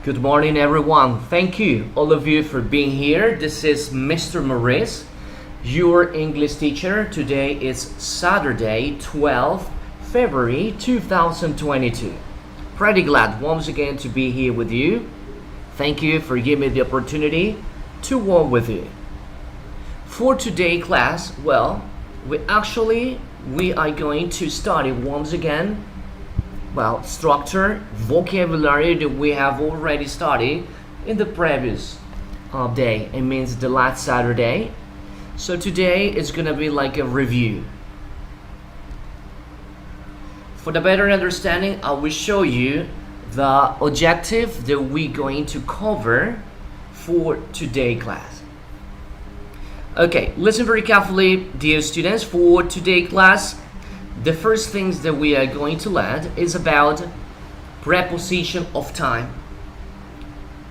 Good morning, everyone. Thank you, all of you, for being here. This is Mr. Maurice, your English teacher. Today is Saturday, 12th February 2022. Pretty glad once again to be here with you. Thank you for giving me the opportunity to work with you. For today's class, we are going to study once again structure, vocabulary that we have already studied in the previous day. It means the last Saturday. So today it's gonna be like a review. For the better understanding, I will show you the objective that we're going to cover for today's class. Okay, listen very carefully, dear students. For today's class, the first things that we are going to learn is about preposition of time.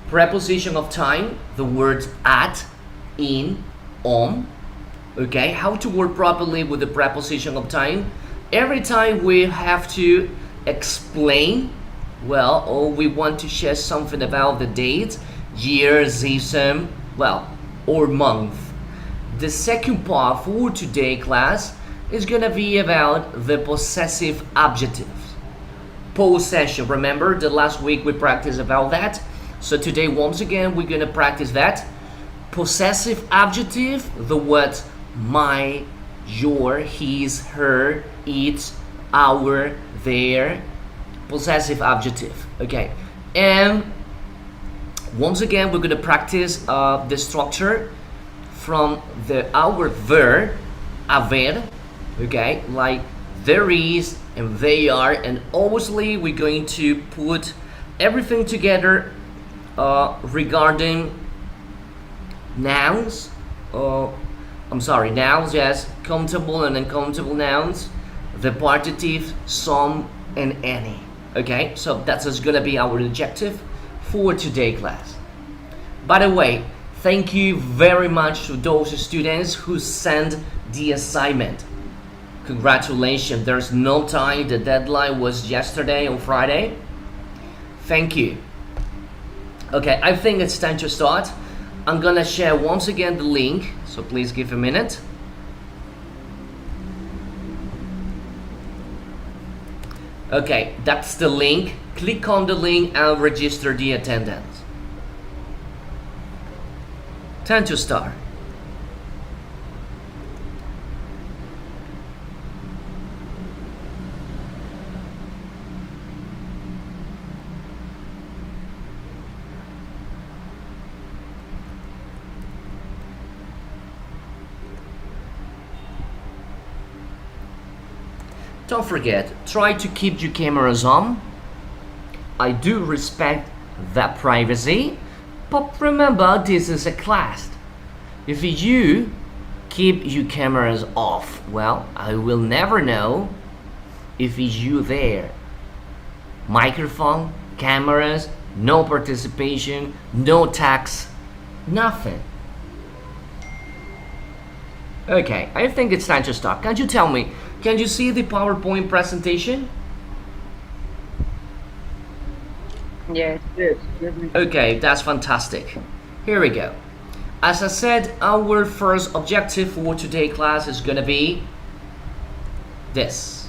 Preposition of time, the words at, in, on. Okay, how to work properly with the preposition of time. Every time we have to explain, or we want to share something about the date, year, season, or month. The second part for today's class is gonna be about the possessive adjectives. Possession, remember the last week we practiced about that. So today once again we're gonna practice that. Possessive adjective, the words my, your, his, her, it, our, their. Possessive adjective, okay. And once again we're gonna practice the structure from our verb, haver. Okay, like there is and they are, and obviously we're going to put everything together regarding nouns. Nouns, yes, countable and uncountable nouns, the partitive, some, and any. Okay, so that's just gonna be our objective for today's class. By the way, thank you very much to those students who sent the assignment. Congratulations, there's no time. The deadline was yesterday on Friday. Thank you. Okay, I think it's time to start. I'm gonna share once again the link, so please give a minute. Okay, that's the link. Click on the link and register the attendance. Time to start. Don't forget, try to keep your cameras on. I do respect that privacy, but remember this is a class. If you keep your cameras off, I will never know if it's you there. Microphone, cameras, no participation, no text, nothing. Okay, I think it's time to start. Can you tell me, can you see the PowerPoint presentation? Yes. Okay, that's fantastic. Here we go. As I said, our first objective for today's class is gonna be this.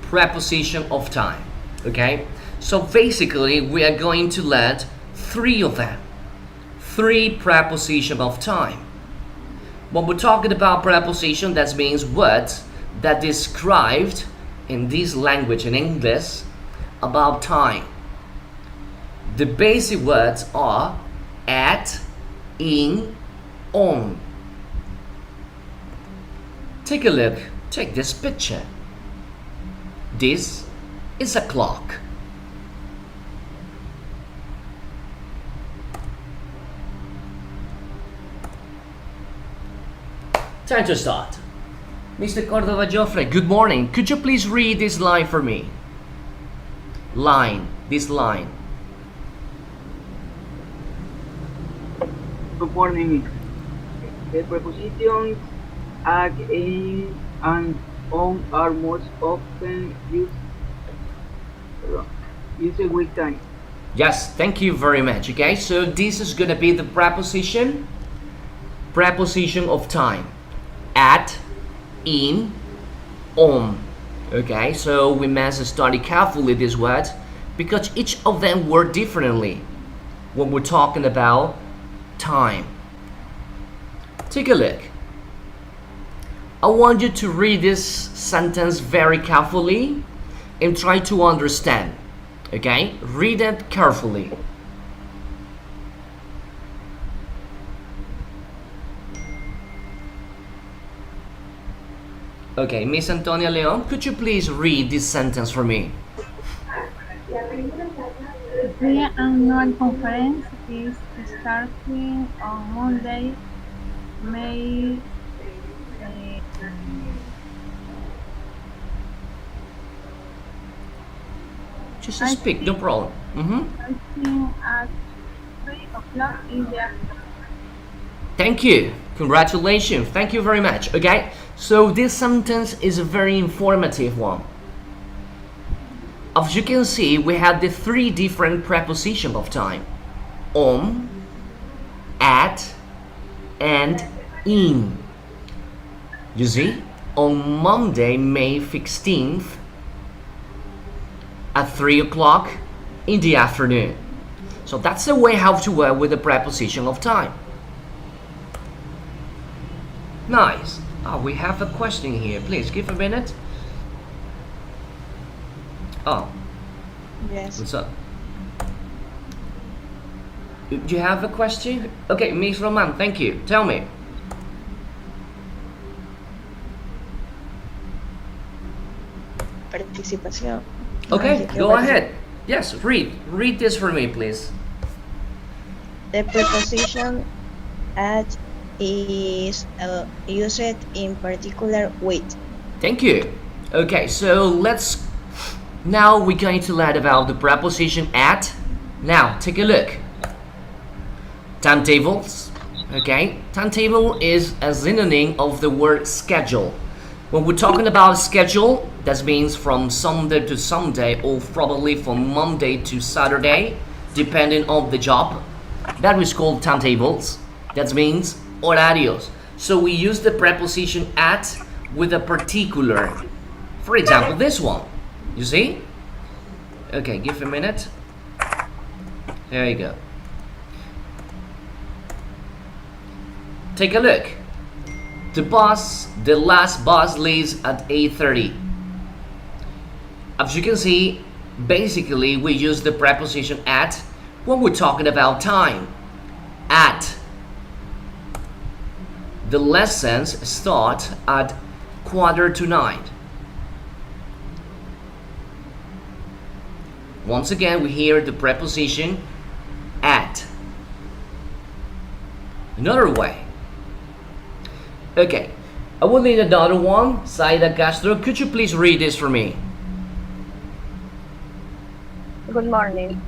Preposition of time. Okay? So basically, we are going to learn three of them. Three preposition of time. When we're talking about preposition, that means words that described in this language, in English, about time. The basic words are at, in, on. Take a look, take this picture. This is a clock. Time to start. Mr. Cordova Joffre, good morning. Could you please read this line for me? This line. Good morning. The prepositions at, in, and on are most often used with time. Yes, thank you very much. Okay, so this is gonna be the preposition of time. At, in, on. Okay, so we must study carefully these words because each of them work differently when we're talking about time. Take a look. I want you to read this sentence very carefully and try to understand. Okay, read it carefully. Okay, Miss Antonia Leon, could you please read this sentence for me? The annual conference is starting on Monday, May Just speak, no problem. starting at 3 o'clock in the afternoon. Thank you. Congratulations. Thank you very much. Okay, so this sentence is a very informative one. As you can see, we have the three different prepositions of time: on, at, and in. You see, on Monday, May 16th, at 3 o'clock in the afternoon. So that's the way how to work with the preposition of time. Nice. Oh, we have a question here. Please give a minute. Oh, Yes. what's up? Do you have a question? Okay, Miss Roman, thank you. Tell me. Participación. Okay, go ahead. Yes, read. Read this for me, please. The preposition at is used in particular with. Thank you. Okay, so now we're going to learn about the preposition at. Now, take a look. Timetables. Okay, timetable is a synonym of the word schedule. When we're talking about schedule, that means from Sunday to Sunday, or probably from Monday to Saturday, depending on the job. That is called timetables. That means horarios. So we use the preposition at with a particular. For example, this one. You see? Okay, give a minute. There you go. Take a look. The last bus leaves at 8:30. As you can see, basically we use the preposition at when we're talking about time. At. The lessons start at 8:45. Once again, we hear the preposition at. Another way. Okay, I will need another one. Saida Castro, could you please read this for me? Good morning.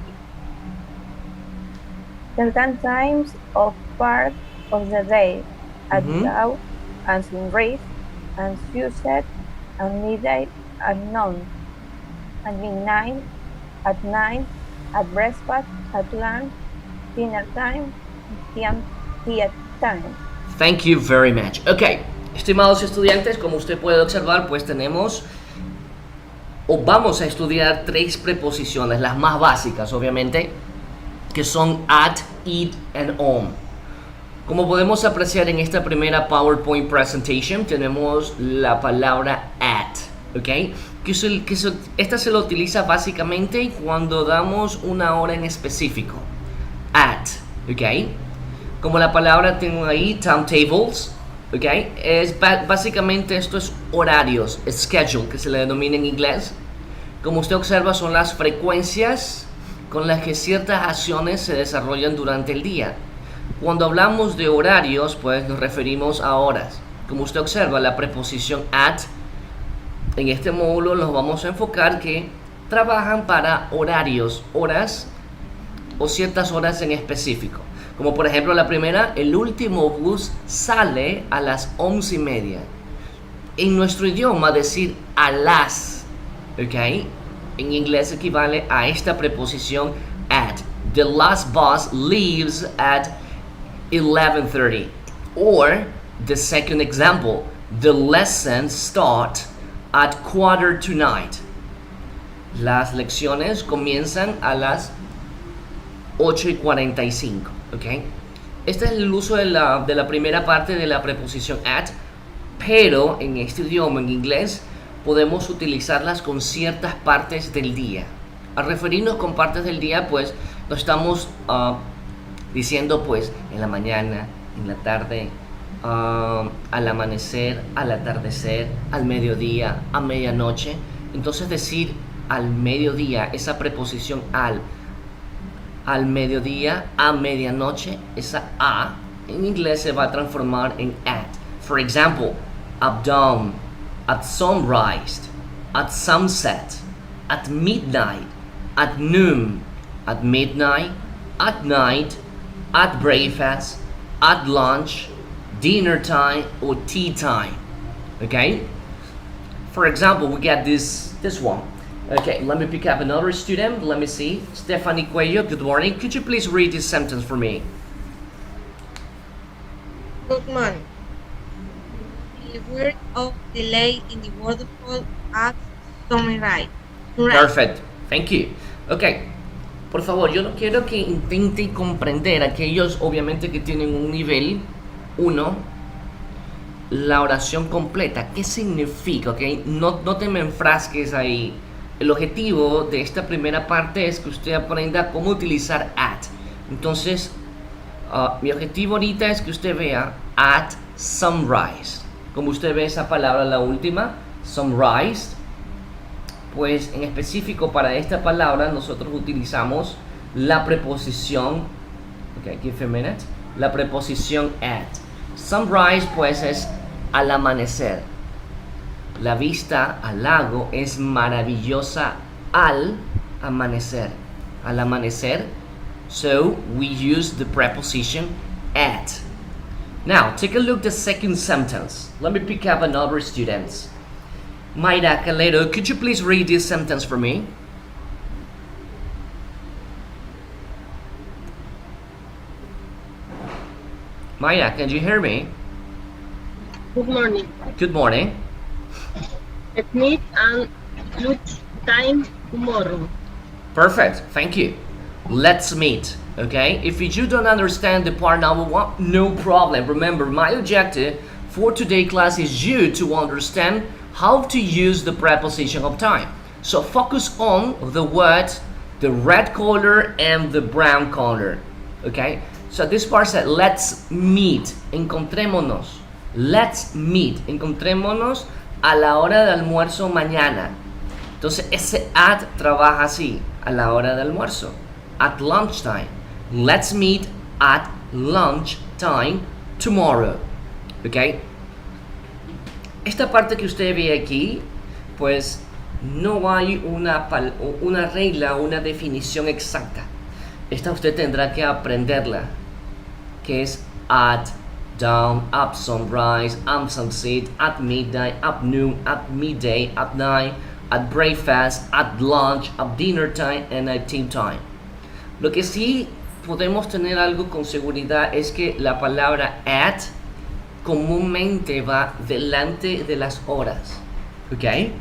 Certain times of part of the day at dawn and sunrise and sunset and midday at noon and midnight at night at breakfast at lunch, dinner time, tea time. Thank you very much. Ok, estimados estudiantes, como usted puede observar, pues tenemos o vamos a estudiar tres preposiciones, las más básicas, obviamente, que son at, it, and on. Como podemos apreciar en esta primera PowerPoint presentation, tenemos la palabra at, ¿ok? Esta se lo utiliza básicamente cuando damos una hora en específico. At, ¿ok? Como la palabra tengo ahí, timetables, ¿ok? Básicamente esto es horarios, schedule, que se le denomina en inglés. Como usted observa, son las frecuencias con las que ciertas acciones se desarrollan durante el día. Cuando hablamos de horarios, pues nos referimos a horas. Como usted observa, la preposición at, en este módulo nos vamos a enfocar que trabajan para horarios, horas o ciertas horas en específico. Como por ejemplo la primera, el último bus sale a las 11:30. En nuestro idioma decir a las, ¿ok? En inglés equivale a esta preposición at. the last bus leaves at 11:30. Or the second example, the lessons start at 8:45. Las lecciones comienzan a las 8:45. ¿Ok? Este es el uso de la primera parte de la preposición at, pero en este idioma, en inglés, podemos utilizarlas con ciertas partes del día. Al referirnos con partes del día, pues no estamos diciendo pues en la mañana, en la tarde, al amanecer, al atardecer, al mediodía, a medianoche. Entonces decir al mediodía, esa preposición al mediodía, a medianoche, esa a en inglés se va a transformar en at. For example, at dawn, at sunrise, at sunset, at midnight, at noon, at midnight, at night, at breakfast, at lunch, dinner time, or tea time. Okay? For example, we got this one. Okay, let me pick up another student. Let me see. Stephanie Cuello, good morning. Could you please read this sentence for me? Good morning. The word of delay in the waterfall at sunrise. Perfect. Thank you. Ok. Por favor, yo no quiero que intente comprender aquellos, obviamente, que tienen un nivel 1, la oración completa. ¿Qué significa? Ok. No te me enfrasques ahí. El objetivo de esta primera parte es que usted aprenda cómo utilizar at. Entonces, mi objetivo ahorita es que usted vea at sunrise. Como usted ve esa palabra, la última, sunrise, pues en específico para esta palabra nosotros utilizamos la preposición, ok, give a minute, la preposición at. Sunrise pues es al amanecer. La vista al lago es maravillosa al amanecer. Al amanecer. So we use the preposition at. Now take a look at the second sentence. Let me pick up another student. Mayra Calero, could you please read this sentence for me? Mayra, can you hear me? Good morning. Good morning. Let's meet and lunch time tomorrow. Perfect, thank you. Let's meet, okay? If you don't understand the part number one, no problem. Remember, my objective for today's class is you to understand how to use the preposition of time. So focus on the words, the red color and the brown color, okay? So this part said, let's meet, encontrémonos. Let's meet, encontrémonos a la hora de almuerzo mañana. Entonces ese at trabaja así, a la hora de almuerzo. At lunchtime. Let's meet at lunchtime tomorrow. ¿Ok? Esta parte que usted ve aquí, pues no hay una regla, una definición exacta. Esta usted tendrá que aprenderla, que es at dawn, at sunrise, at sunset, at midnight, at noon, at midday, at night, at breakfast, at lunch, at dinner time, and at tea time. Lo que sí podemos tener algo con seguridad es que la palabra at comúnmente va delante de las horas. Okay?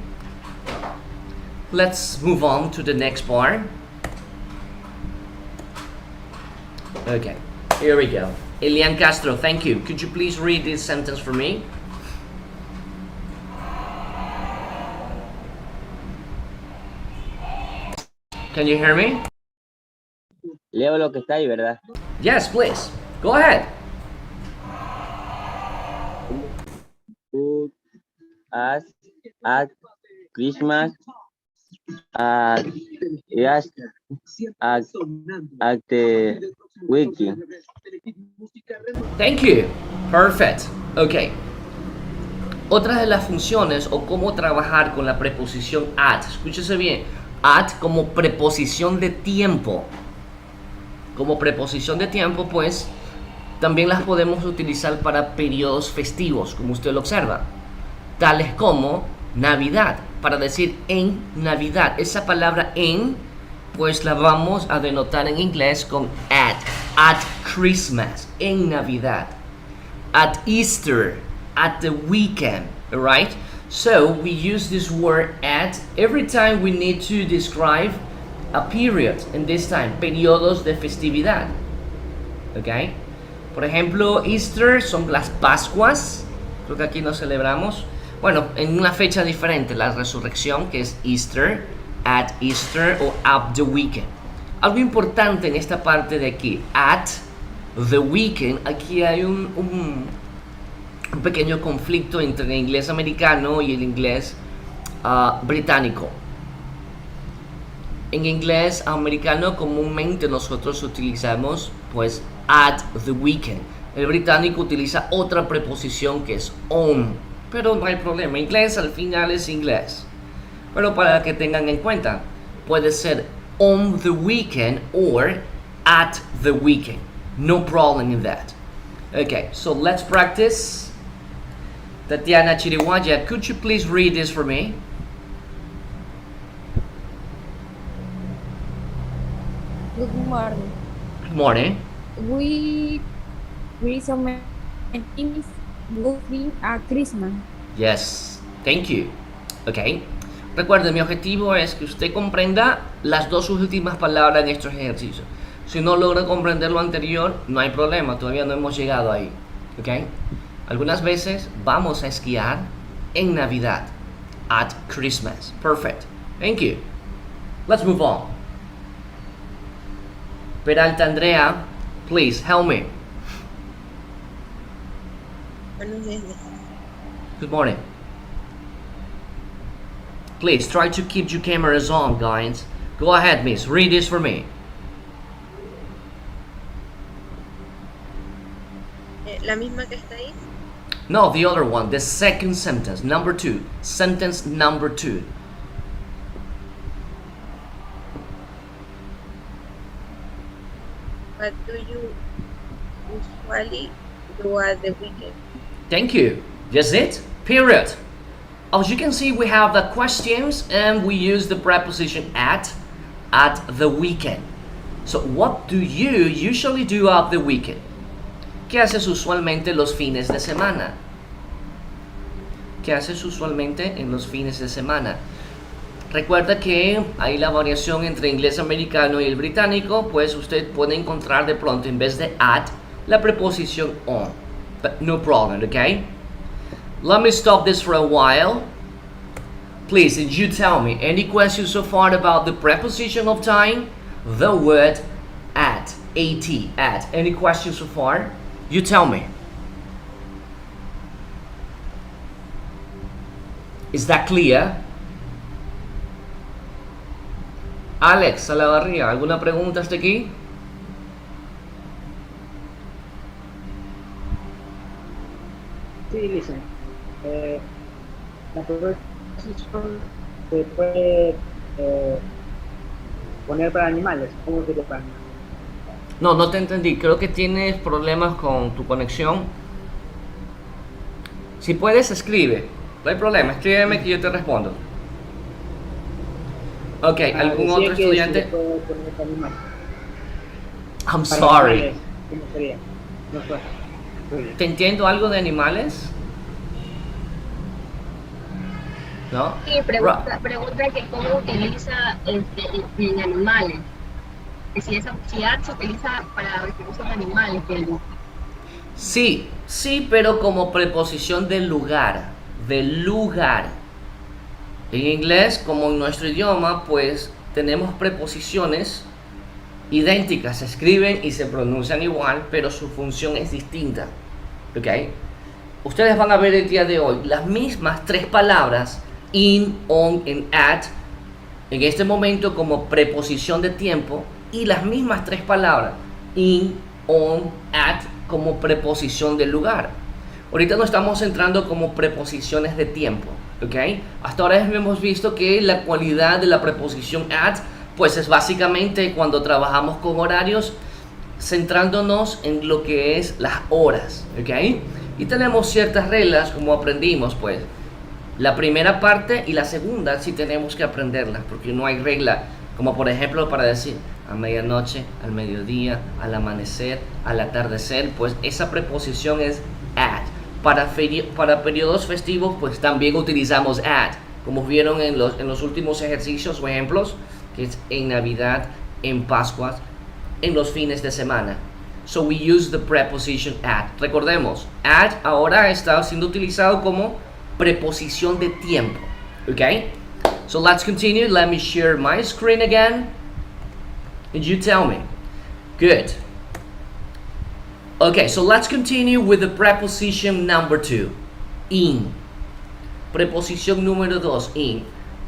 Let's move on to the next part. Okay, here we go. Elian Castro, thank you. Could you please read this sentence for me? Can you hear me? Leo lo que está ahí, ¿verdad? Yes, please. Go ahead. Put us at Christmas at the weekend. Thank you. Perfect. Ok. Otra de las funciones o cómo trabajar con la preposición at. Escúchese bien. At como preposición de tiempo. Como preposición de tiempo, pues, también las podemos utilizar para periodos festivos, como usted lo observa. Tales como Navidad, para decir en Navidad. Esa palabra en pues la vamos a denotar en inglés con at Christmas, en Navidad, at Easter, at the weekend, alright? So we use this word at every time we need to describe a period, in this time, periodos de festividad, okay? Por ejemplo, Easter son las Pascuas, creo que aquí no celebramos, bueno, en una fecha diferente, la resurrección, que es Easter, at Easter o at the weekend. Algo importante en esta parte de aquí, at the weekend, aquí hay un pequeño conflicto entre el inglés americano y el inglés británico. En inglés americano comúnmente nosotros utilizamos pues at the weekend. El británico utiliza otra preposición que es on, pero no hay problema, inglés al final es inglés. Pero para que tengan en cuenta, puede ser on the weekend or at the weekend. No problem in that. Okay, so let's practice. Tatiana Chiriwaya, could you please read this for me? Good morning. Good morning. We so many things moving at Christmas. Yes, thank you. Okay. Recuerden, mi objetivo es que usted comprenda las dos últimas palabras en estos ejercicios. Si no logra comprender lo anterior, no hay problema, todavía no hemos llegado ahí. Okay. Algunas veces vamos a esquiar en Navidad. At Christmas. Perfect. Thank you. Let's move on. Peralta Andrea, please help me. Buenos días. Good morning. Please try to keep your cameras on, guys. Go ahead, miss. Read this for me. La misma que está ahí. No, the other one. The second sentence. Number 2. Sentence number 2. What do you usually do at the weekend? Thank you. That's it. Period. As you can see, we have the questions and we use the preposition at the weekend. So, what do you usually do at the weekend? ¿Qué haces usualmente los fines de semana? ¿Qué haces usualmente en los fines de semana? Recuerda que hay la variación entre inglés americano y el británico, pues usted puede encontrar de pronto en vez de at la preposición on. But no problem, okay? Let me stop this for a while. Please, did you tell me any questions so far about the preposition of time? The word at. At. Any questions so far? You tell me. Is that clear? Alex Salavarría, ¿alguna pregunta hasta aquí? Sí, listen. La preposición se puede poner para animales. ¿Cómo se le para animales? No te entendí. Creo que tienes problemas con tu conexión. Si puedes, escribe. No hay problema. Escríbeme que yo te respondo. Ok, ¿algún otro estudiante? Se puede poner para animales. I'm Para sorry. animales, ¿cómo sería? No sé. Muy bien. ¿Te entiendo algo de animales? ¿No? Sí, pregunta que cómo utiliza en animales. Que si esa at se utiliza para referirse a animales. Sí, pero como preposición de lugar. De lugar. En inglés, como en nuestro idioma, pues tenemos preposiciones idénticas, se escriben y se pronuncian igual, pero su función es distinta. ¿Ok? Ustedes van a ver el día de hoy las mismas tres palabras, in, on, and at, en este momento como preposición de tiempo, y las mismas tres palabras, in, on, at, como preposición de lugar. Ahorita nos estamos centrando como preposiciones de tiempo, ¿ok? Hasta ahora hemos visto que la cualidad de la preposición at, pues es básicamente cuando trabajamos con horarios, centrándonos en lo que es las horas, ¿ok? Y tenemos ciertas reglas, como aprendimos, pues, la primera parte y la segunda sí tenemos que aprenderlas, porque no hay regla Como por ejemplo para decir a medianoche, al mediodía, al amanecer, al atardecer, pues esa preposición es at. Para periodos festivos, pues también utilizamos at, como vieron en los últimos ejercicios o ejemplos, que es en Navidad, en Pascuas, en los fines de semana. So we use the preposition at. Recordemos, at ahora está siendo utilizado como preposición de tiempo. Okay? So let's continue. Let me share my screen again. And you tell me. Good. Okay, so let's continue with the preposition number 2. In. Preposición número 2. In.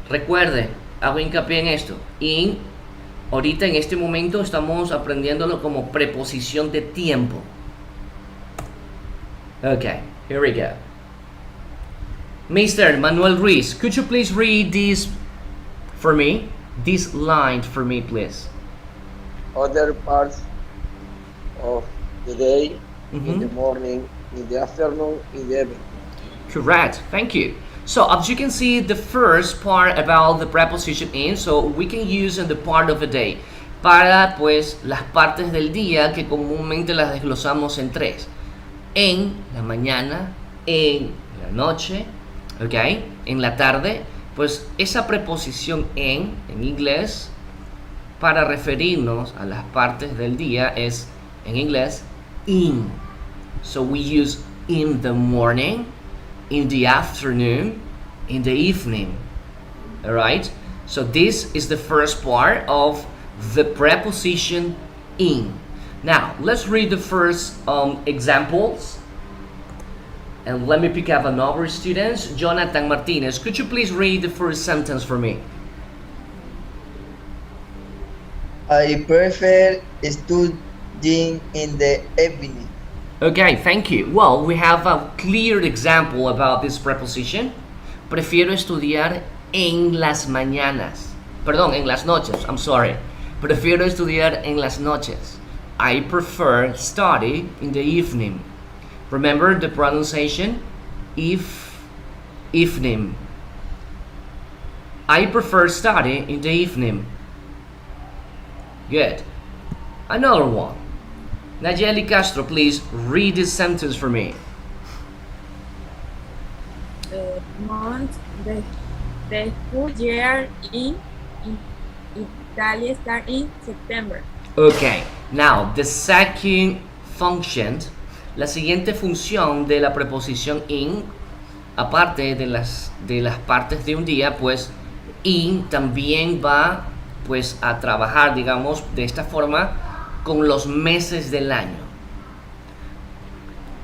Recuerde, hago hincapié en esto. In. Ahorita en este momento estamos aprendiéndolo como preposición de tiempo. Okay, here we go. Mr. Manuel Ruiz, could you please read this for me? This line for me, please. Other parts of the day, in the Mhm. morning, in the afternoon, in the evening. Correct, thank you. So as you can see, the first part about the preposition in, so we can use in the part of a day para pues las partes del día que comúnmente las desglosamos en tres: en la mañana, en la noche, ¿ok? En la tarde. Pues esa preposición en inglés para referirnos a las partes del día es en inglés in. So we use in the morning, in the afternoon, in the evening. All right? So this is the first part of the preposition in. Now, let's read the first examples. And let me pick up another student, Jonathan Martinez. Could you please read the first sentence for me? I prefer studying in the evening. Okay, thank you. Well, we have a clear example about this preposition. Prefiero estudiar en las mañanas. Perdón, en las noches. I'm sorry. Prefiero estudiar en las noches. I prefer study in the evening. Remember the pronunciation? Evening. I prefer study in the evening. Good. Another one. Nayeli Castro, please read this sentence for me. Month, the school year in Italy start in September. Okay, now the second function, la siguiente función de la preposición in, aparte de las partes de un día, pues in también va pues a trabajar, digamos, de esta forma con los meses del año.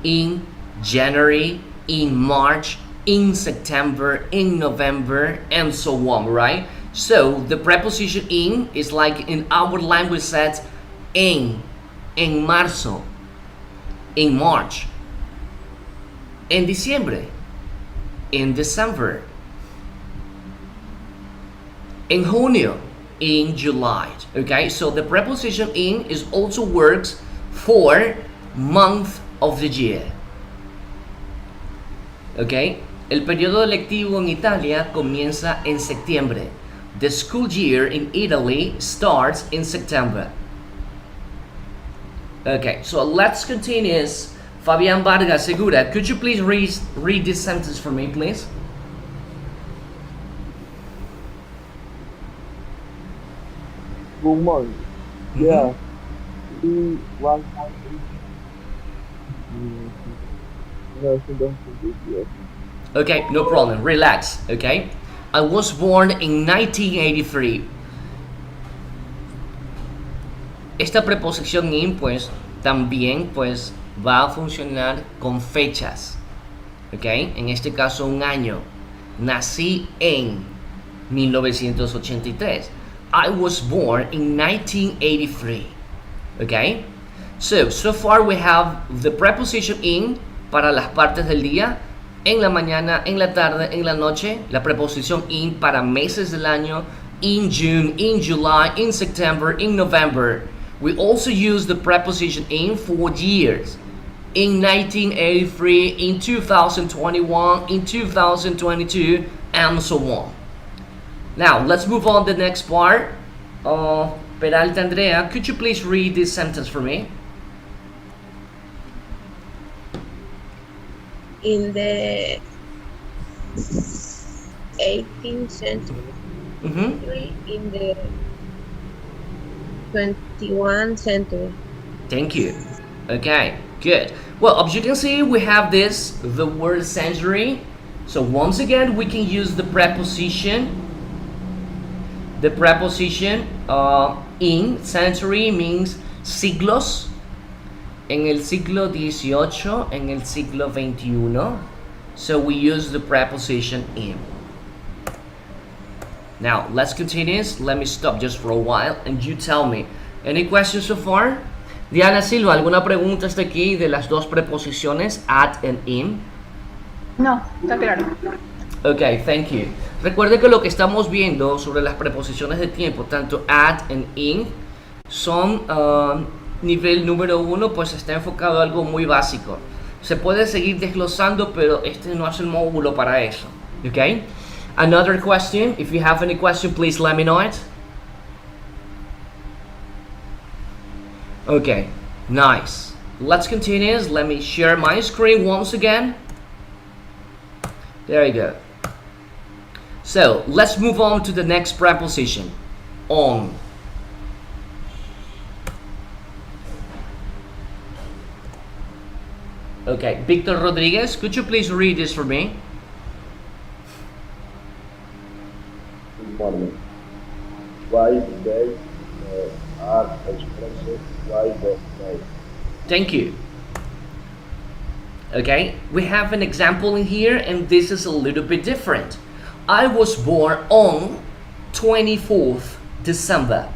In January, in March, in September, in November, and so on, right? So the preposition in is like in our language says en marzo, in March, en diciembre, in December, en junio, in July. Okay, so the preposition in is also works for month of the year. Okay, el periodo lectivo en Italia comienza en septiembre. The school year in Italy starts in September. Okay, so let's continue. Fabian Vargas Segura, could you please read this sentence for me, please? Good morning. Yeah. We was no, she don't think it. Okay, no problem. Relax, okay? I was born in 1983. Esta preposición in, pues, también, pues, va a funcionar con fechas. ¿Ok? En este caso, un año. Nací en 1983. I was born in 1983. ¿Ok? So far we have the preposition in para las partes del día. En la mañana, en la tarde, en la noche. La preposición in para meses del año. In June, in July, in September, in November. We also use the preposition in for years. In 1983, in 2021, in 2022, and so on. Now, let's move on to the next part. Peralta Andrea, could you please read this sentence for me? In the 18th century, in the 21st century. Thank you. Okay, good. Well, as you can see, we have the word century. So once again, we can use the preposition. The preposition in century means siglos. En el siglo XVIII, en el siglo XXI. So we use the preposition in. Now, let's continue. Let me stop just for a while and you tell me. Any questions so far? Diana Silva, ¿alguna pregunta hasta aquí de las dos preposiciones at and in? No, está claro. Ok, thank you. Recuerde que lo que estamos viendo sobre las preposiciones de tiempo, tanto at and in, son nivel número 1, pues está enfocado a algo muy básico. Se puede seguir desglosando, pero este no es el módulo para eso. Ok? Another question. If you have any question, please let me know it. Okay, nice. Let's continue. Let me share my screen once again. There you go. So, let's move on to the next preposition. On. Okay, Victor Rodriguez, could you please read this for me? Morning. Why they are expressed why the day. Thank you. Okay, we have an example in here and this is a little bit different. I was born on 24th December.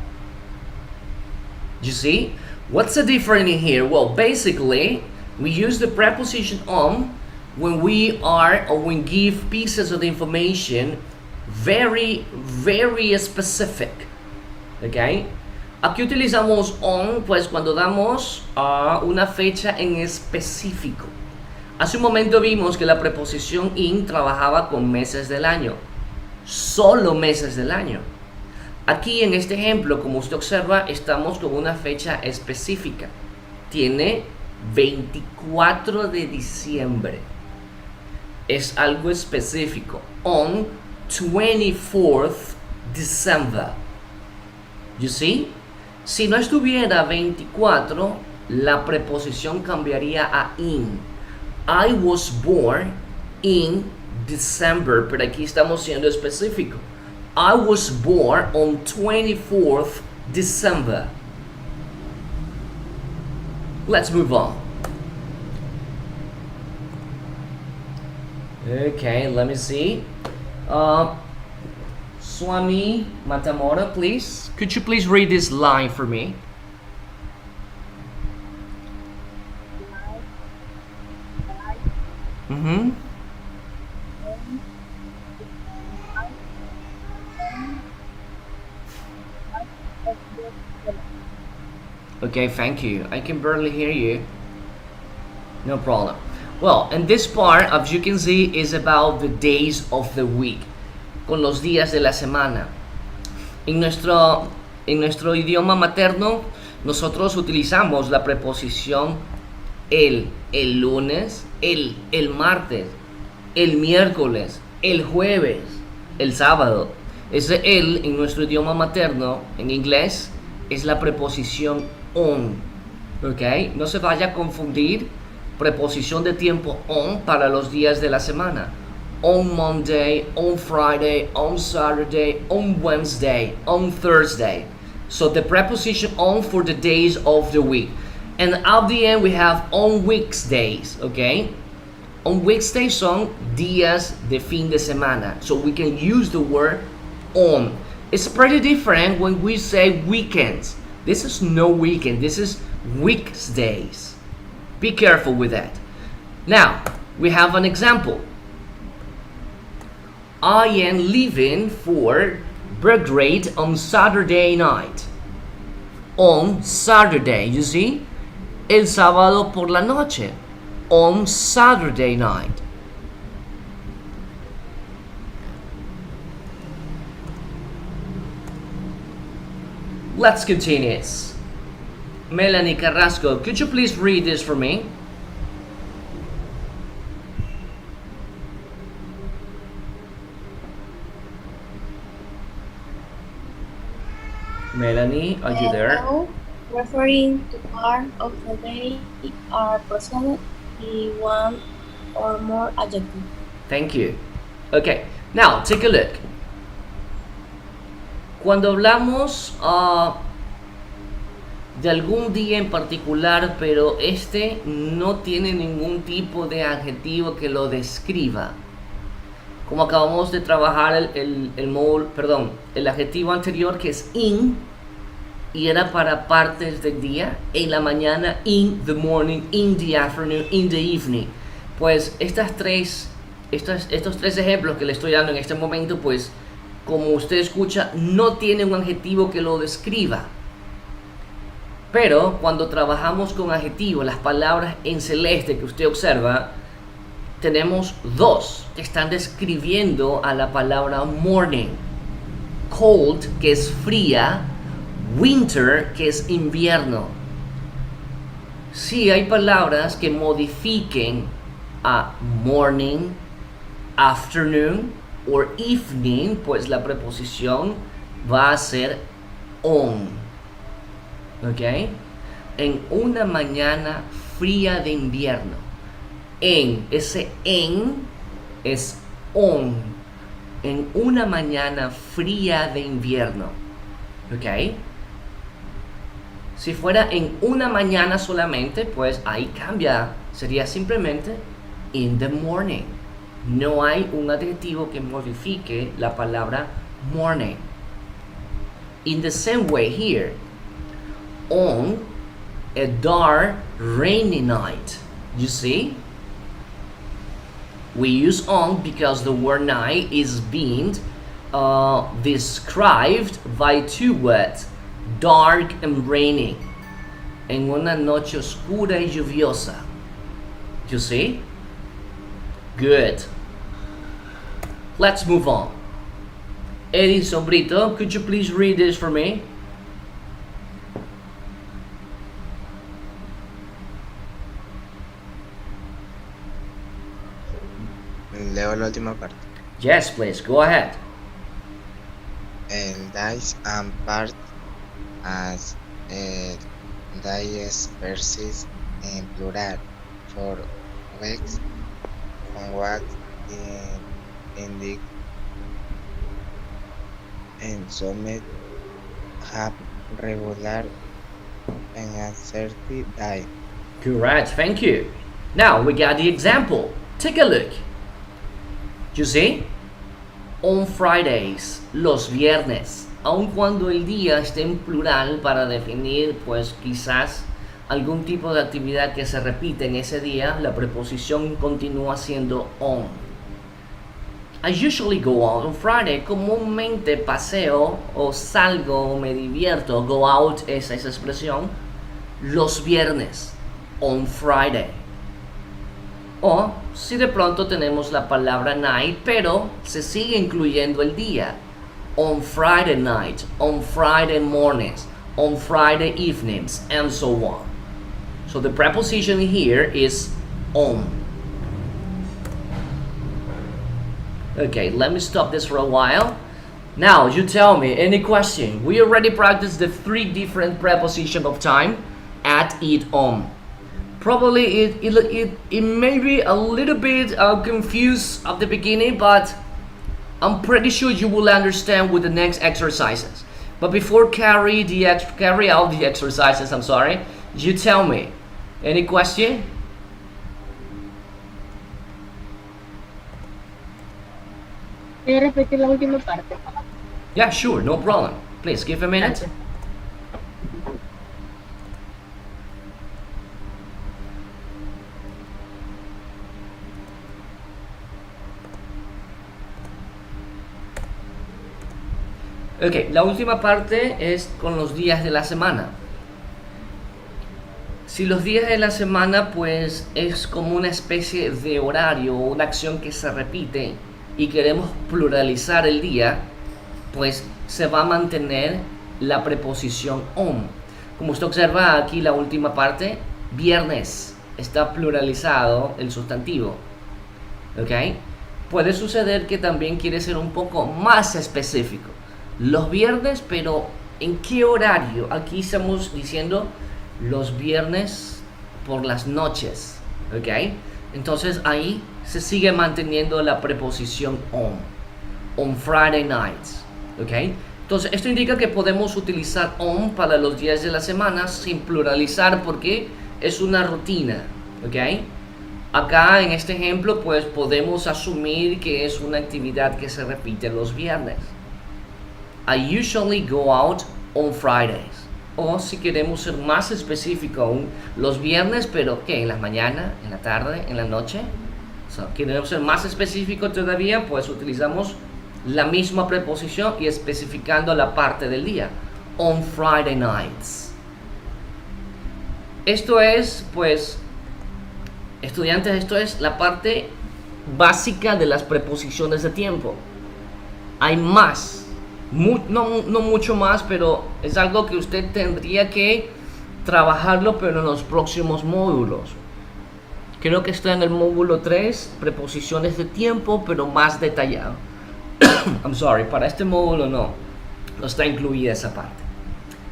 You see? What's the difference in here? Well, basically, we use the preposition on when we are or when give pieces of information very specific. Okay? Aquí utilizamos on pues cuando damos una fecha en específico. Hace un momento vimos que la preposición in trabajaba con meses del año, solo meses del año. Aquí en este ejemplo, como usted observa, estamos con una fecha específica. Tiene 24 de diciembre. Es algo específico. On 24th December. You see? Si no estuviera 24, la preposición cambiaría a in. I was born in December, pero aquí estamos siendo específico. I was born on 24th December. Let's move on. Okay, let me see. Swami Matamora, please. Could you please read this line for me? Mm-hmm. Okay, thank you. I can barely hear you. No problem. Well, and this part, as you can see, is about the days of the week. Con los días de la semana. En nuestro idioma materno, nosotros utilizamos la preposición el lunes, el martes, el miércoles, el jueves, el sábado. Ese el en nuestro idioma materno, en inglés, es la preposición on. ¿Ok? No se vaya a confundir preposición de tiempo on para los días de la semana. On Monday, on Friday, on Saturday, on Wednesday, on Thursday. So the preposition on for the days of the week. And at the end we have on weekdays, okay? On weekdays son días de fin de semana. So we can use the word on. It's pretty different when we say weekends. This is no weekend, this is weekdays. Be careful with that. Now, we have an example. I am leaving for Belgrade on Saturday night. On Saturday, you see? El sábado por la noche. On Saturday night. Let's continue. Melanie Carrasco, could you please read this for me? Melanie, are you there? Now, referring to part of the day are present in one or more adjectives. Thank you. Okay, now take a look. Cuando hablamos de algún día en particular, pero este no tiene ningún tipo de adjetivo que lo describa. Como acabamos de trabajar el adjetivo anterior, que es in, y era para partes del día, en la mañana, in the morning, in the afternoon, in the evening. Pues estos tres ejemplos que le estoy dando en este momento, pues como usted escucha, no tiene un adjetivo que lo describa. Pero cuando trabajamos con adjetivos, las palabras en celeste que usted observa, tenemos dos que están describiendo a la palabra morning. Cold, que es fría. Winter, que es invierno. Sí, hay palabras que modifiquen a morning, afternoon or evening, pues la preposición va a ser on. ¿Ok? En una mañana fría de invierno. Ese en es on. En una mañana fría de invierno. ¿Ok? Si fuera en una mañana solamente, pues ahí cambia. Sería simplemente in the morning. No hay un adjetivo que modifique la palabra morning. In the same way here, on a dark, rainy night. You see? We use on because the word night is being described by two words, dark and rainy. En una noche oscura y lluviosa. You see? Good. Let's move on. Eddie Sombrito, could you please read this for me? Leo la última parte. Yes, please, go ahead. Days and part as days persist in plural for weeks on what indic and some have regular and uncertain day. Correct, thank you. Now we got the example. Take a look. You see? On Fridays, los viernes, aun cuando el día esté en plural para definir, pues quizás algún tipo de actividad que se repite en ese día, la preposición continúa siendo on. I usually go out on Friday. Comúnmente paseo o salgo o me divierto. Go out es esa expresión. Los viernes. On Friday. O si de pronto tenemos la palabra night, pero se sigue incluyendo el día. On Friday night, on Friday mornings, on Friday evenings, and so on. So the preposition here is on. Okay, let me stop this for a while. Now, you tell me, any question? We already practiced the 3 different prepositions of time. At, it, on. Probably it may be a little bit confused at the beginning, but I'm pretty sure you will understand with the next exercises. But before carry out the exercises, you tell me, any question? ¿Puede repetir la última parte? Yeah, sure, no problem. Please, give a minute. Gracias. Ok, la última parte es con los días de la semana. Si los días de la semana pues es como una especie de horario o una acción que se repite y queremos pluralizar el día, pues se va a mantener la preposición on. Como usted observa aquí la última parte, viernes, está pluralizado el sustantivo. ¿Ok? Puede suceder que también quiere ser un poco más específico. Los viernes, pero ¿en qué horario? Aquí estamos diciendo los viernes por las noches. ¿Ok? Entonces ahí se sigue manteniendo la preposición on Friday nights. ¿Ok? Entonces esto indica que podemos utilizar on para los días de la semana sin pluralizar porque es una rutina. ¿Ok? Acá en este ejemplo pues podemos asumir que es una actividad que se repite los viernes. I usually go out on Fridays. O si queremos ser más específico aún, los viernes, pero ¿qué? ¿En la mañana? ¿En la tarde? ¿En la noche? Queremos ser más específico todavía, pues utilizamos la misma preposición y especificando la parte del día. On Friday nights. Esto es, pues, estudiantes, esto es la parte básica de las preposiciones de tiempo. Hay más, no mucho más, pero es algo que usted tendría que trabajarlo, pero en los próximos módulos. Creo que está en el módulo 3, preposiciones de tiempo, pero más detallado. I'm sorry, para este módulo no está incluida esa parte.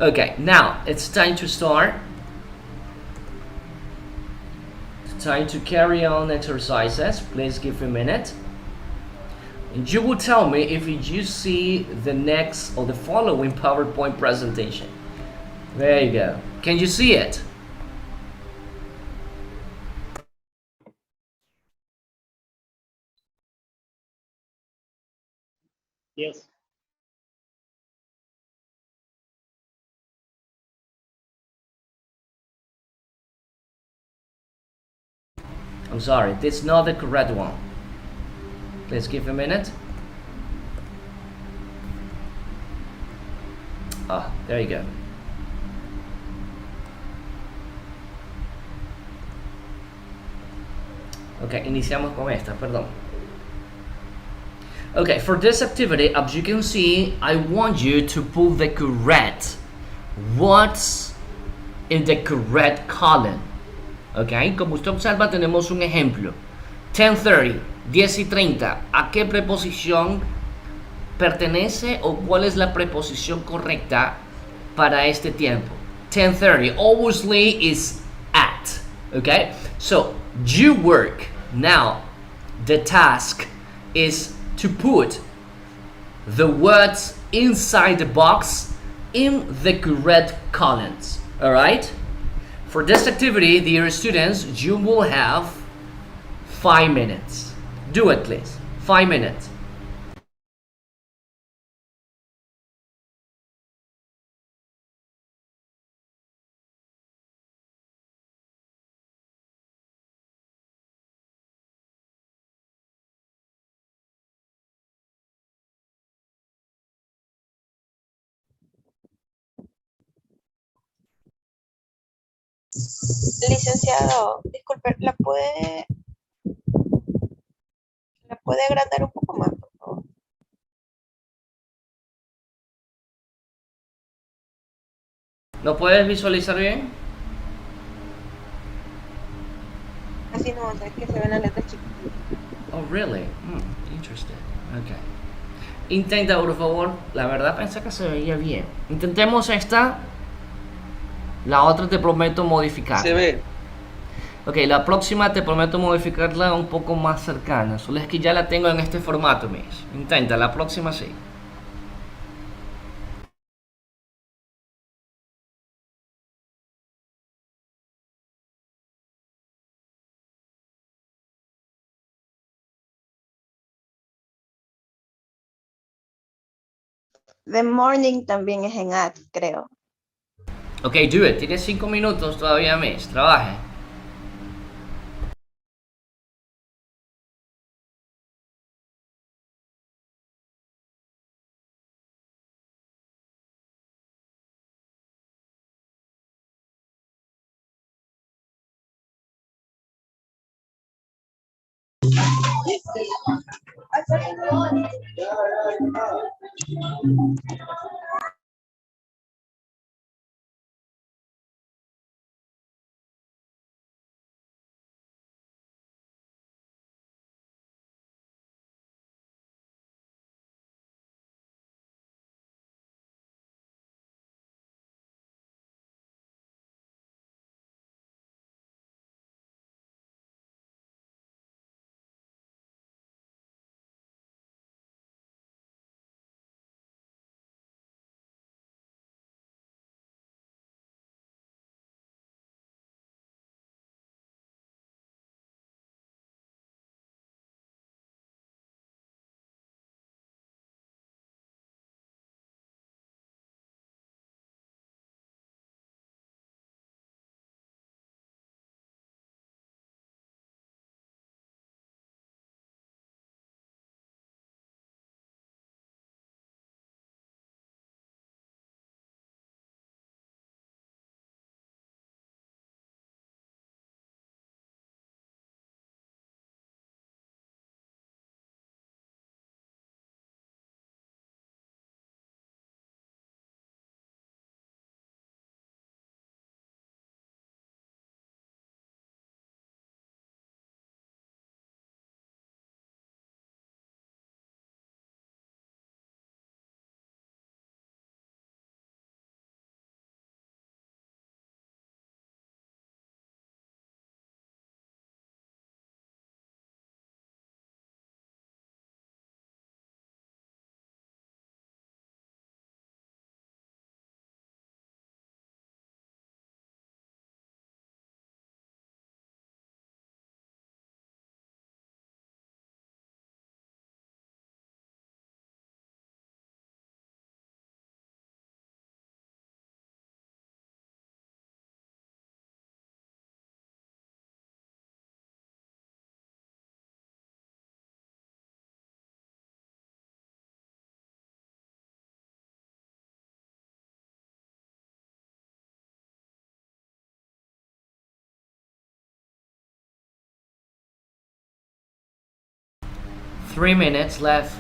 Okay, now it's time to start. It's time to carry on exercises. Please give a minute. And you will tell me if you see the next or the following PowerPoint presentation. There you go. Can you see it? Yes. I'm sorry, this is not the correct one. Please give a minute. Ah, there you go. Okay, iniciamos con esta, perdón. Okay, for this activity, as you can see, I want you to put the correct, what's in the correct column. Okay, como usted observa, tenemos un ejemplo. 10:30, 10:30. ¿A qué preposición pertenece o cuál es la preposición correcta para este tiempo? 10:30 obviously is at. Okay, so you work. Now the task is to put the words inside the box in the correct columns. All right, for this activity, dear students, you will have 5 minutes. Do it, please. 5 minutes. Licenciado, disculpe, la puede agrandar un poco más, por favor? ¿Lo puedes visualizar bien? Así no, o sea, es que se ven las letras chicas. Oh, really? Interesting. Okay. Intenta, por favor. La verdad pensé que se veía bien. Intentemos esta. La otra te prometo modificar. Se ve. Ok, la próxima te prometo modificarla un poco más cercana. Solo es que ya la tengo en este formato, mis. Intenta, la próxima sí. The morning también es en at, creo. Ok, do it. Tienes 5 minutos todavía, mis. Trabaje. 3 minutes left.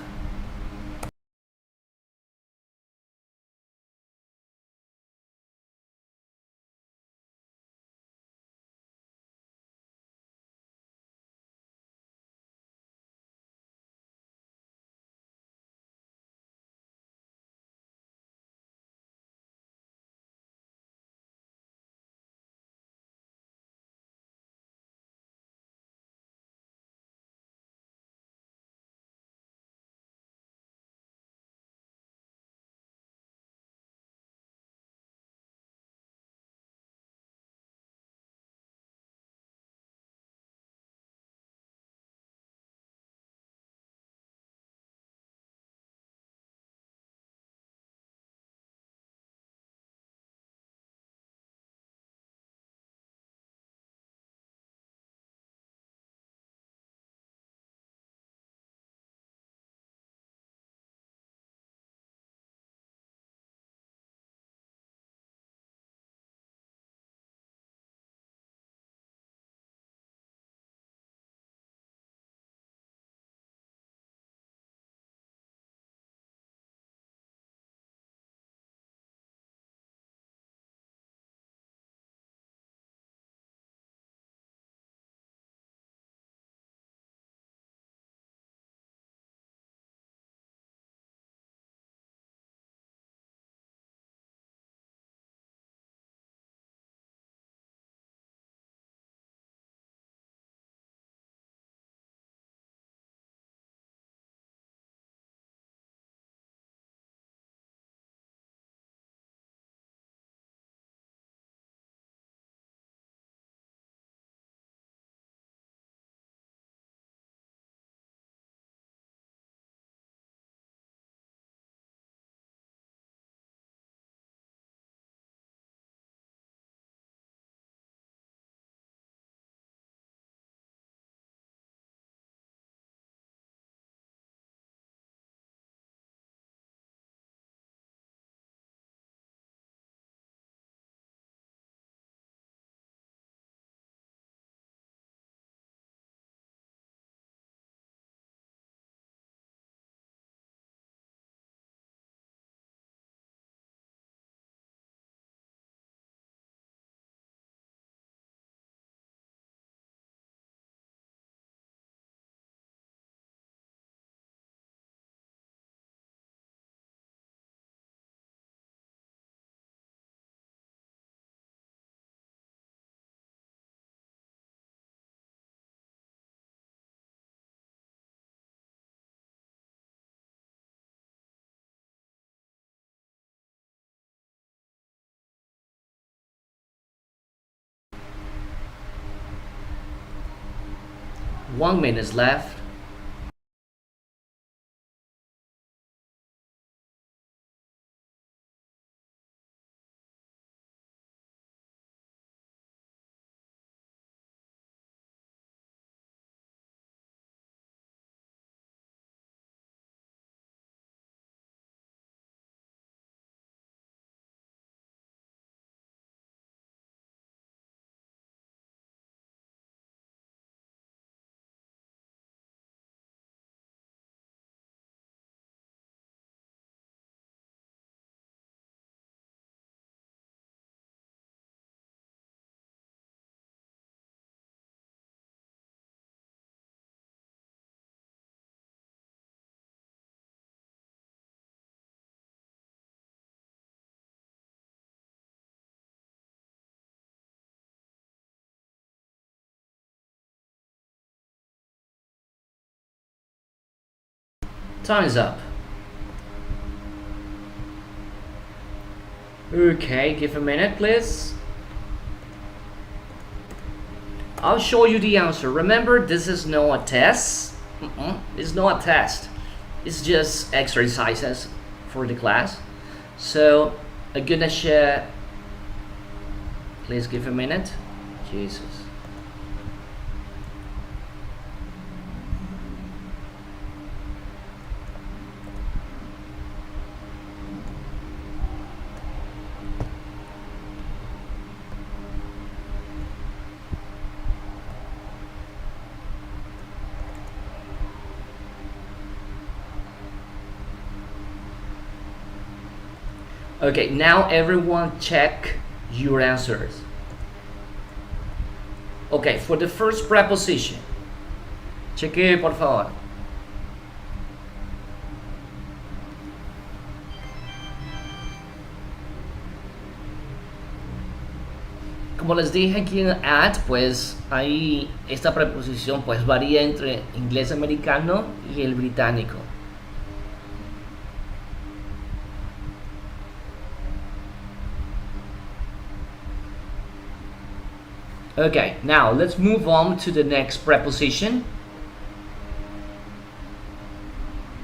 One minute left. Time is up. Okay, give a minute, please. I'll show you the answer. Remember, this is not a test. It's not a test. It's just exercises for the class. So I'm gonna share. Please give a minute. Jesus. Okay, now everyone check your answers. Okay, for the first preposition. Cheque, por favor. Como les dije aquí en at, pues ahí esta preposición pues varía entre inglés americano y el británico. Okay, now let's move on to the next preposition.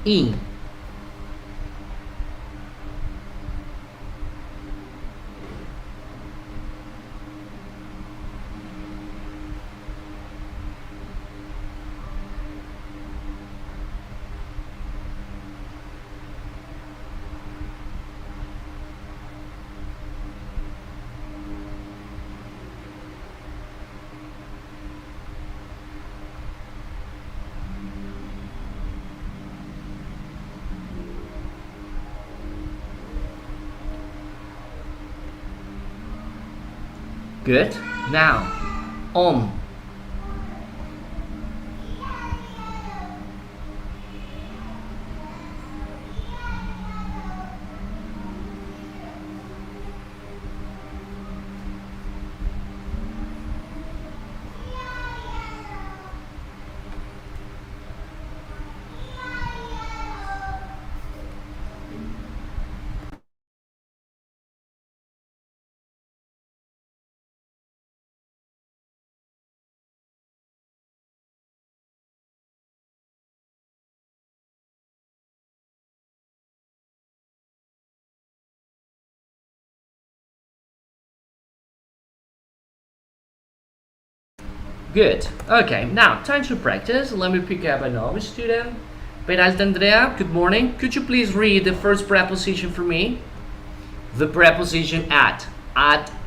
In. Good. Now, on. Good. Okay, now time to practice. Let me pick up another student. Peralta Andrea, good morning. Could you please read the first preposition for me? The preposition at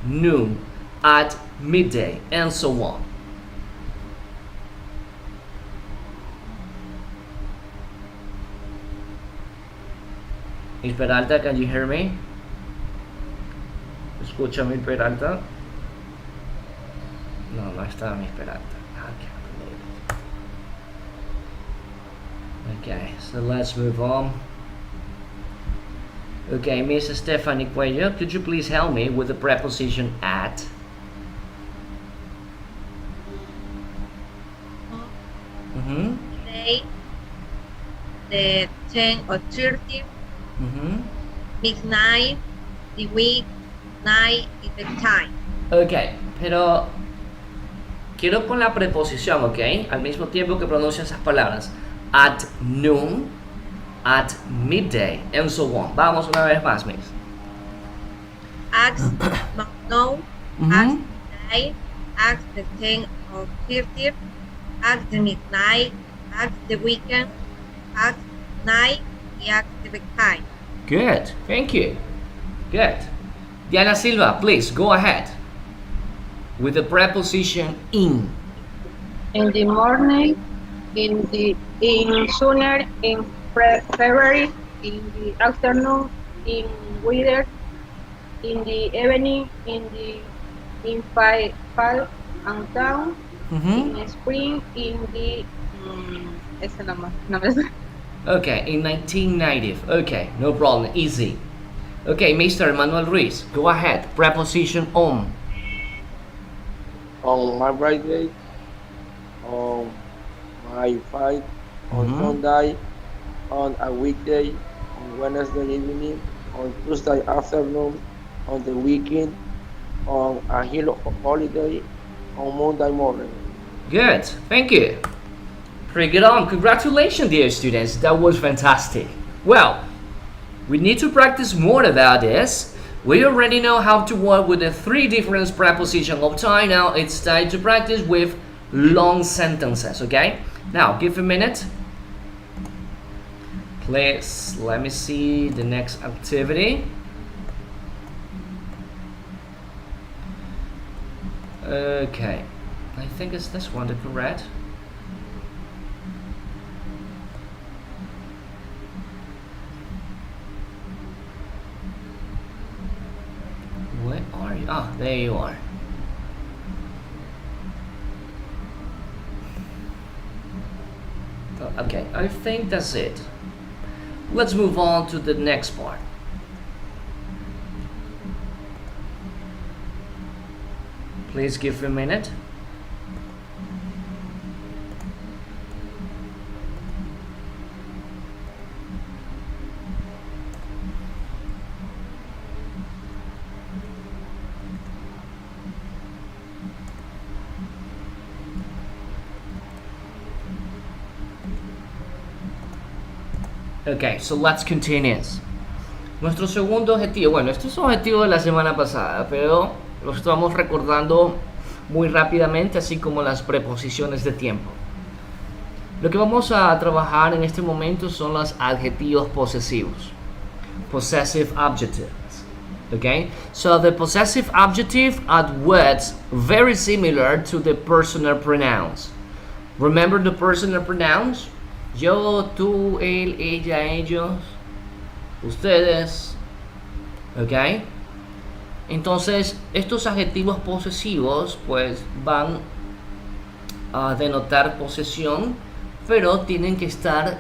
noon, at midday, and so on. Miss Peralta, can you hear me? Escúchame, Peralta. No, no está Miss Peralta. I can't believe it. Okay, so let's move on. Okay, Miss Stephanie Cuello, could you please help me with the preposition at? Day, the 10 or 30, midnight, the week, night, y the time. Ok, pero quiero con la preposición, ok, al mismo tiempo que pronuncio esas palabras. At noon, at midday, and so on. Vamos una vez más, Miss. Ask no, ask night, ask the 10 or 30, ask the midnight, ask the weekend, ask night, y ask the time. Good, thank you. Good. Diana Silva, please go ahead with the preposition in. In the morning, in sooner, in February, in the afternoon, in winter, in the evening, in fall and down, in spring, in the ese nomás, no me sé. Okay, in 1990. Okay, no problem, easy. Okay, Mr. Manuel Ruiz, go ahead. Preposition on. On my birthday, on my fight, on Sunday, on a weekday, on Wednesday evening, on Tuesday afternoon, on the weekend, on a holiday, on Monday morning. Good, thank you. Bring it on. Congratulations, dear students. That was fantastic. Well, we need to practice more about this. We already know how to work with the 3 different prepositions of time. Now it's time to practice with long sentences, okay? Now, give a minute. Please, let me see the next activity. Okay, I think it's this one, the correct. you? Ah, there you are. Okay, I think that's it. Let's move on to the next part. Please give me a minute. Okay, so let's continue. Nuestro segundo objetivo, bueno, este es un objetivo de la semana pasada, pero lo estamos recordando muy rápidamente, así como las preposiciones de tiempo. Lo que vamos a trabajar en este momento son los adjetivos posesivos. Possessive adjectives. Okay? So the possessive adjective are words very similar to the personal pronouns. Remember the personal pronouns? Yo, tú, él, ella, ellos, ustedes. ¿Ok? Entonces, estos adjetivos posesivos pues van a denotar posesión, pero tienen que estar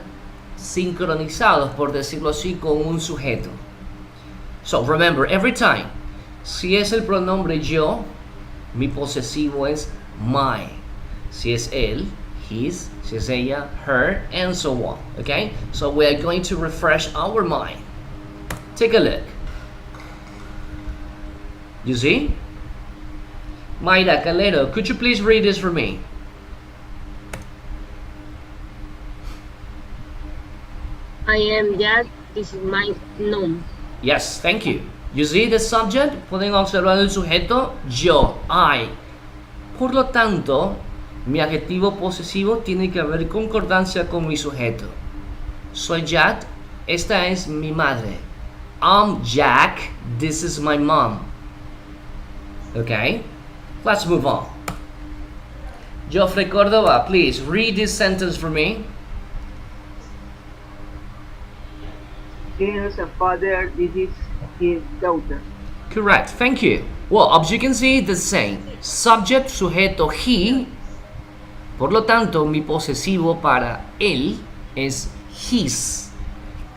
sincronizados, por decirlo así, con un sujeto. So, remember, every time, si es el pronombre yo, mi posesivo es my. Si es él, his, si es ella, her, and so on. Okay? So we are going to refresh our mind. Take a look. You see? Mayra Calero, could you please read this for me? I am Jack. This is my noun. Yes, thank you. You see the subject? Pueden observar el sujeto, yo, I. Por lo tanto, mi adjetivo posesivo tiene que haber concordancia con mi sujeto. Soy Jack, esta es mi madre. I'm Jack, this is my mom. Okay, let's move on. Joffrey Cordova, please read this sentence for me. He has a father, this is his daughter. Correct, thank you. Well, as you can see, the same. Subject, sujeto, he. Por lo tanto, mi posesivo para él es his.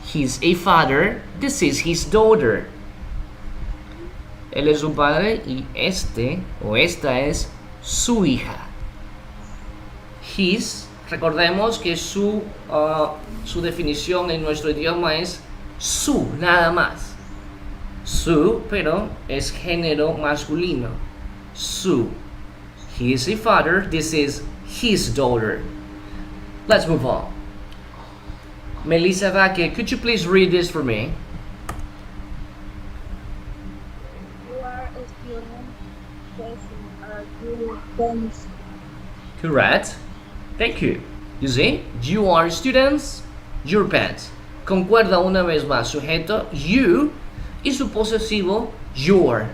He's a father, this is his daughter. Él es su padre y este o esta es su hija. His, recordemos que su definición en nuestro idioma es su, nada más. Su, pero es género masculino. Su. He is a father, this is his daughter. Let's move on. Melissa Vaque, could you please read this for me? You are a student. Facing are your parents. Correct. Thank you. You see, you are students, your pants. Concuerda una vez más, sujeto, you, y su posesivo, your.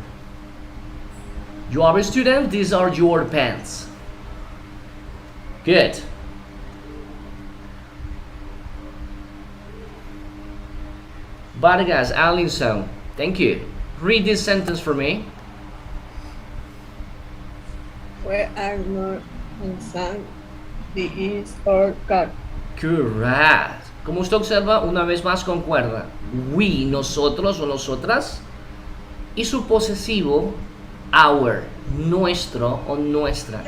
You are a student, these are your pants. Good. Vargas Allison, thank you. Read this sentence for me. We are not inside the is or cat. Correct. Como usted observa, una vez más concuerda. We, nosotros o nosotras. Y su posesivo, our, nuestro o nuestra.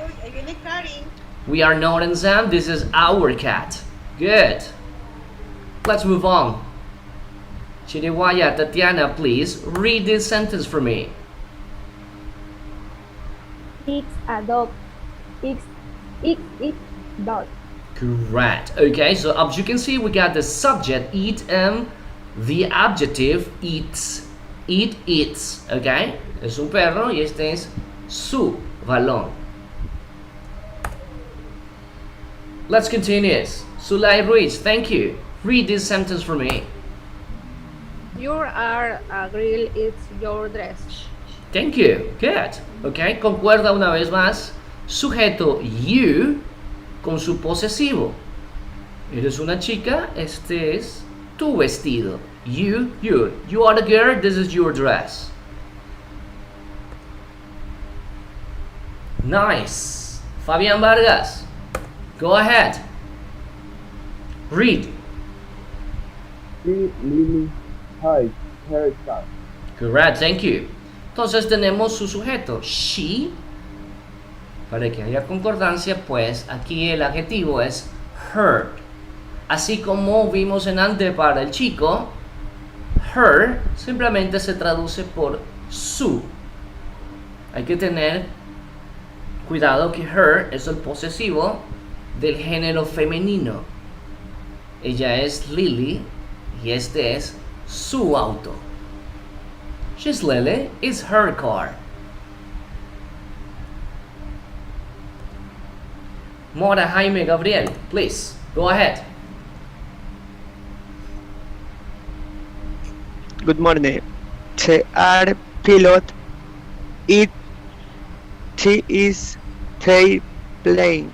We are not in Sam, this is our cat. Good. Let's move on. Chiriwaya Tatiana, please read this sentence for me. It's a dog. It's dog. Correct. Okay, so as you can see, we got the subject, eat, and the adjective, eats. It eats. Okay, es un perro y este es su balón. Let's continue. Sulay Ruiz, thank you. Read this sentence for me. You are a grill, it's your dress. Thank you. Good. Okay, concuerda una vez más. Sujeto, you, con su posesivo. Eres una chica, este es tu vestido. You. You are the girl, this is your dress. Nice. Fabian Vargas, go ahead. Read. See Lily hide her cat. Correct, thank you. Entonces tenemos su sujeto, she. Para que haya concordancia, pues aquí el adjetivo es her. Así como vimos en antes para el chico, her simplemente se traduce por su. Hay que tener cuidado que her es el posesivo del género femenino. Ella es Lily y este es su auto. She's Lily, it's her car. Mora Jaime Gabriel, please, go ahead. Good morning. The air pilot she is the plane.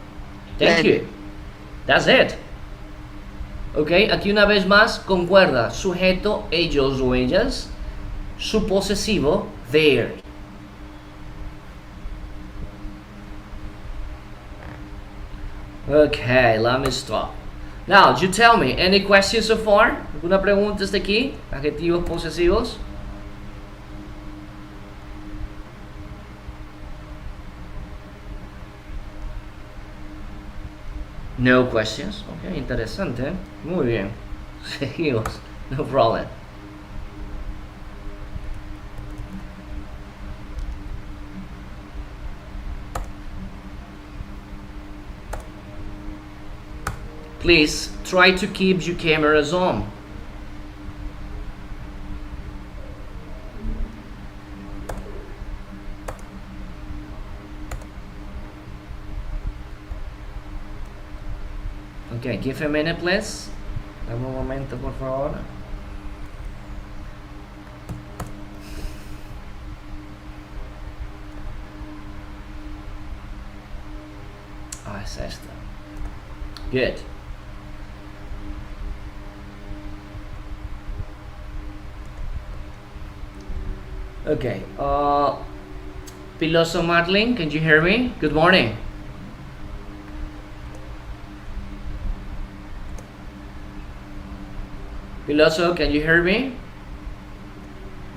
Thank you. That's it. Ok, aquí una vez más concuerda sujeto ellos o ellas, su posesivo their. Okay, let me stop. Now, you tell me, any questions so far? ¿Alguna pregunta hasta aquí? Adjetivos posesivos. No questions. Ok, interesante. Muy bien. Seguimos. No problem. Please try to keep your cameras on. Okay, give a minute, please. Dame un momento, por favor. Ah, es esta. Good. Okay. Piloso Marlin, can you hear me? Good morning. Piloso, can you hear me?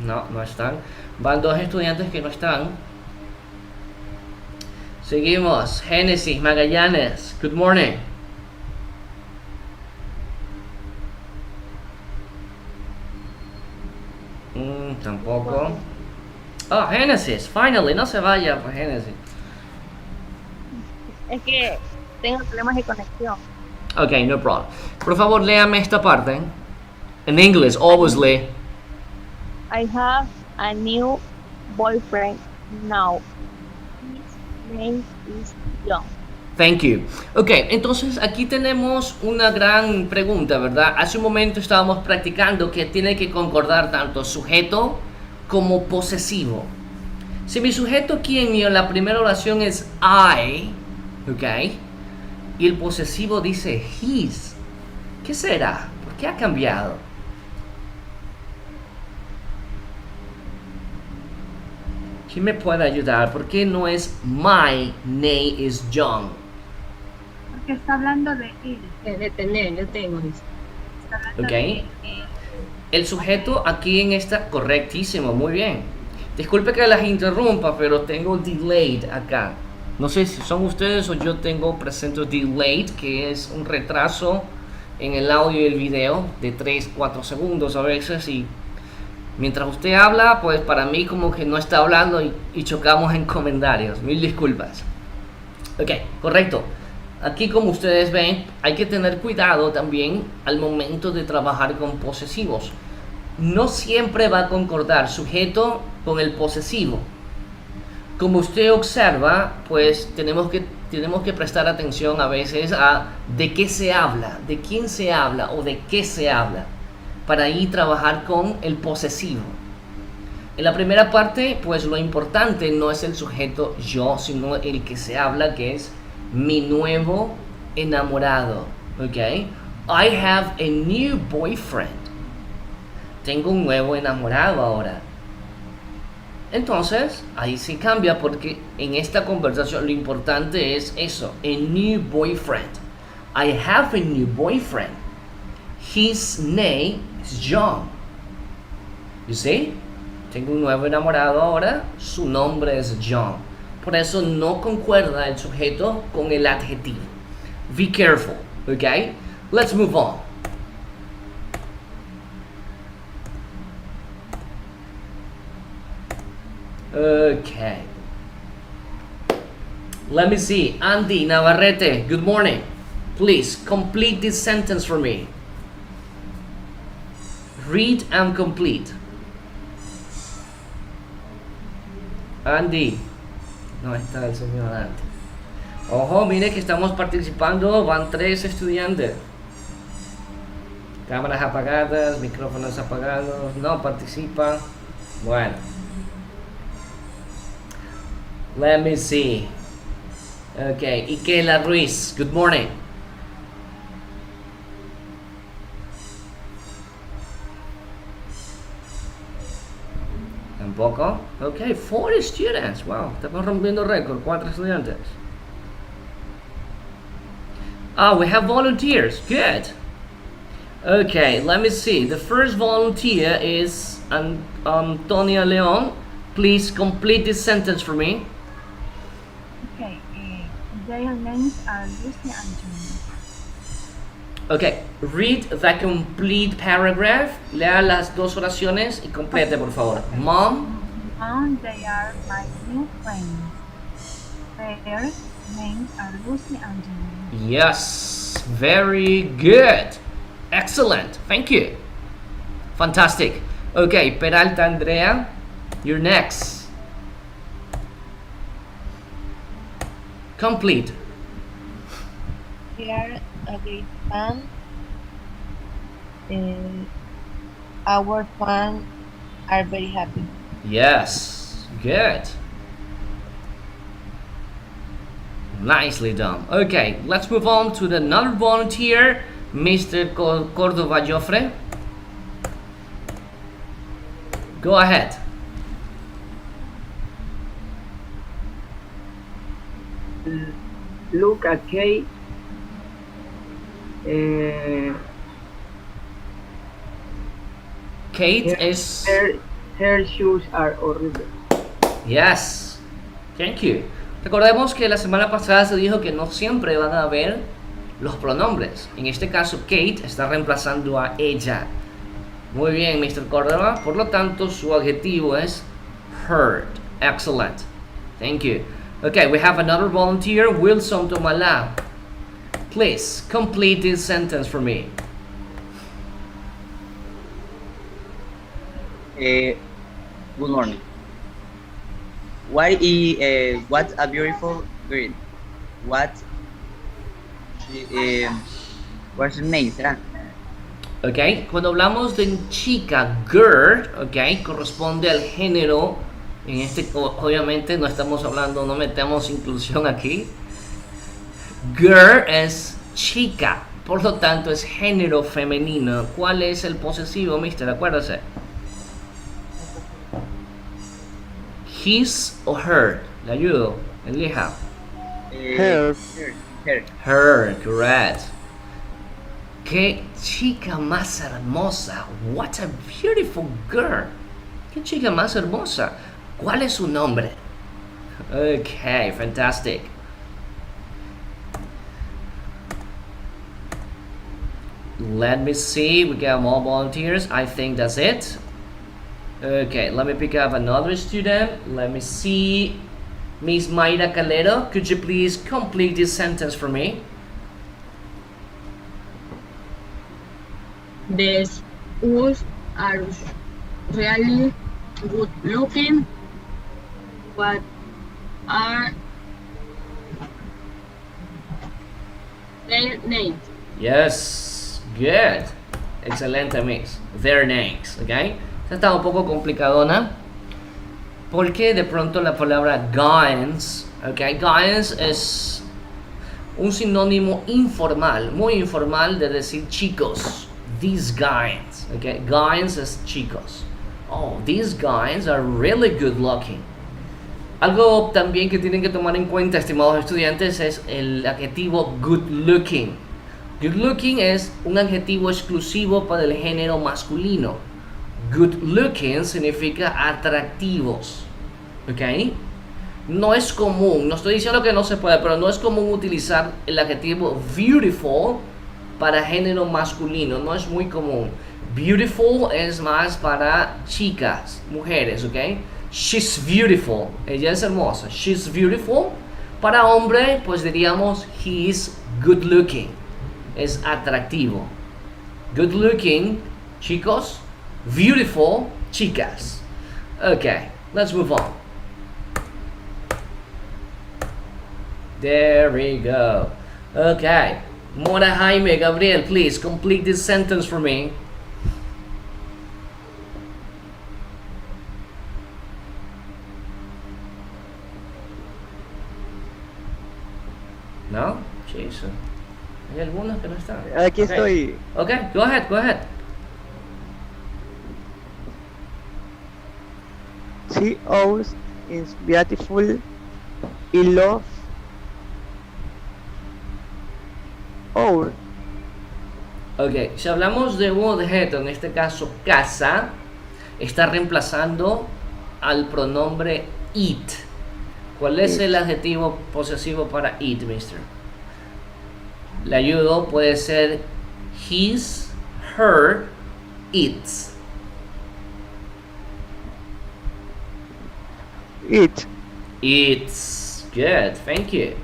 No, no están. Van dos estudiantes que no están. Seguimos. Génesis Magallanes, good morning. Tampoco. Oh, Génesis, finally, no se vaya, pues Génesis. Es que tengo problemas de conexión. Okay, no problem. Por favor, léame esta parte. In English, obviously. I have a new boyfriend now. His name is John. Thank you. Ok, entonces aquí tenemos una gran pregunta, ¿verdad? Hace un momento estábamos practicando que tiene que concordar tanto sujeto como posesivo. Si mi sujeto aquí en la primera oración es I, ok, y el posesivo dice his, ¿qué será? ¿Por qué ha cambiado? ¿Quién me puede ayudar? ¿Por qué no es my name is John? Porque está hablando de él. De tener, yo tengo. Dice. Está hablando Ok. de él. El sujeto aquí en esta, correctísimo, muy bien. Disculpe que las interrumpa, pero tengo delayed acá. No sé si son ustedes o yo tengo presento delayed, que es un retraso en el audio y el video de 3-4 segundos a veces, y mientras usted habla, pues para mí como que no está hablando y chocamos en comentarios. Mil disculpas. Ok, correcto. Aquí, como ustedes ven, hay que tener cuidado también al momento de trabajar con posesivos. No siempre va a concordar sujeto con el posesivo. Como usted observa, pues tenemos que prestar atención a veces a de qué se habla, de quién se habla o de qué se habla, para ahí trabajar con el posesivo. En la primera parte, pues lo importante no es el sujeto yo, sino el que se habla, que es mi nuevo enamorado, ¿ok? I have a new boyfriend. Tengo un nuevo enamorado ahora. Entonces, ahí sí cambia porque en esta conversación lo importante es eso, a new boyfriend. I have a new boyfriend. His name is John. You see? Tengo un nuevo enamorado ahora, su nombre es John. Por eso no concuerda el sujeto con el adjetivo. Be careful, okay? Let's move on. Okay. Let me see. Andy Navarrete, good morning. Please complete this sentence for me. Read and complete. Andy. No está el señor Andy. Ojo, mire que estamos participando. Van 3 estudiantes. Cámaras apagadas, micrófonos apagados. No participan. Bueno. Let me see. Okay, Ikela Ruiz, good morning. Tampoco. Okay, 4 students. Wow, estamos rompiendo récord. 4 estudiantes. We have volunteers. Good. Okay, let me see. The first volunteer is Antonia Leon. Please complete this sentence for me. Okay, their names are Lucy and John. Okay, read the complete paragraph. Lea las 2 oraciones y complete, por favor. Mom. Mom, they are my new friends. Their names are Lucy and John. Yes, very good. Excellent, thank you. Fantastic. Okay, Peralta Andrea, you're next. Complete. We are a great fan. Our fans are very happy. Yes, good. Nicely done. Okay, let's move on to another volunteer, Mr. Cordova Joffre. Go ahead. Look at Kate. Kate is... Her shoes are horrible. Yes, thank you. Recordemos que la semana pasada se dijo que no siempre van a haber los pronombres. En este caso, Kate está reemplazando a ella. Muy bien, Mr. Córdoba. Por lo tanto, su adjetivo es heard. Excellent. Thank you. Okay, we have another volunteer, Wilson Tomala. Please complete this sentence for me. Good morning. What a beautiful girl. What's her name? ¿Será? Ok, cuando hablamos de chica, girl, ok, corresponde al género. En este, obviamente, no estamos hablando, no metemos inclusión aquí. Girl es chica, por lo tanto es género femenino. ¿Cuál es el posesivo, mister? Acuérdese. His o her. Le ayudo. Elija. Her. Her, correct. Qué chica más hermosa. What a beautiful girl. Qué chica más hermosa. ¿Cuál es su nombre? Okay, fantastic. Let me see. We got more volunteers. I think that's it. Okay, let me pick up another student. Let me see. Miss Mayra Calero, could you please complete this sentence for me? The schools are really good looking. What are their names? Yes, good. Excelente, miss. Their names, okay? Esta está un poco complicadona porque de pronto la palabra guys, okay? Guys es un sinónimo informal, muy informal de decir chicos. These guys, okay? Guys es chicos. Oh, these guys are really good looking. Algo también que tienen que tomar en cuenta, estimados estudiantes, es el adjetivo good looking. Good looking es un adjetivo exclusivo para el género masculino. Good looking significa atractivos. ¿Ok? No es común, no estoy diciendo que no se puede, pero no es común utilizar el adjetivo beautiful para género masculino. No es muy común. Beautiful es más para chicas, mujeres, ¿ok? She's beautiful. Ella es hermosa. She's beautiful. Para hombre, pues diríamos he's good looking. Es atractivo. Good looking, chicos. Beautiful, chicas. Okay, let's move on. There we go. Okay. Mora Jaime, Gabriel, please complete this sentence for me. ¿No? Jason. Hay algunos que no están. Aquí Okay. estoy. Okay, go ahead. She always is beautiful. I love our. Ok, si hablamos de un objeto, en este caso casa, está reemplazando al pronombre it. ¿Cuál es el adjetivo posesivo para it, mister? Le ayudo, puede ser his, her, its. It. It's good, thank you.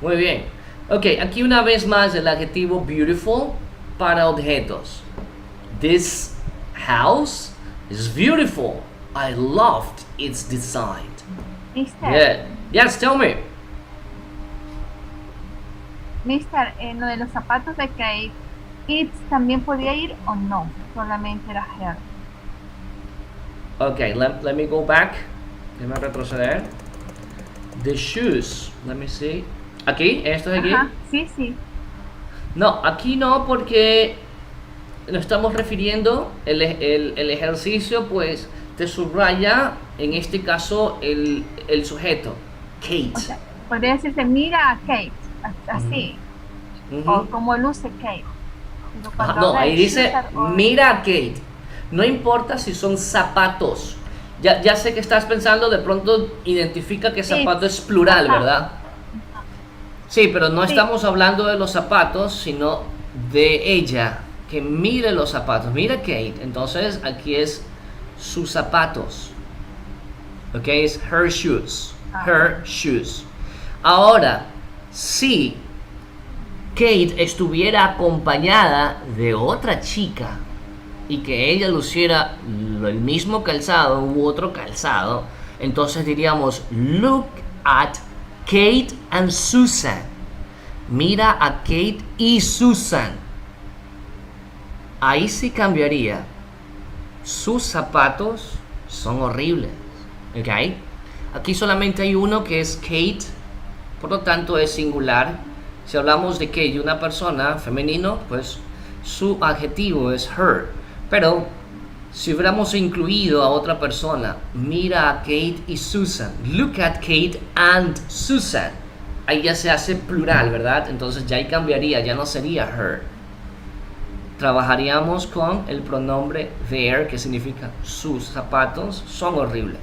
Muy bien. Ok, aquí una vez más el adjetivo beautiful para objetos. This house is beautiful. I loved its design. Mister, Good. Yes, tell me. Mister, en lo de los zapatos de Kate, it también podía ir o no, solamente era her. Okay, let me go back. Déjame retroceder. The shoes. Let me see. ¿Aquí? ¿Esto de aquí? Ajá, sí. No, aquí no, porque nos estamos refiriendo, el ejercicio pues te subraya, en este caso, el sujeto, Kate. O sea, podría decirse, mira a Kate, así. O como luce Kate. Pero Ajá, cuando no, habla ahí de dice, shoes or- mira a Kate. No importa si son zapatos. Ya sé que estás pensando, de pronto identifica que zapato es plural, Ajá. ¿verdad? Sí, pero no Sí. estamos hablando de los zapatos, sino de ella, que mire los zapatos. Mira Kate, entonces aquí es sus zapatos. Ok, es her shoes. Her shoes. Ahora, si Kate estuviera acompañada de otra chica y que ella luciera el mismo calzado u otro calzado, entonces diríamos look at Kate and Susan. Mira a Kate y Susan. Ahí sí cambiaría. Sus zapatos son horribles. ¿Ok? Aquí solamente hay uno que es Kate, por lo tanto es singular. Si hablamos de Kate, una persona femenino, pues su adjetivo es her. Pero si hubiéramos incluido a otra persona, mira a Kate y Susan. Look at Kate and Susan. Ahí ya se hace plural, ¿verdad? Entonces ya ahí cambiaría, ya no sería her. Trabajaríamos con el pronombre their, que significa sus zapatos son horribles.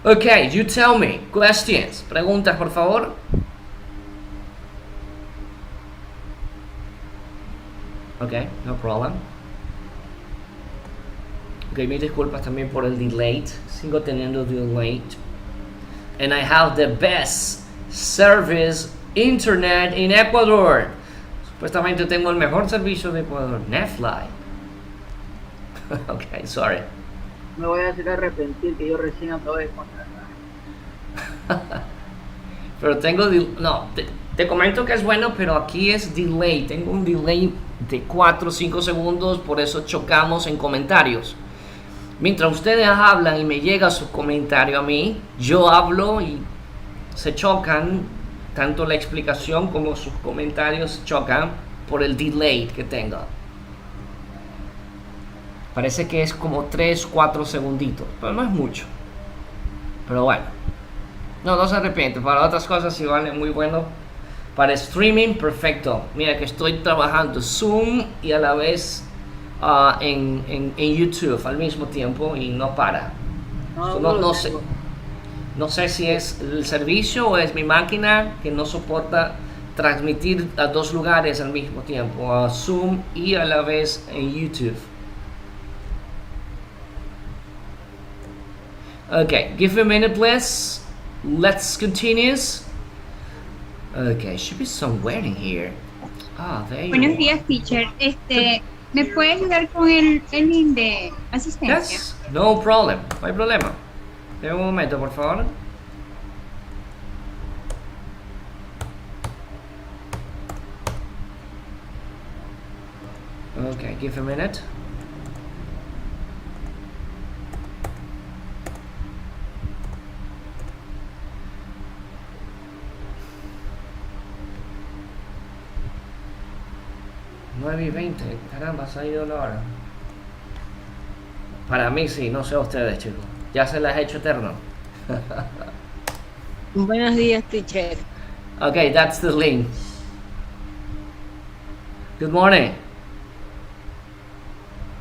Ok, you tell me. Questions. Preguntas, por favor. Ok, no problem. Ok, mis disculpas también por el delay. Sigo teniendo delay. And I have the best service internet in Ecuador. Supuestamente tengo el mejor servicio de Ecuador. Netflix. Ok, sorry. Me voy a hacer arrepentir que yo recién acabo de contratar. Pero tengo... No, te comento que es bueno, pero aquí es delay. Tengo un delay de 4 o 5 segundos, por eso chocamos en comentarios. Mientras ustedes hablan y me llega su comentario a mí, yo hablo y se chocan, tanto la explicación como sus comentarios chocan por el delay que tengo. Parece que es como 3, 4 segunditos, pero no es mucho. Pero bueno, no se arrepiente. Para otras cosas igual es muy bueno. Para streaming, perfecto. Mira que estoy trabajando Zoom y a la vez en YouTube al mismo tiempo y no para. No sé. No sé si es el servicio o es mi máquina que no soporta transmitir a dos lugares al mismo tiempo, a Zoom y a la vez en YouTube. Okay, give me a minute, please. Let's continue. Okay, should be somewhere in here. There you Buenos are. días, teacher. ¿Me puede ayudar con el link de asistencia? Yes, no problem. No hay problema. Deme un momento, por favor. Okay, give a minute. Nueve y 20, caramba, se ha ido la hora. Para mí sí, no sé a ustedes, chicos. Ya se las he hecho eterno. Buenos días, teacher. Okay, that's the link. Good morning.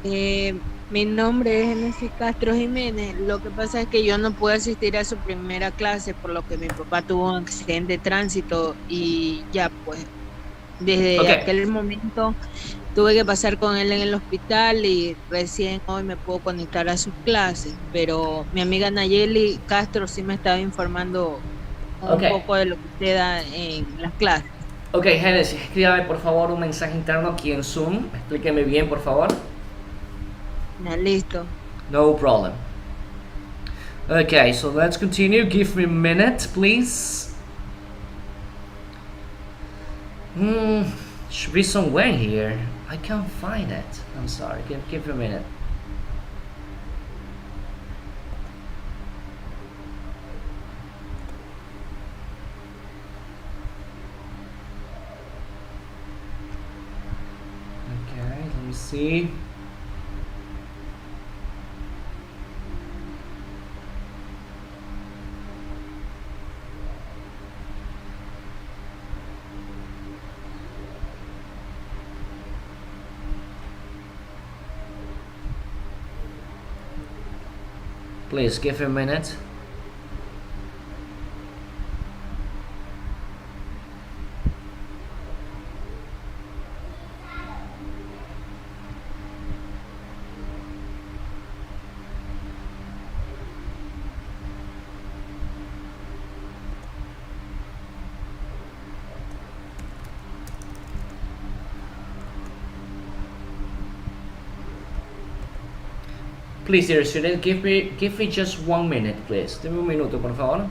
Mi nombre es Genesis Castro Jiménez. Lo que pasa es que yo no pude asistir a su primera clase por lo que mi papá tuvo un accidente de tránsito y ya pues desde aquel momento tuve que pasar con él en el hospital y recién hoy me puedo conectar a sus clases, pero mi amiga Nayeli Castro sí me estaba informando un poco de lo que usted da en las clases. Ok, Genesis, escríbame por favor un mensaje interno aquí en Zoom. Explíqueme bien, por favor. Listo. No problem. Okay, so let's continue. Give me a minute, please. Should be somewhere here. I can't find it. I'm sorry. Give me a minute. Okay, let me see. Please give a minute. Please, dear student, give me just 1 minute, please. Deme un minuto, por favor.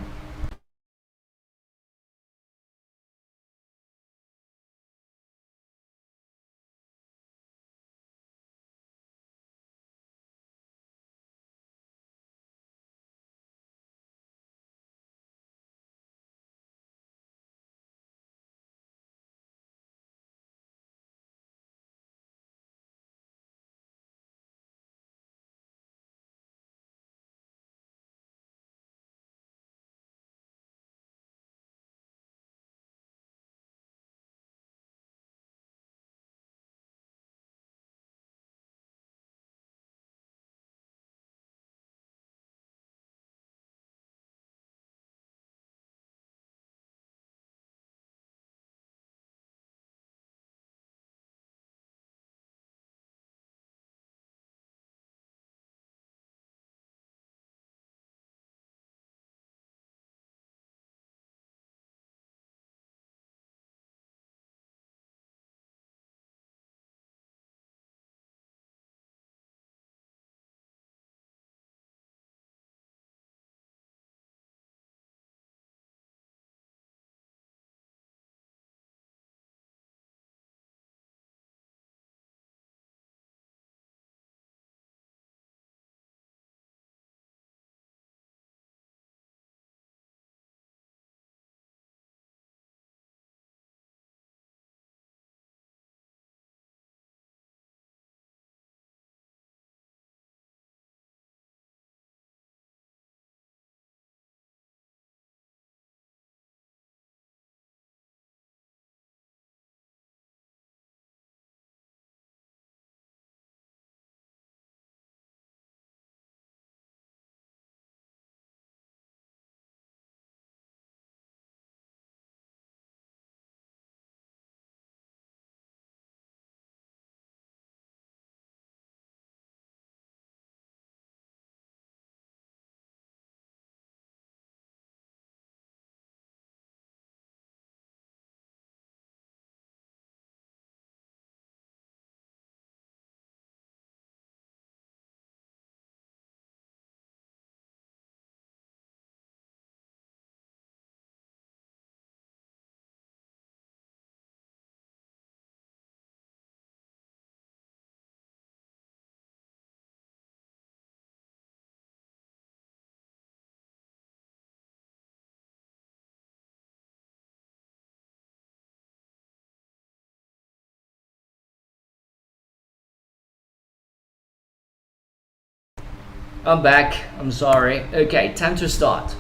I'm back. I'm sorry. Okay, time to start.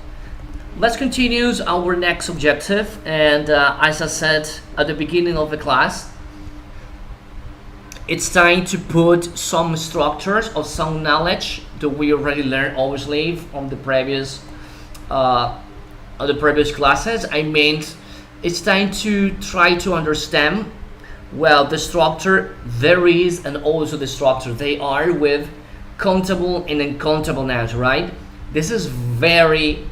Let's continue our next objective. And as I said at the beginning of the class, it's time to put some structures or some knowledge that we already learned, obviously, from the previous classes. I mean, it's time to try to understand well the structure there is and also the structure they are with countable and uncountable nouns, right? This is very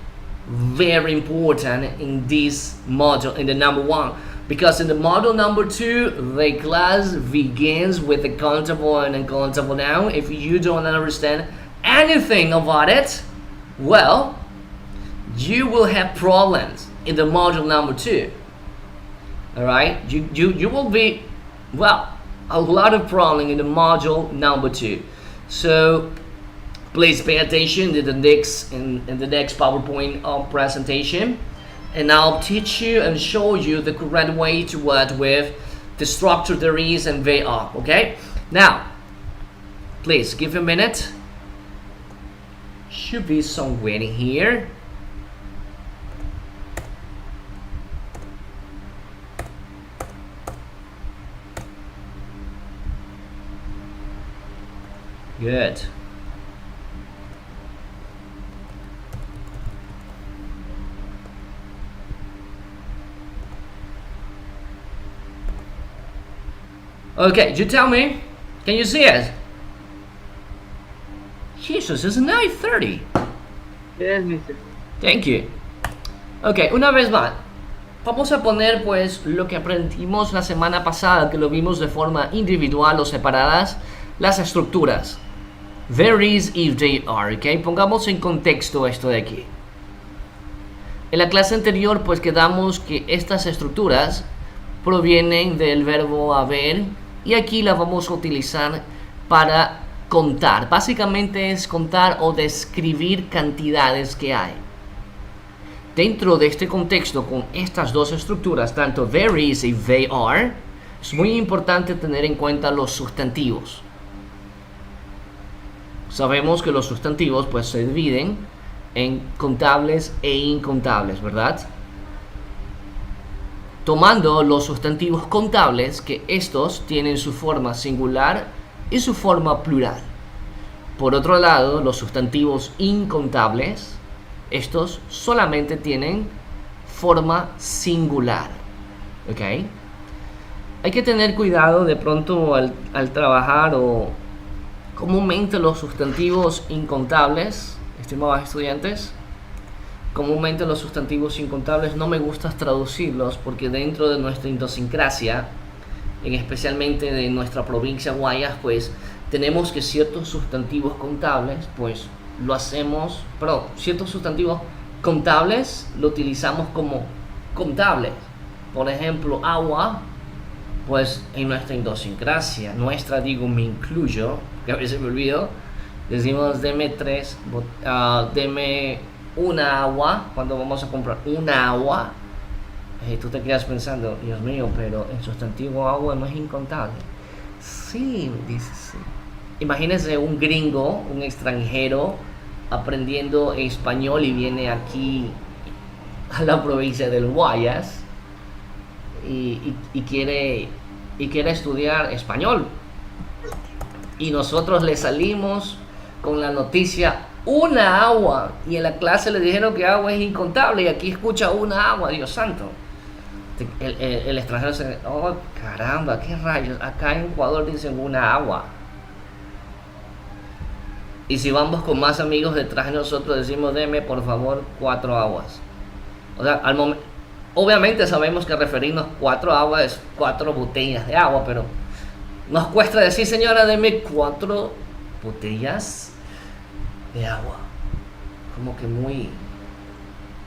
important in this module, in the number 1, because in the module number 2 the class begins with the countable and uncountable noun. If you don't understand anything about it, well, you will have problems in the module number 2. All right, you will be, well, a lot of problem in the module number 2. So please pay attention to the next in the next PowerPoint presentation, and I'll teach you and show you the correct way to work with the structure there is and they are. Okay, now please give a minute. Should be somewhere in here. Good. Okay, you tell me. Can you see it? Jesus, it's 9:30. Yes, mister. Thank you. Ok, una vez más. Vamos a poner pues lo que aprendimos la semana pasada, que lo vimos de forma individual o separadas, las estructuras. There is, if they are, ok. Pongamos en contexto esto de aquí. En la clase anterior pues quedamos que estas estructuras provienen del verbo haber y aquí la vamos a utilizar para contar. Básicamente es contar o describir cantidades que hay. Dentro de este contexto, con estas dos estructuras, tanto there is y they are, es muy importante tener en cuenta los sustantivos. Sabemos que los sustantivos pues se dividen en contables e incontables, ¿verdad? Tomando los sustantivos contables, que estos tienen su forma singular y su forma plural. Por otro lado, los sustantivos incontables, estos solamente tienen forma singular. ¿Ok? Hay que tener cuidado de pronto al trabajar o comúnmente los sustantivos incontables, estimados estudiantes, comúnmente los sustantivos incontables no me gusta traducirlos porque dentro de nuestra idiosincrasia, especialmente de nuestra provincia Guayas, pues tenemos que ciertos sustantivos contables, pues lo hacemos, perdón, ciertos sustantivos contables lo utilizamos como contables. Por ejemplo, agua, pues en nuestra idiosincrasia, me incluyo, que a veces me olvido, decimos deme una agua cuando vamos a comprar una agua. Tú te quedas pensando, Dios mío, pero el sustantivo agua no es incontable. Sí, dice sí. Imagínese un gringo, un extranjero aprendiendo español y viene aquí a la provincia del Guayas y quiere estudiar español, y nosotros le salimos con la noticia una agua, y en la clase le dijeron que agua es incontable y aquí escucha una agua. Dios santo, el extranjero se, oh caramba, qué rayos, acá en Ecuador dicen una agua. Y si vamos con más amigos detrás de nosotros, decimos deme por favor 4 aguas. O sea, obviamente sabemos que referirnos 4 aguas es 4 botellas de agua, pero nos cuesta decir, señora, deme 4 botellas de agua. Como que muy...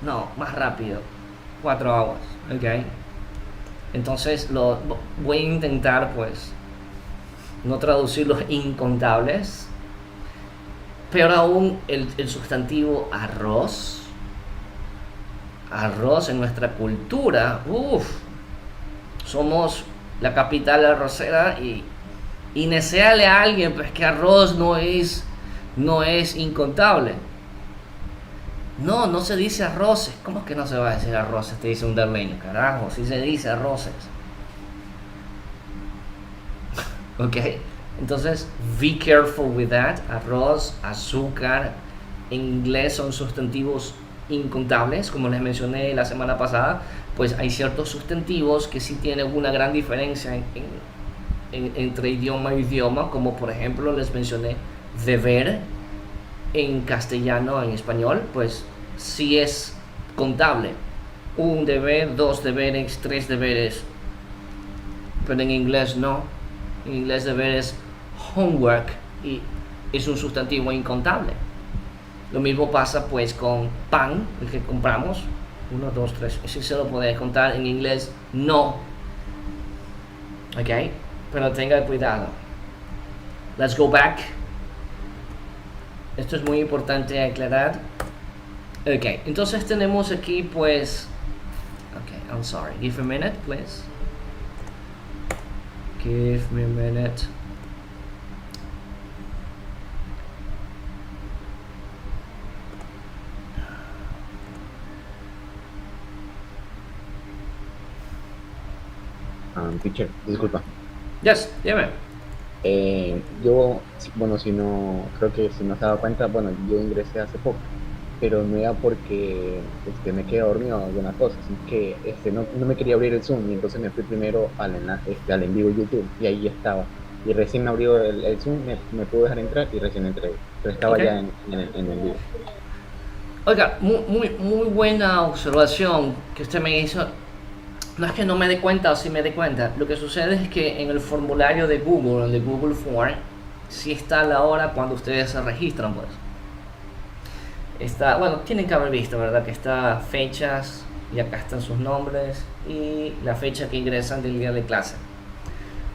No, más rápido. 4 aguas, ok. Entonces voy a intentar pues no traducir los incontables. Peor aún, el sustantivo arroz. Arroz en nuestra cultura, somos la capital arrocera, y desearle a alguien pues que arroz no es no es incontable. No, no se dice arroces. ¿Cómo que no se va a decir arroces? Te dice un darleño, carajo, sí se dice arroces. Ok, entonces, be careful with that. Arroz, azúcar, en inglés son sustantivos incontables, como les mencioné la semana pasada. Pues hay ciertos sustantivos que sí tienen una gran diferencia entre idioma e idioma, como por ejemplo les mencioné deber en castellano, en español, pues sí es contable. Un deber, dos deberes, tres deberes, pero en inglés no. En inglés deber es homework y es un sustantivo incontable. Lo mismo pasa pues con pan, el que compramos. 1, 2, 3. Ese se lo podés contar. En inglés no. Ok. Pero tenga cuidado. Let's go back. Esto es muy importante aclarar. Ok. Entonces tenemos aquí pues. Ok. I'm sorry. Give a minute, please. Give me a minute. Teacher, disculpa. Yes, dime. Yo, bueno, creo que si no se ha dado cuenta, bueno, yo ingresé hace poco, pero no era porque me quedé dormido o alguna cosa, así que no me quería abrir el Zoom y entonces me fui primero al en vivo YouTube y ahí estaba. Y recién me abrió el Zoom, me pudo dejar entrar y recién entré, pero estaba Okay. ya en el vivo. Oiga, muy buena observación que usted me hizo. No es que no me dé cuenta o sí me dé cuenta. Lo que sucede es que en el formulario de Google, el de Google Form, sí está la hora cuando ustedes se registran, pues. Está, bueno, tienen que haber visto, ¿verdad? Que está fechas y acá están sus nombres y la fecha que ingresan del día de clase.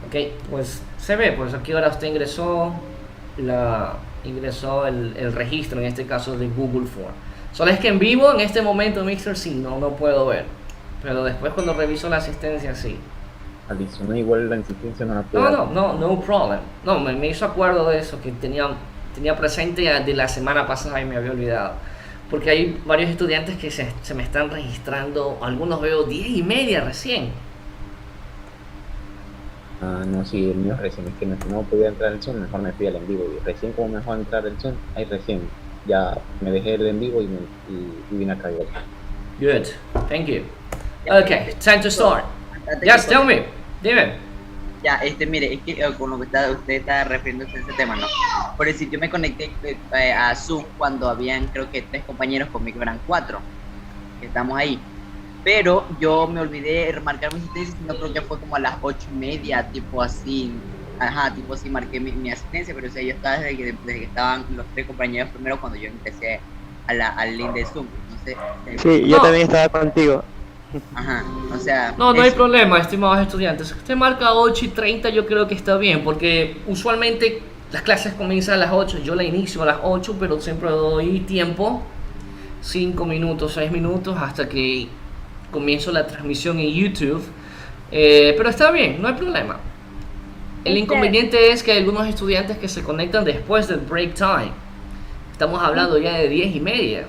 Ok, pues se ve, pues a qué hora usted ingresó el registro, en este caso de Google Form. Solo es que en vivo, en este momento, Mr. Sí, no puedo ver. Pero después cuando reviso la asistencia, sí. Adicional, igual la insistencia no la puedo. No problem. No, me hizo acuerdo de eso, que tenía presente de la semana pasada y me había olvidado. Porque hay varios estudiantes que se me están registrando, algunos veo 10:30 recién. No, sí, el mío recién, es que no podía entrar el Zoom, mejor me fui al en vivo y recién como me dejó entrar el Zoom, ahí recién ya me dejé el en vivo y vine acá igual. Good, thank you. Okay, time to start. Yes, tell me. Dime. Ya, mire, es que con lo que usted está refiriéndose a ese tema, ¿no? Por decir, yo me conecté a Zoom cuando habían, creo que 3 compañeros conmigo, eran 4, que estamos ahí. Pero yo me olvidé de remarcar mi asistencia, no creo que fue como a las 8:30, tipo así. Ajá, tipo así marqué mi asistencia, pero o sea, yo estaba desde que estaban los 3 compañeros primero cuando yo empecé al link de Zoom. Entonces, sí, yo también estaba contigo. Ajá, o sea... No hay problema, estimados estudiantes. Si usted marca 8:30, yo creo que está bien, porque usualmente las clases comienzan a las 8. Yo la inicio a las 8, pero siempre doy tiempo, 5 minutos, 6 minutos, hasta que comienzo la transmisión en YouTube. Pero está bien, no hay problema. El inconveniente es que hay algunos estudiantes que se conectan después del break time. Estamos hablando ya de 10:30.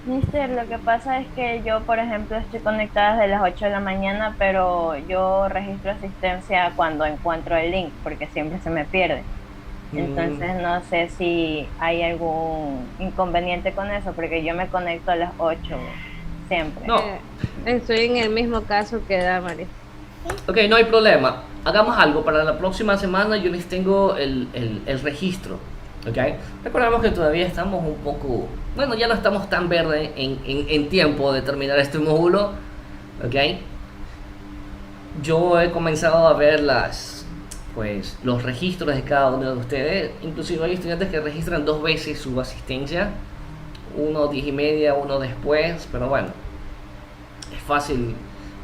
Mister, lo que pasa es que yo, por ejemplo, estoy conectada desde las 8 de la mañana, pero yo registro asistencia cuando encuentro el link, porque siempre se me pierde. Entonces no sé si hay algún inconveniente con eso, porque yo me conecto a las 8 siempre. No. Estoy en el mismo caso que Damaris. Ok, no hay problema. Hagamos algo. Para la próxima semana yo les tengo el registro. Ok. Recordemos que todavía estamos un poco... Bueno, ya no estamos tan verde en tiempo de terminar este módulo. Ok. Yo he comenzado a ver los registros de cada uno de ustedes. Inclusive hay estudiantes que registran 2 veces su asistencia. Uno 10:30, uno después. Pero bueno, es fácil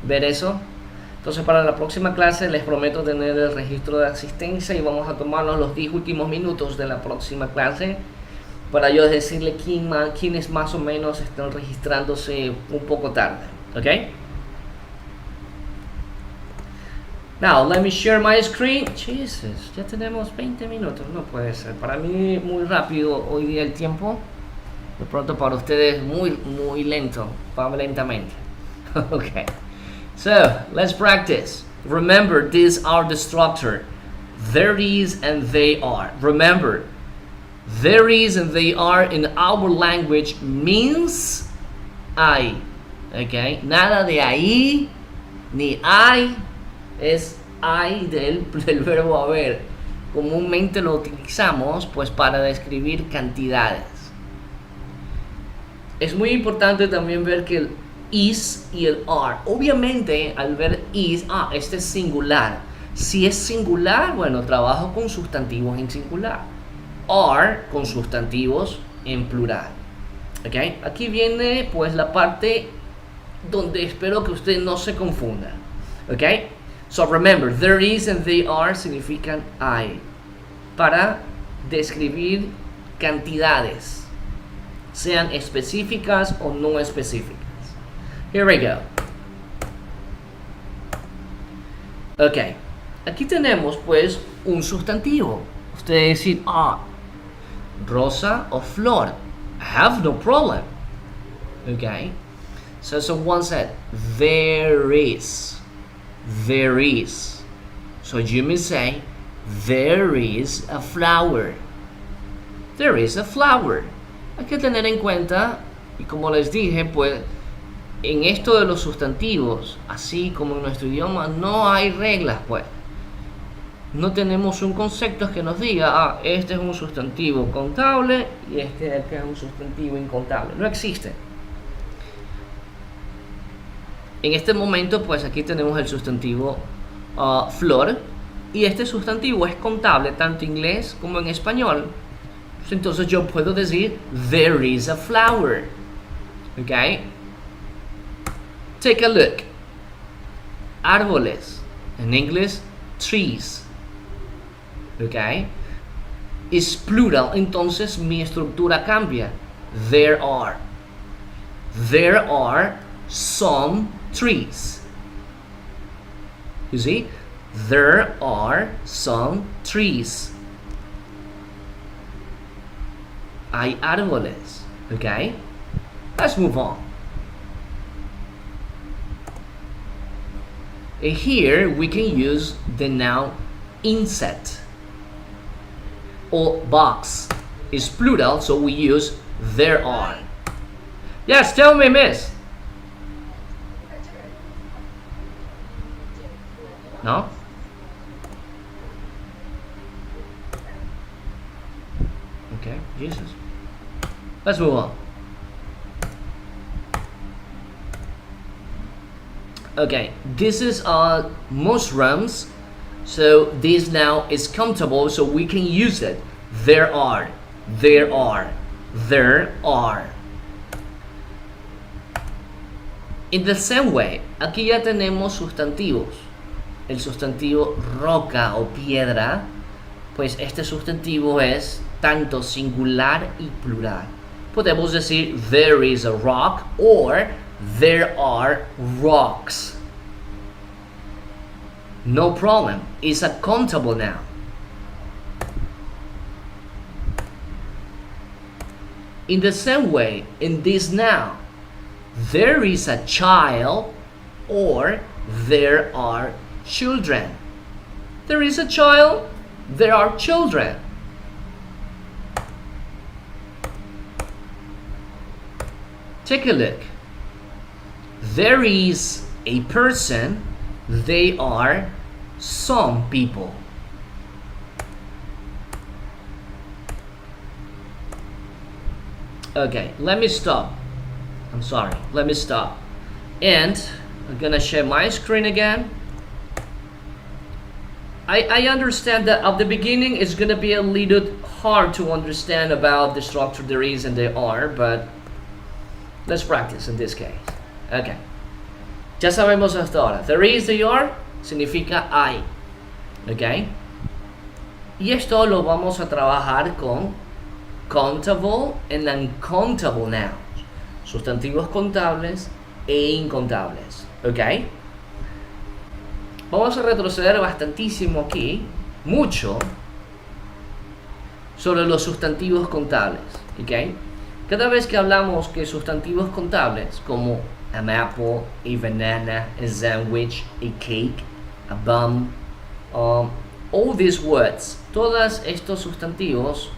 ver eso. Entonces para la próxima clase les prometo tener el registro de asistencia y vamos a tomarnos los 10 últimos minutos de la próxima clase para yo decirle quiénes más o menos están registrándose un poco tarde. ¿Ok? Now, let me share my screen. Jesus, ya tenemos 20 minutos. No puede ser. Para mí muy rápido hoy día el tiempo. De pronto para ustedes muy lento. Vamos lentamente. Okay. So, let's practice. Remember, these are the structure. There is and they are. Remember, there is and they are in our language means hay. Okay. Nada de ahí ni hay. Es hay del verbo haber. Comúnmente lo utilizamos pues para describir cantidades. Es muy importante también ver que el is y el are. Obviamente al ver is, este es singular. Si es singular, bueno, trabajo con sustantivos en singular. Are con sustantivos en plural. ¿Okay? Aquí viene pues la parte donde espero que usted no se confunda. ¿Okay? So remember, there is and they are significan hay para describir cantidades, sean específicas o no específicas. Here we go. Ok, aquí tenemos pues un sustantivo. Usted decir, rosa o flor. I have no problem. Okay, so someone said, there is. There is. So you may say, there is a flower. There is a flower. Hay que tener en cuenta, y como les dije, pues, en esto de los sustantivos, así como en nuestro idioma, no hay reglas, pues. No tenemos un concepto que nos diga, este es un sustantivo contable y este de acá es un sustantivo incontable. No existe. En este momento, pues aquí tenemos el sustantivo flor y este sustantivo es contable tanto en inglés como en español. Entonces yo puedo decir, there is a flower. Okay? Take a look. Árboles. En inglés, trees. Okay? Es plural, entonces mi estructura cambia. There are. There are some trees. You see? There are some trees. Hay árboles. Okay? Let's move on. And here we can use the noun insect or box. Is plural, so we use there are. Yes, tell me, miss. No? Okay, Jesus. Let's move on. Okay, this is mushrooms. So this now is countable, so we can use it. There are. There are. There are. In the same way, aquí ya tenemos sustantivos. El sustantivo roca o piedra, pues este sustantivo es tanto singular y plural. Podemos decir there is a rock or there are rocks. No problem. It's a countable noun. In the same way, in this noun, there is a child or there are children. There is a child, there are children. Take a look. There is a person, they are some people. Okay, let me stop. I'm sorry, let me stop. And I'm gonna share my screen again. I understand that at the beginning it's gonna be a little hard to understand about the structure there is and there are, but let's practice in this case. Okay. Ya sabemos hasta ahora. There is, there are, significa hay. Okay. Y esto lo vamos a trabajar con countable and uncountable nouns. Sustantivos contables e incontables. Okay. vamos a retroceder bastantísimo aquí, mucho, sobre los sustantivos contables, ¿ok? Cada vez que hablamos que sustantivos contables, como an apple, a banana, a sandwich, a cake, a bum, all these words, todos estos sustantivos,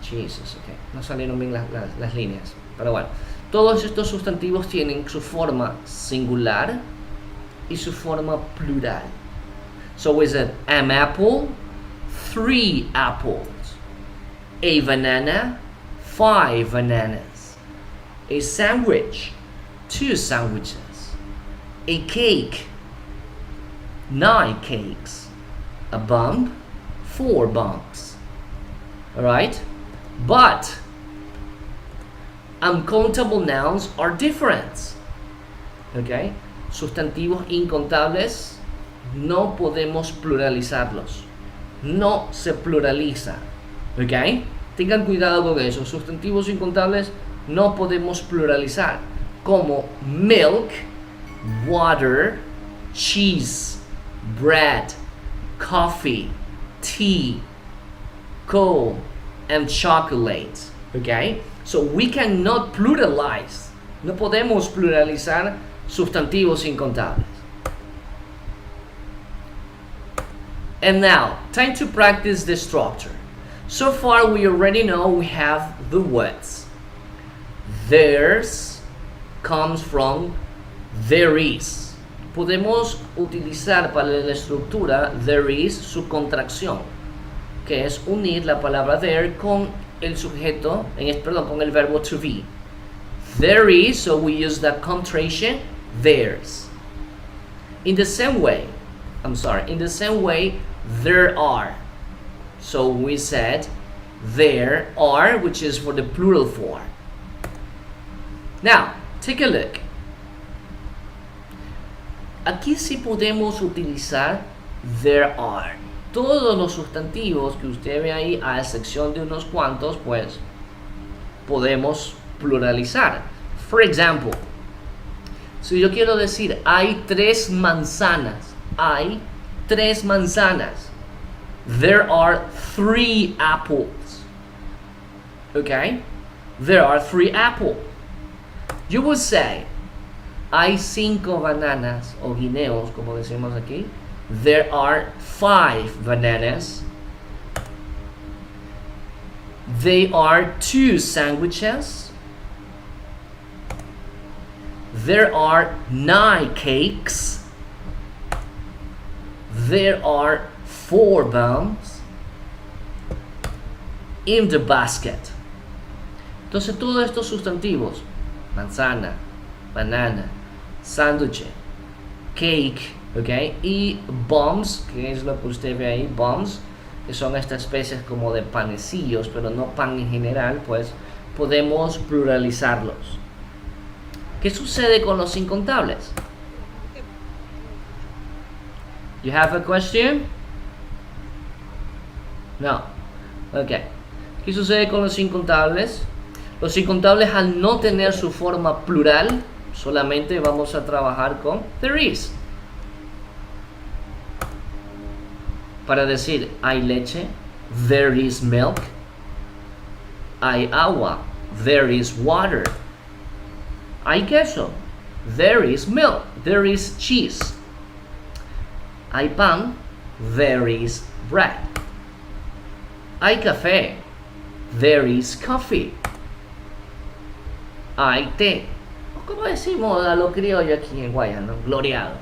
Jesus, okay, no salieron bien las líneas, pero bueno, todos estos sustantivos tienen su forma singular y su forma plural. So is it an apple, 3 apples, a banana, 5 bananas, a sandwich, 2 sandwiches, a cake, 9 cakes, a bump, 4 bumps. Alright? But uncountable nouns are different. Okay? Sustantivos incontables no podemos pluralizarlos. No se pluraliza. ¿Ok? Tengan cuidado con eso. Sustantivos incontables no podemos pluralizar. Como milk, water, cheese, bread, coffee, tea, coal, and chocolate. ¿Ok? So we cannot pluralize. No podemos pluralizar sustantivos incontables. And now, time to practice the structure. So far, we already know we have the words. There's comes from there is. Podemos utilizar para la estructura there is su contracción, que es unir la palabra there con el sujeto, con el verbo to be. There is, so we use the contraction there's. In the same way, there are. So we said there are, which is for the plural form. Now, take a look. Aquí sí podemos utilizar there are. Todos los sustantivos que usted ve ahí, a excepción de unos cuantos, pues podemos pluralizar. For example, si yo quiero decir hay 3 manzanas, hay 3 manzanas. There are 3 apples. Okay? There are 3 apples. You would say, hay 5 bananas o guineos, como decimos aquí. There are 5 bananas. They are 2 sandwiches. There are 9 cakes. There are 4 buns in the basket. Entonces todos estos sustantivos, manzana, banana, sándwich, cake, ¿ok? Y buns, que es lo que usted ve ahí, buns, que son estas especies como de panecillos, pero no pan en general, pues podemos pluralizarlos. ¿Qué sucede con los incontables? You have a question? No. Ok. ¿Qué sucede con los incontables? Los incontables, al no tener su forma plural, solamente vamos a trabajar con there is. Para decir hay leche, there is milk. Hay agua, there is water. Hay queso, there is milk, there is cheese. Hay pan, there is bread. Hay café, there is coffee. Hay té, como decimos a lo criollo aquí en Guayana, ¿no? Gloriado.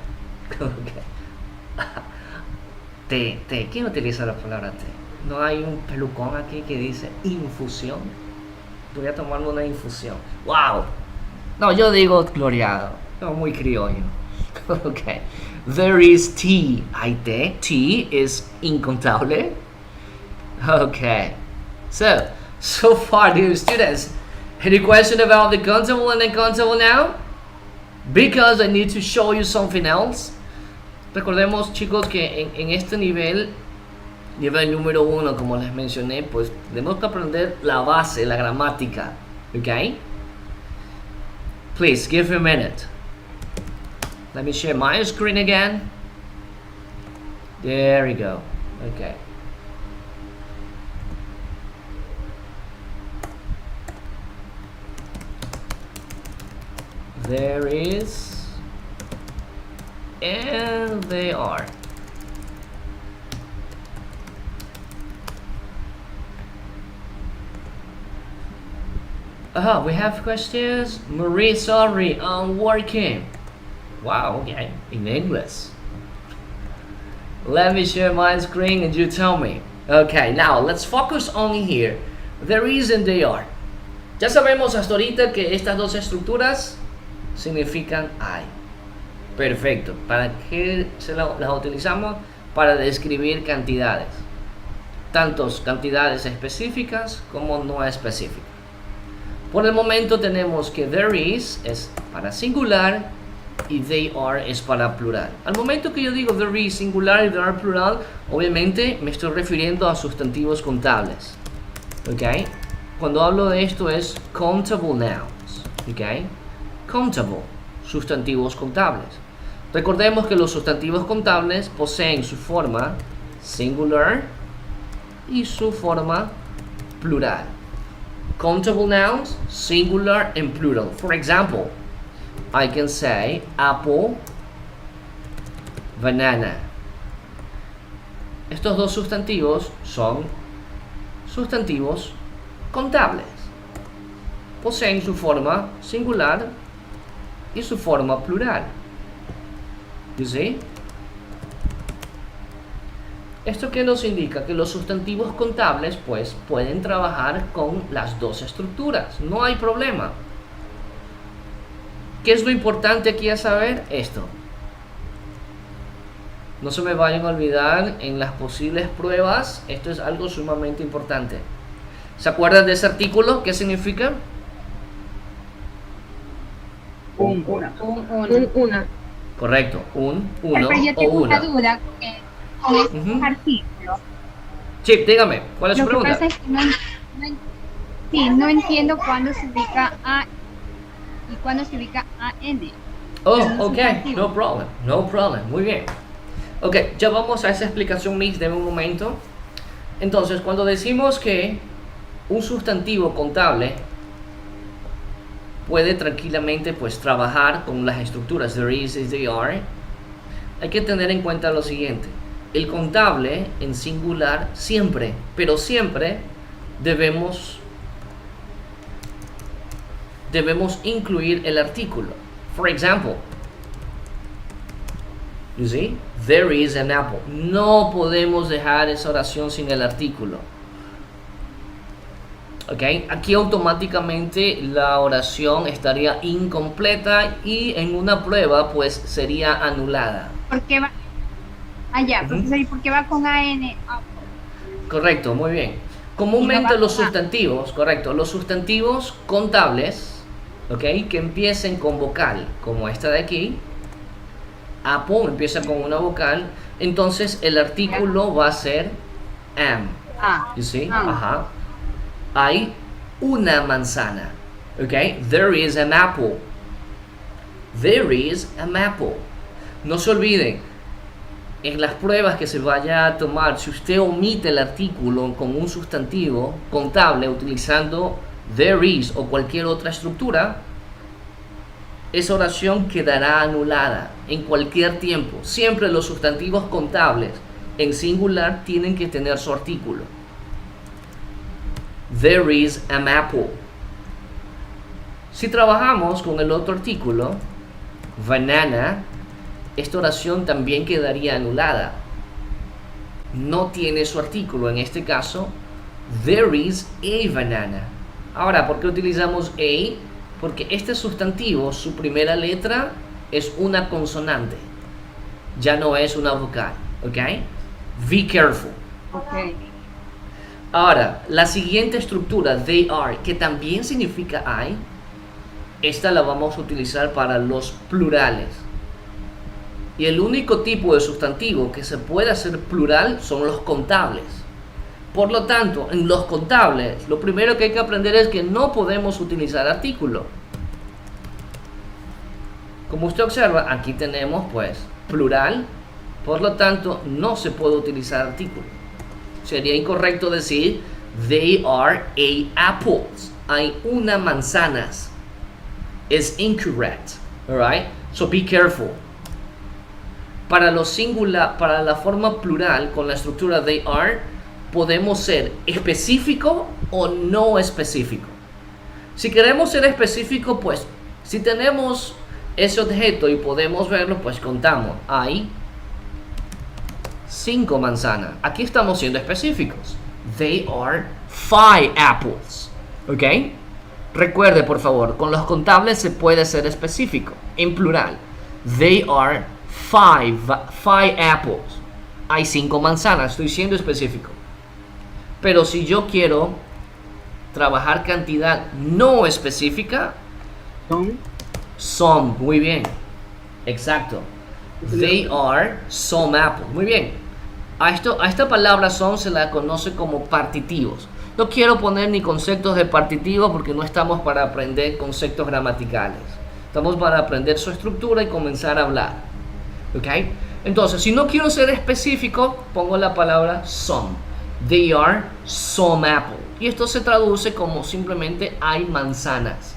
Té, ¿quién utiliza la palabra té? No hay un pelucón aquí que dice infusión. Voy a tomarme una infusión. ¡Wow! No, yo digo gloriado. No, muy criollo. Okay. There is tea. Hay té. Tea is incontable. Okay. So far, dear students, any question about the countable and uncountable noun? Because I need to show you something else. Recordemos, chicos, que en este nivel número 1, como les mencioné, pues tenemos que aprender la base, la gramática. Okay? Please, give me a minute. Let me share my screen again. There we go. Okay. There is, and they are. We have questions. Marie, sorry, I'm working. Wow, okay, in English. Let me share my screen and you tell me. Okay, now let's focus on here. There is and they are. Ya sabemos hasta ahorita que estas dos estructuras significan hay. Perfecto. ¿Para qué las utilizamos? Para describir cantidades. Tantos cantidades específicas como no específicas. Por el momento tenemos que there is es para singular y they are es para plural. Al momento que yo digo there is singular y there are plural, obviamente me estoy refiriendo a sustantivos contables. ¿Ok? Cuando hablo de esto es countable nouns. ¿Ok? Countable, sustantivos contables. Recordemos que los sustantivos contables poseen su forma singular y su forma plural. Countable nouns, singular and plural. For example, I can say apple, banana. Estos dos sustantivos son sustantivos contables. Poseen su forma singular y su forma plural. You see? ¿Esto qué nos indica? Que los sustantivos contables pues pueden trabajar con las dos estructuras. No hay problema. ¿Qué es lo importante aquí a saber? Esto. No se me vayan a olvidar en las posibles pruebas. Esto es algo sumamente importante. ¿Se acuerdan de ese artículo? ¿Qué significa? Una. Correcto. Un, uno Pero yo o tengo una. una duda con estos artículos. Sí, dígame. ¿Cuál es su pregunta? Lo que pasa es que no entiendo cuándo se ubica A y cuándo se ubica AN. Oh, ok. No problem. No problem. Muy bien. Ok, ya vamos a esa explicación, Miss, de un momento. Entonces, cuando decimos que un sustantivo contable puede tranquilamente pues trabajar con las estructuras there is, they are, hay que tener en cuenta lo siguiente. El contable en singular siempre, pero siempre debemos incluir el artículo. For example, you see, there is an apple. No podemos dejar esa oración sin el artículo. Ok, aquí automáticamente la oración estaría incompleta y en una prueba pues sería anulada. ¿Por qué va? Profesor, ¿y por qué va con AN? Correcto, muy bien. Comúnmente los sustantivos, correcto, los sustantivos contables, ok, que empiecen con vocal, como esta de aquí, apple empieza con una vocal, entonces el artículo va a ser am. You see? Ajá. Hay una manzana. Okay? There is an apple. There is an apple. No se olviden, en las pruebas que se vaya a tomar, si usted omite el artículo con un sustantivo contable utilizando there is o cualquier otra estructura, esa oración quedará anulada en cualquier tiempo. Siempre los sustantivos contables en singular tienen que tener su artículo. There is an apple. Si trabajamos con el otro artículo, banana, esta oración también quedaría anulada. No tiene su artículo, en este caso, there is a banana. Ahora, ¿por qué utilizamos a? Porque este sustantivo, su primera letra es una consonante. Ya no es una vocal, ¿ok? Be careful. Okay. Ahora, la siguiente estructura, they are, que también significa I, esta la vamos a utilizar para los plurales. Y el único tipo de sustantivo que se puede hacer plural son los contables. Por lo tanto, en los contables, lo primero que hay que aprender es que no podemos utilizar artículo. Como usted observa, aquí tenemos pues plural, Por lo tanto, no se puede utilizar artículo. Sería incorrecto decir they are 8 apples. Hay una manzanas. It's incorrect. Alright? So be careful. Para lo singular, para la forma plural con la estructura they are, podemos ser específico o no específico. Si queremos ser específico, pues si tenemos ese objeto y podemos verlo, pues contamos. Hay 5 manzanas. Aquí estamos siendo específicos. They are 5 apples. ¿Ok? Recuerde, por favor, con los contables se puede ser específico, en plural. They are 5 apples. Hay 5 manzanas, estoy siendo específico. Pero si yo quiero trabajar cantidad no específica, some, muy bien. Exacto. They are some apples. Muy bien. A esta palabra some se la conoce como partitivos. No quiero poner ni conceptos de partitivos porque no estamos para aprender conceptos gramaticales. Estamos para aprender su estructura y comenzar a hablar. ¿Ok? Entonces, si no quiero ser específico, pongo la palabra some. They are some apples. Y esto se traduce como simplemente hay manzanas.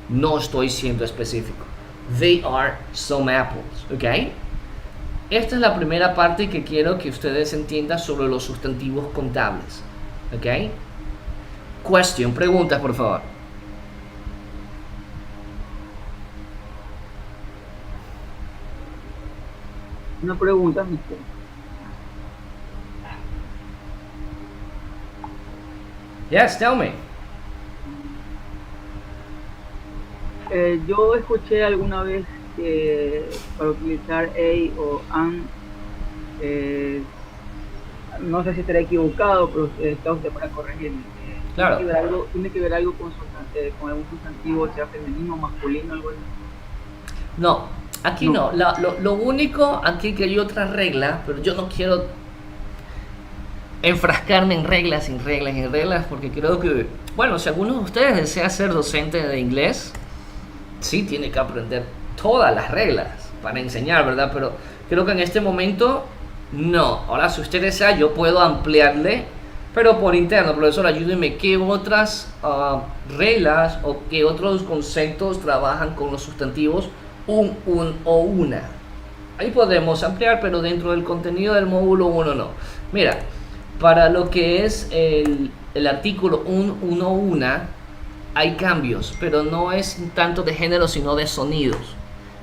No estoy siendo específico. They are some apples. ¿Ok? Esta es la primera parte que quiero que ustedes entiendan sobre los sustantivos contables. ¿Ok? Question, preguntas, por favor. Una pregunta, mister. Yes, tell me. Yo escuché alguna vez que para utilizar a o an, no sé si estaré equivocado, pero está usted para corregirme. Claro. Tiene que ver algo con algún sustantivo, sea femenino, masculino, algo así. No, aquí no. Lo único aquí que hay otra regla, pero yo no quiero enfrascarme en reglas, porque creo que, bueno, si alguno de ustedes desea ser docente de inglés, sí tiene que aprender todas las reglas para enseñar, ¿verdad? Pero creo que en este momento no. Ahora, si usted desea, yo puedo ampliarle, pero por interno. Profesor, ayúdeme, ¿qué otras reglas o qué otros conceptos trabajan con los sustantivos un o una? Ahí podemos ampliar, pero dentro del contenido del módulo 1 no. Mira, para lo que es el artículo uno, una, hay cambios, pero no es tanto de género, sino de sonidos.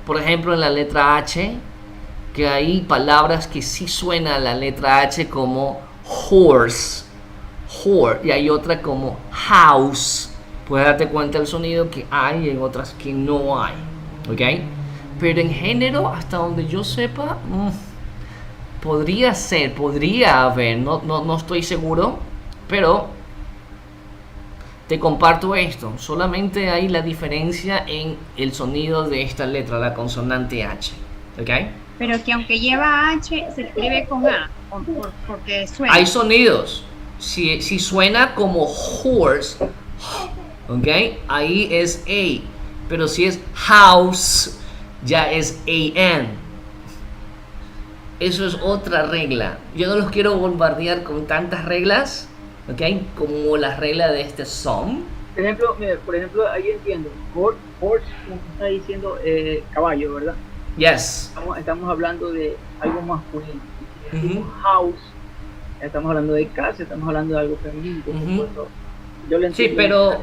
Por ejemplo, en la letra H, que hay palabras que sí suena a la letra H como horse, y hay otra como house. Puedes darte cuenta del sonido que hay y en otras que no hay. ¿Ok? Pero en género, hasta donde yo sepa, podría haber, no estoy seguro, pero te comparto esto. Solamente hay la diferencia en el sonido de esta letra, la consonante H. ¿Ok? Pero que aunque lleva H, se escribe con A, porque suena. Hay sonidos. Si suena como horse, ¿ok? Ahí es A. Pero si es house, ya es AN. Eso es otra regla. Yo no los quiero bombardear con tantas reglas, ¿ok? Como la regla de este some. Por ejemplo, ahí entiendo. Horse, como está diciendo, caballo, ¿verdad? Yes. Estamos hablando de algo masculino. Si decimos house, estamos hablando de casa, estamos hablando de algo femenino. Yo lo entiendo. Sí, pero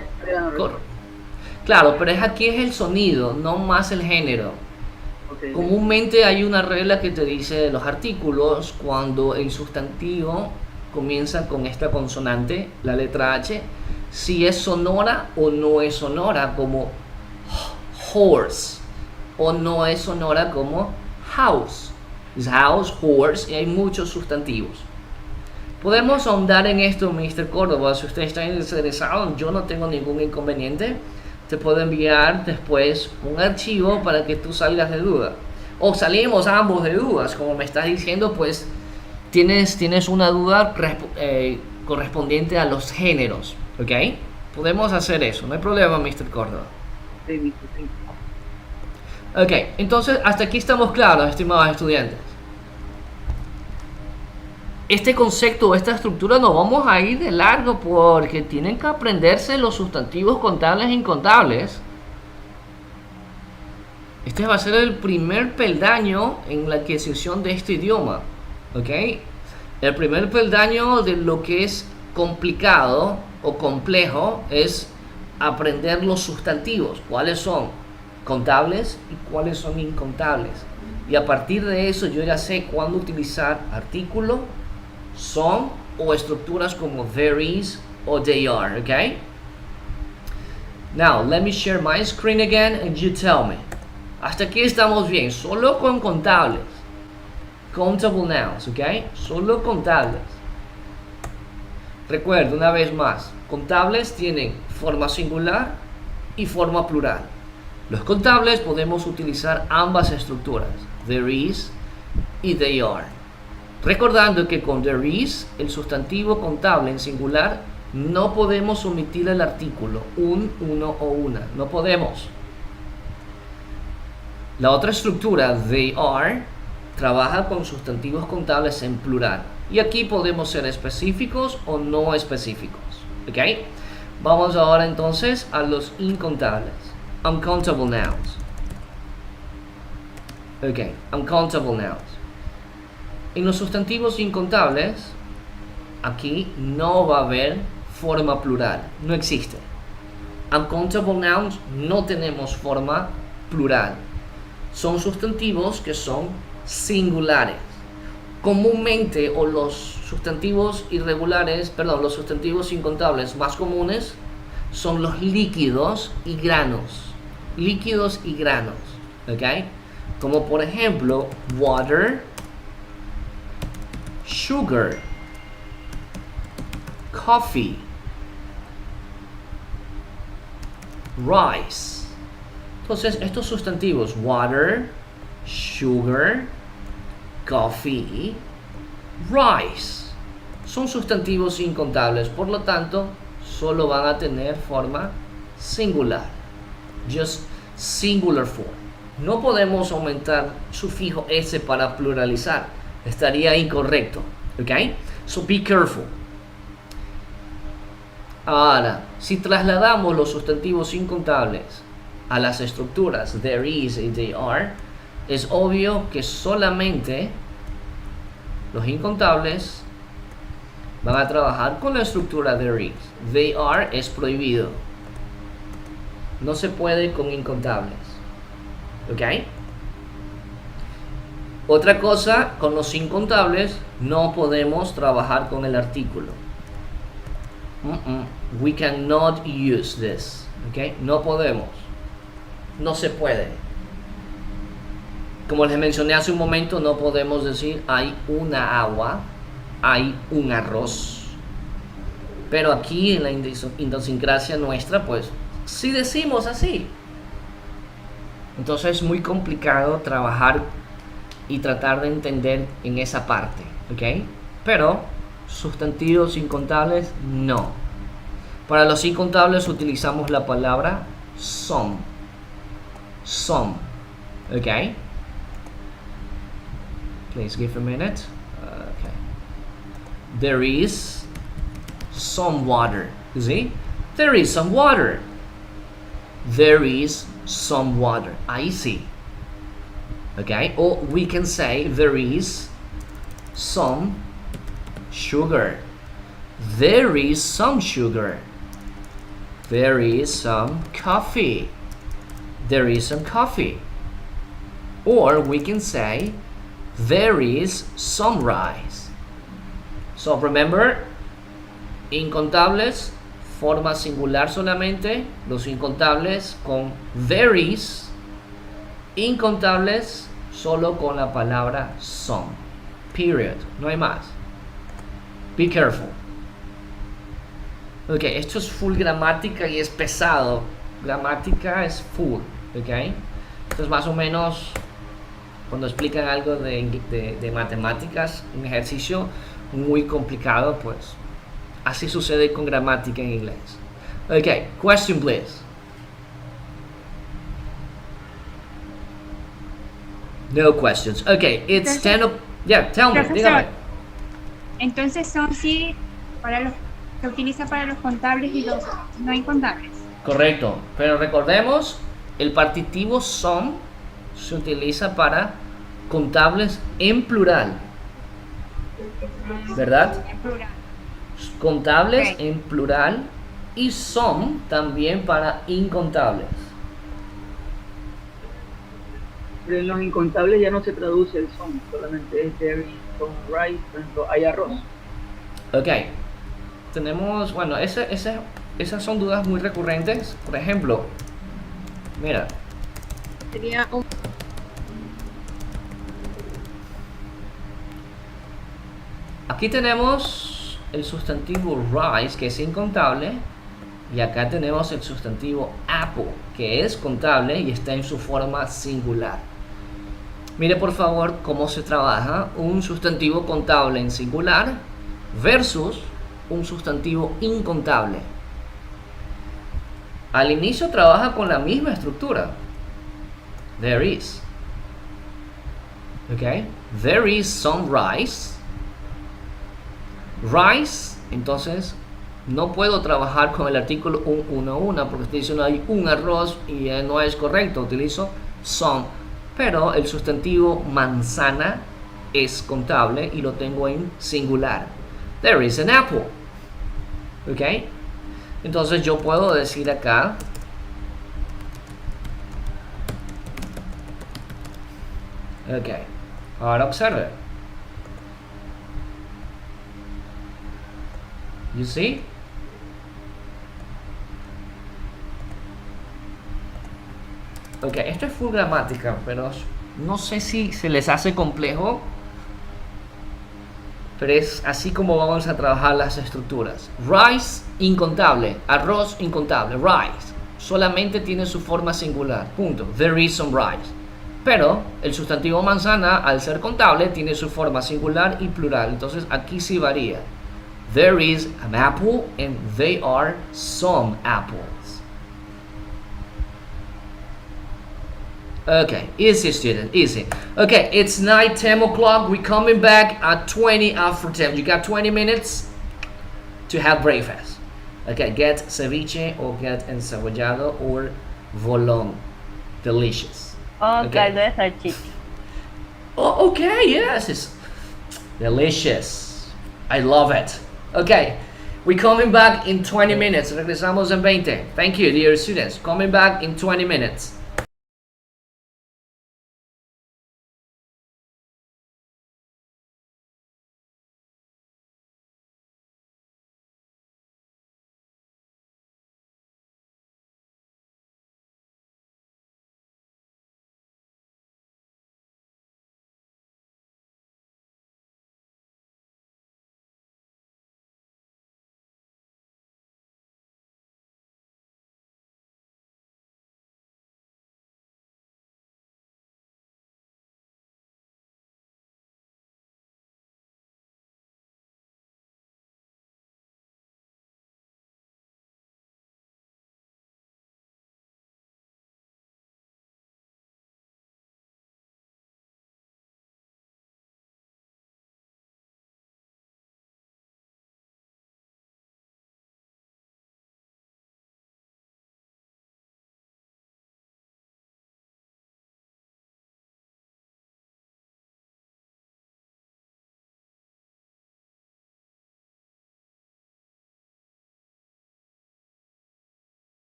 claro, pero aquí es el sonido, no más el género. Okay. Comúnmente hay una regla que te dice los artículos cuando el sustantivo comienza con esta consonante, la letra H, si es sonora o no es sonora, como horse, o no es sonora como house. Es house, horse, y hay muchos sustantivos. Podemos ahondar en esto, Mr. Córdoba, si usted está interesado, yo no tengo ningún inconveniente. Te puedo enviar después un archivo para que tú salgas de duda. O salimos ambos de dudas, como me estás diciendo, pues tienes una duda correspondiente a los géneros, ¿ok? Podemos hacer eso, no hay problema, Mr. Córdoba. Sí. Ok, entonces hasta aquí estamos claros, estimados estudiantes. este concepto, esta estructura, nos vamos a ir de largo porque tienen que aprenderse los sustantivos contables e incontables. Este va a ser el primer peldaño en la adquisición de este idioma, ¿ok? El primer peldaño de lo que es complicado o complejo es aprender los sustantivos, cuáles son contables y cuáles son incontables. Y a partir de eso yo ya sé cuándo utilizar artículo, son o estructuras como there is o they are, ¿ok? Now, let me share my screen again and you tell me. Hasta aquí estamos bien, solo con contables. Countable nouns, ¿ok? Solo contables. Recuerda una vez más, contables tienen forma singular y forma plural. Los contables podemos utilizar ambas estructuras, there is y they are. Recordando que con there is, el sustantivo contable en singular, no podemos omitir el artículo, un, uno o una. No podemos. La otra estructura, they are, trabaja con sustantivos contables en plural. Y aquí podemos ser específicos o no específicos. ¿Ok? Vamos ahora entonces a los incontables. Uncountable nouns. Ok, uncountable nouns. En los sustantivos incontables, aquí no va a haber forma plural. No existe. Uncountable nouns no tenemos forma plural. Son sustantivos que son singulares. Comúnmente, o los sustantivos irregulares, perdón, los sustantivos incontables más comunes son los líquidos y granos. Líquidos y granos, ¿ok? Como por ejemplo, water, sugar, coffee, rice. Entonces, estos sustantivos, water, sugar, coffee, rice, son sustantivos incontables, por lo tanto, solo van a tener forma singular. Just singular form. No podemos aumentar sufijo s para pluralizar. Estaría incorrecto. ¿Ok? So be careful. Ahora, si trasladamos los sustantivos incontables a las estructuras there is y they are, es obvio que solamente los incontables van a trabajar con la estructura there is. They are es prohibido. No se puede con incontables. ¿Ok? Otra cosa, con los incontables no podemos trabajar con el artículo. We cannot use this. ¿Ok? No podemos. No se puede. Como les mencioné hace un momento, no podemos decir hay una agua, hay un arroz. Pero aquí en la idiosincrasia nuestra, pues, sí decimos así. Entonces es muy complicado trabajar y tratar de entender en esa parte, ¿ok? Pero sustantivos incontables, no. Para los incontables utilizamos la palabra some. Some, ¿ok? Please give a minute. Okay. There is some water. You see? There is some water. There is some water. Ahí sí. Okay? Or we can say there is some sugar. There is some sugar. There is some coffee. There is some coffee. Or we can say there is some rice. So remember, incontables, forma singular solamente, los incontables con there is, incontables solo con la palabra some. Period. No hay más. Be careful. Ok, esto es full gramática y es pesado. Gramática es full, ok. Entonces más o menos cuando explican algo de matemáticas, un ejercicio muy complicado, pues así sucede con gramática en inglés. Ok, question please. No questions. Ok, it's 10 o'clock. Yeah, tell me, dígame. Entonces son sí para los se utiliza para los contables y los no incontables. Correcto, pero recordemos, el partitivo some se utiliza para contables en plural, ¿verdad? En plural. Contables Ok. en plural y some también para incontables. Pero en los incontables ya no se traduce el son, solamente es there is some rice, por ejemplo, hay arroz. Ok, tenemos, bueno, esas son dudas muy recurrentes. Por ejemplo, mira, Sería un aquí tenemos el sustantivo rice, que es incontable, y acá tenemos el sustantivo apple, que es contable y está en su forma singular. Mire por favor cómo se trabaja un sustantivo contable en singular versus un sustantivo incontable. Al inicio trabaja con la misma estructura. There is. Okay? There is some rice. Rice, entonces no puedo trabajar con el artículo una porque estoy diciendo hay un arroz y no es correcto. Utilizo some. Pero el sustantivo manzana es contable y lo tengo en singular. There is an apple. ¿Ok? Entonces yo puedo decir acá ok, ahora observe. You see? Ok, esto es full gramática, pero no sé si se les hace complejo, pero es así como vamos a trabajar las estructuras. Rice, incontable. Arroz, incontable. Rice. Solamente tiene su forma singular. Punto. There is some rice. Pero el sustantivo manzana, al ser contable, tiene su forma singular y plural. Entonces aquí sí varía. There is an apple and they are some apples. Okay, easy student, easy. Okay, it's night, 10 o'clock. We're coming back at 20 after 10. You got 20 minutes to have breakfast. Okay, get ceviche or get encebollado or volón. Delicious. Oh, Okay. caldo de salchicha. Oh, okay, yes, it's delicious. I love it. Okay, we're coming back in 20 minutes. Regresamos en 20. Thank you, dear students. Coming back in 20 minutes.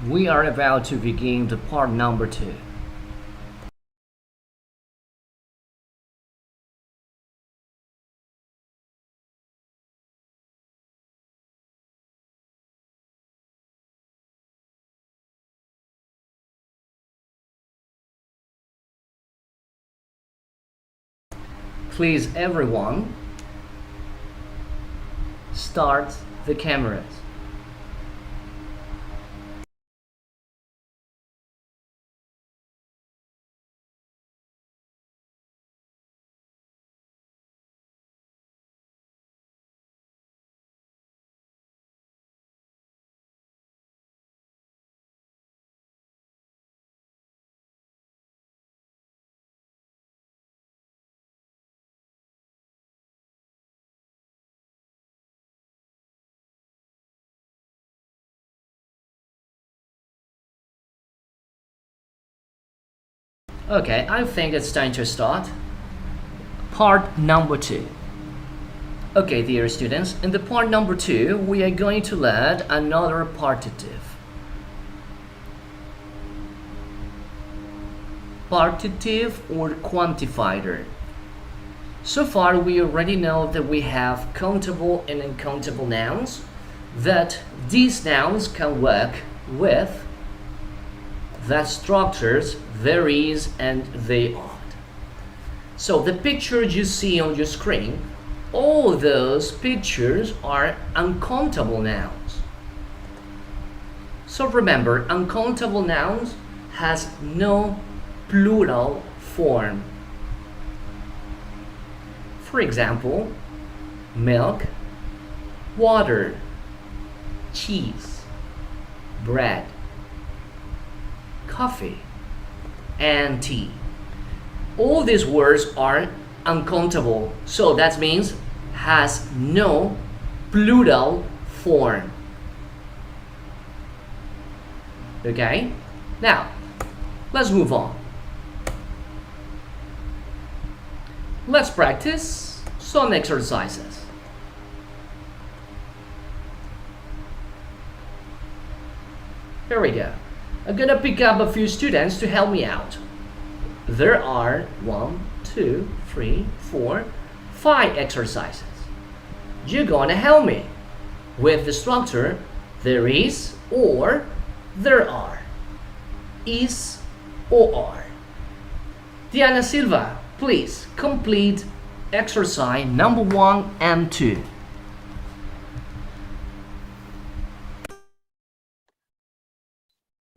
We are about to begin the part number 2. Please, everyone, start the cameras. Okay, I think it's time to start part number 2. Okay, dear students, in the part number 2, we are going to learn another partitive. Partitive or quantifier. So far, we already know that we have countable and uncountable nouns, that these nouns can work with the structures there is and they are. So the picture you see on your screen, all those pictures are uncountable nouns. So remember, uncountable nouns has no plural form. For example, milk, water, cheese, bread, coffee, and tea. All these words are uncountable, so that means has no plural form. Okay? Now, let's move on. Let's practice some exercises. Here we go. I'm gonna pick up a few students to help me out. There are 1, 2, 3, 4, 5 exercises. You're gonna help me with the structure there is or there are, is or are. Diana Silva, please complete exercise number 1 and 2.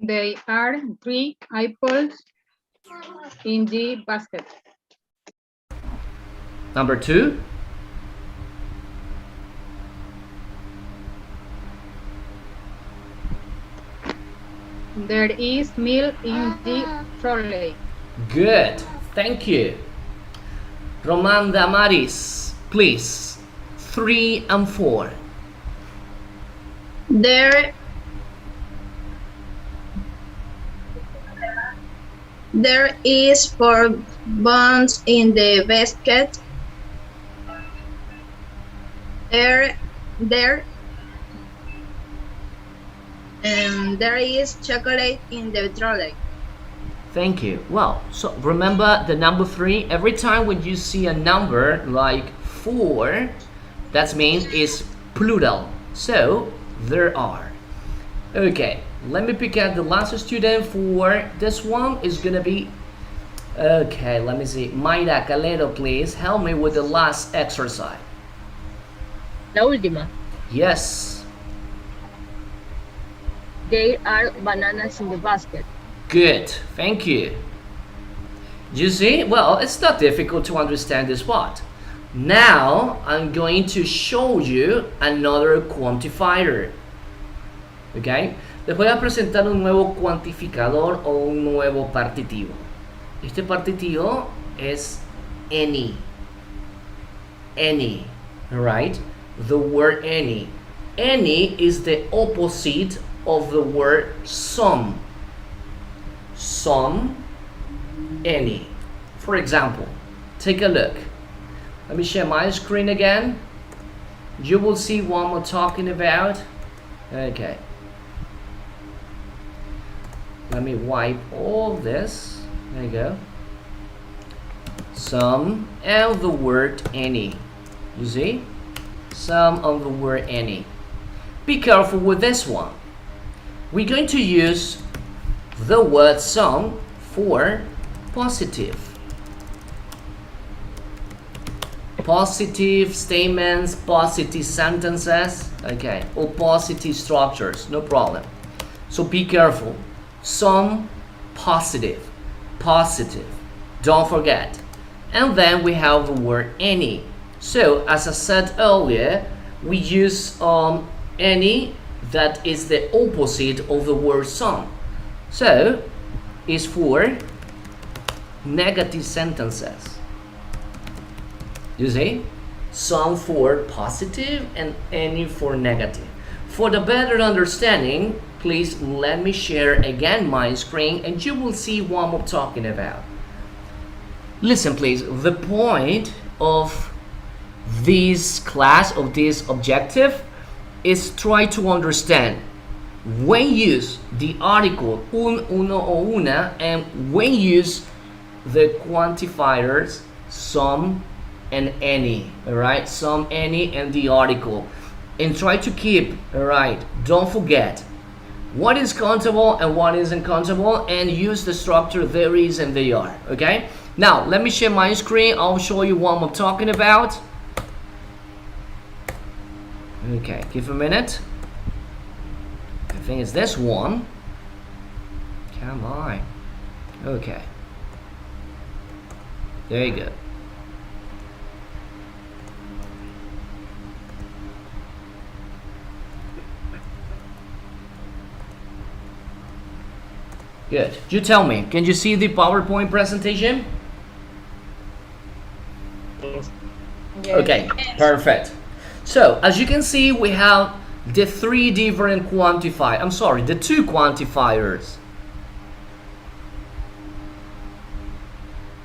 There are 3 apples in the basket. Number 2. There is milk in the trolley. Good, thank you. Roman Damaris, please, 3 and 4. There is 4 buns in the basket. There is chocolate in the trolley. Thank you. Well, so remember the number 3. Every time when you see a number like 4, that means it's plural. So there are. Okay, let me pick out the last student for this one. Is gonna be, okay, let me see. Mayra Calero, please help me with the last exercise. La última. Yes. There are bananas in the basket. Good, thank you. You see, well, it's not difficult to understand this part. Now I'm going to show you another quantifier. Okay, les voy a presentar un nuevo cuantificador o un nuevo partitivo. Este partitivo es any. Any, right? The word any. Any is the opposite of the word some. Some, any. For example, take a look. Let me share my screen again. You will see what I'm talking about. Okay. Let me wipe all this. There you go. Some and the word any. You see? Some of the word any. Be careful with this one. We're going to use the word some for positive. Positive statements, positive sentences, okay, or positive structures, no problem. So be careful. Some positive, positive, don't forget. And then we have the word any. So as I said earlier, we use any that is the opposite of the word some. So it's for negative sentences. You see? Some for positive and any for negative. For the better understanding, please let me share again my screen and you will see what I'm talking about. Listen please, the point of this class, of this objective, is try to understand when use the article un, uno o una, and when use the quantifiers some and any, all right? Some, any, and the article. And try to keep, all right, don't forget what is countable and what isn't countable, and use the structure there is and they are, okay? Now, let me share my screen. I'll show you what I'm talking about. Okay, give a minute. I think it's this one. Come on. Okay. There you go. Good. You tell me, can you see the PowerPoint presentation? Yes. Okay, perfect. So, as you can see, we have the three different the two quantifiers.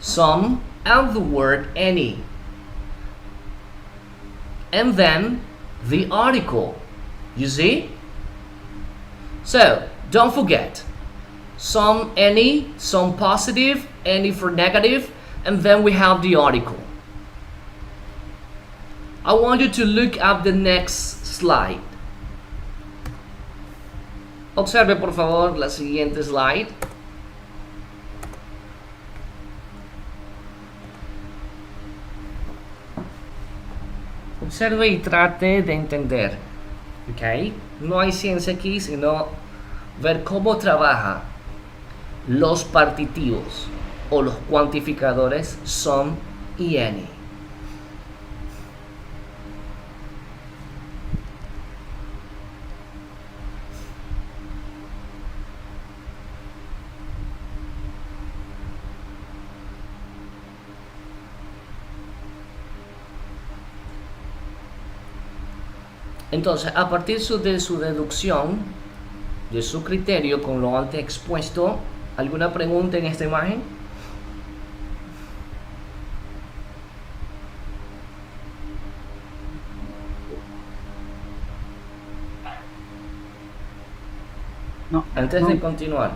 Some and the word any. And then the article. You see? So, don't forget. Some, any, some positive, any for negative, and then we have the article. I want you to look at the next slide. Observe por favor la siguiente slide. Observe y trate de entender. ¿Ok? No hay ciencia aquí, sino ver cómo trabaja los partitivos o los cuantificadores some y any. Entonces, a partir de su deducción, de su criterio con lo antes expuesto, ¿alguna pregunta en esta imagen? No. Antes de continuar,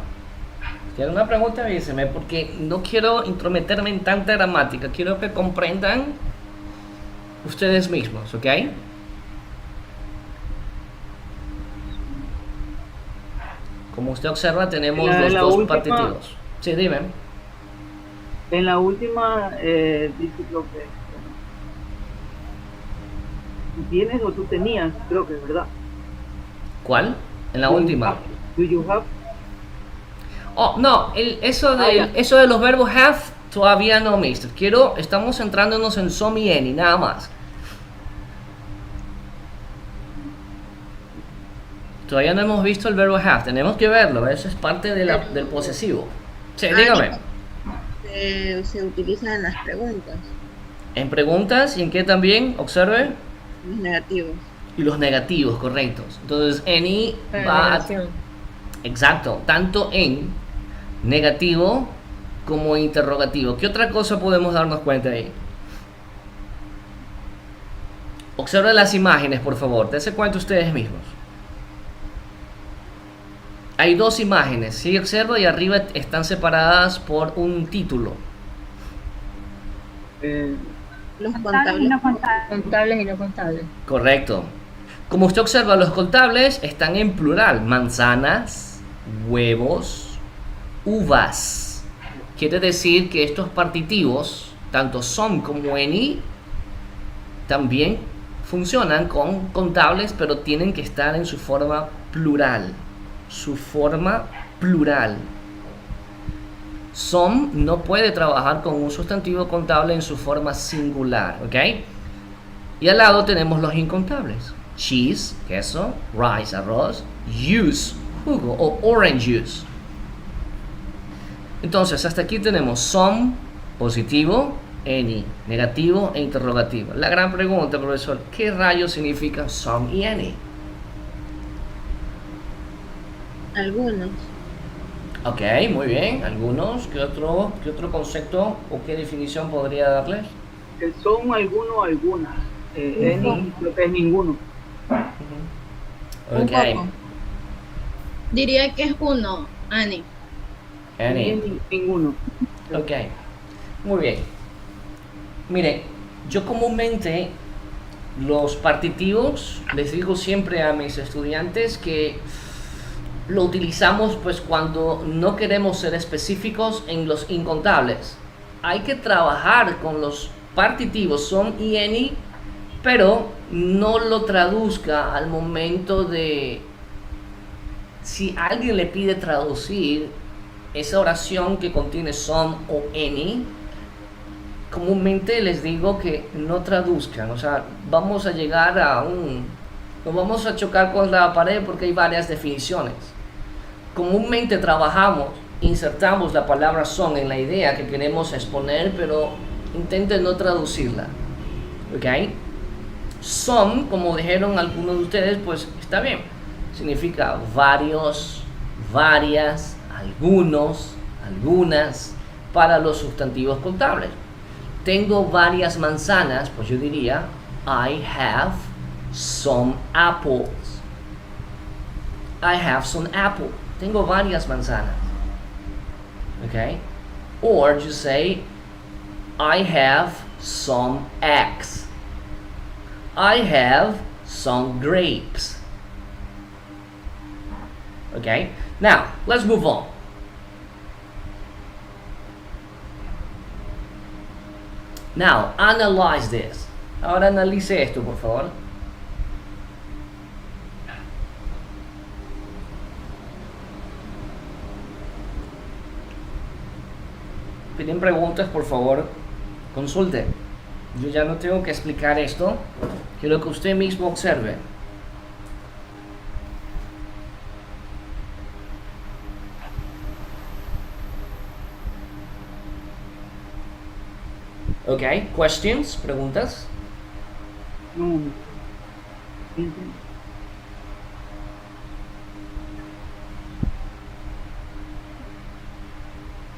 si hay alguna pregunta, avíseme, porque no quiero intrometerme en tanta gramática, quiero que comprendan ustedes mismos, ¿ok? Como usted observa, tenemos los dos partitivos. Sí, dime. En la última dice lo que tú tienes o tú tenías, creo que es verdad. ¿Cuál? En la última. Do you have? Oh, no, eso de los verbos have todavía no, mister. Estamos centrándonos en some y any, nada más. Todavía no hemos visto el verbo have, tenemos que verlo, eso es parte de del posesivo. Sí, dígame. Se utiliza en las preguntas. En preguntas y en qué también, observe. Los negativos. Y los negativos, correctos. Entonces, any va a... Exacto, tanto en negativo como interrogativo. ¿Qué otra cosa podemos darnos cuenta ahí? Observen las imágenes, por favor. Dense cuenta ustedes mismos. Hay dos imágenes, si observa, y arriba están separadas por un título. Los Contables y no contables. contables y no contables. Correcto. Como usted observa, los contables están en plural. Manzanas, huevos, uvas. Quiere decir que estos partitivos, tanto some como any, también funcionan con contables, pero tienen que estar en su forma plural. Su forma plural. Some no puede trabajar con un sustantivo contable en su forma singular, ¿ok? Y al lado tenemos los incontables. Cheese, queso, rice, arroz, juice, jugo o orange juice. Entonces, hasta aquí tenemos some, positivo, any, negativo e interrogativo. La gran pregunta, profesor, ¿qué rayos significan some y any? Algunos. Ok, muy bien. ¿Algunos? ¿Qué otro concepto o qué definición podría darles? Son algunos, algunas. Any creo que es ninguno. Ok. Diría que es uno, Ani. Any. Ninguno. Ok. Muy bien. Mire, yo comúnmente los partitivos les digo siempre a mis estudiantes que lo utilizamos pues cuando no queremos ser específicos en los incontables. Hay que trabajar con los partitivos some y any, pero no lo traduzca al momento de... Si alguien le pide traducir esa oración que contiene some o any, comúnmente les digo que no traduzcan. O sea, vamos a llegar a nos vamos a chocar con la pared porque hay varias definiciones. Comúnmente trabajamos, insertamos la palabra son en la idea que queremos exponer, pero intenten no traducirla. ¿Ok? Some, como dijeron algunos de ustedes, pues está bien. Significa varios, varias, algunos, algunas, para los sustantivos contables. Tengo varias manzanas, pues yo diría I have some apples. I have some apple. Tengo varias manzanas. Okay? Or you say I have some eggs. I have some grapes. Okay? Now, let's move on. Now, analyze this. Ahora analice esto, por favor. Piden preguntas, por favor, consulte. Yo ya no tengo que explicar esto. Quiero que usted mismo observe. Ok, questions, preguntas. No.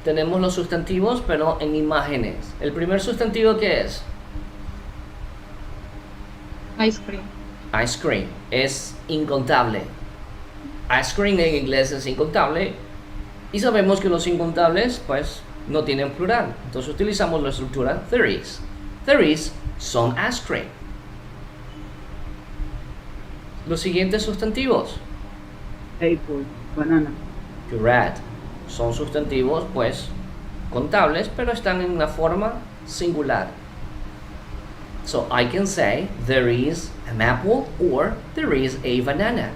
Tenemos los sustantivos, pero en imágenes. El primer sustantivo, ¿qué es? Ice cream. Ice cream. Es incontable. Ice cream en inglés es incontable. Y sabemos que los incontables, pues, no tienen plural. Entonces utilizamos la estructura there is. There is some ice cream. Los siguientes sustantivos. Apple, banana. Correct. Son sustantivos, pues, contables, pero están en una forma singular. So I can say there is an apple or there is a banana.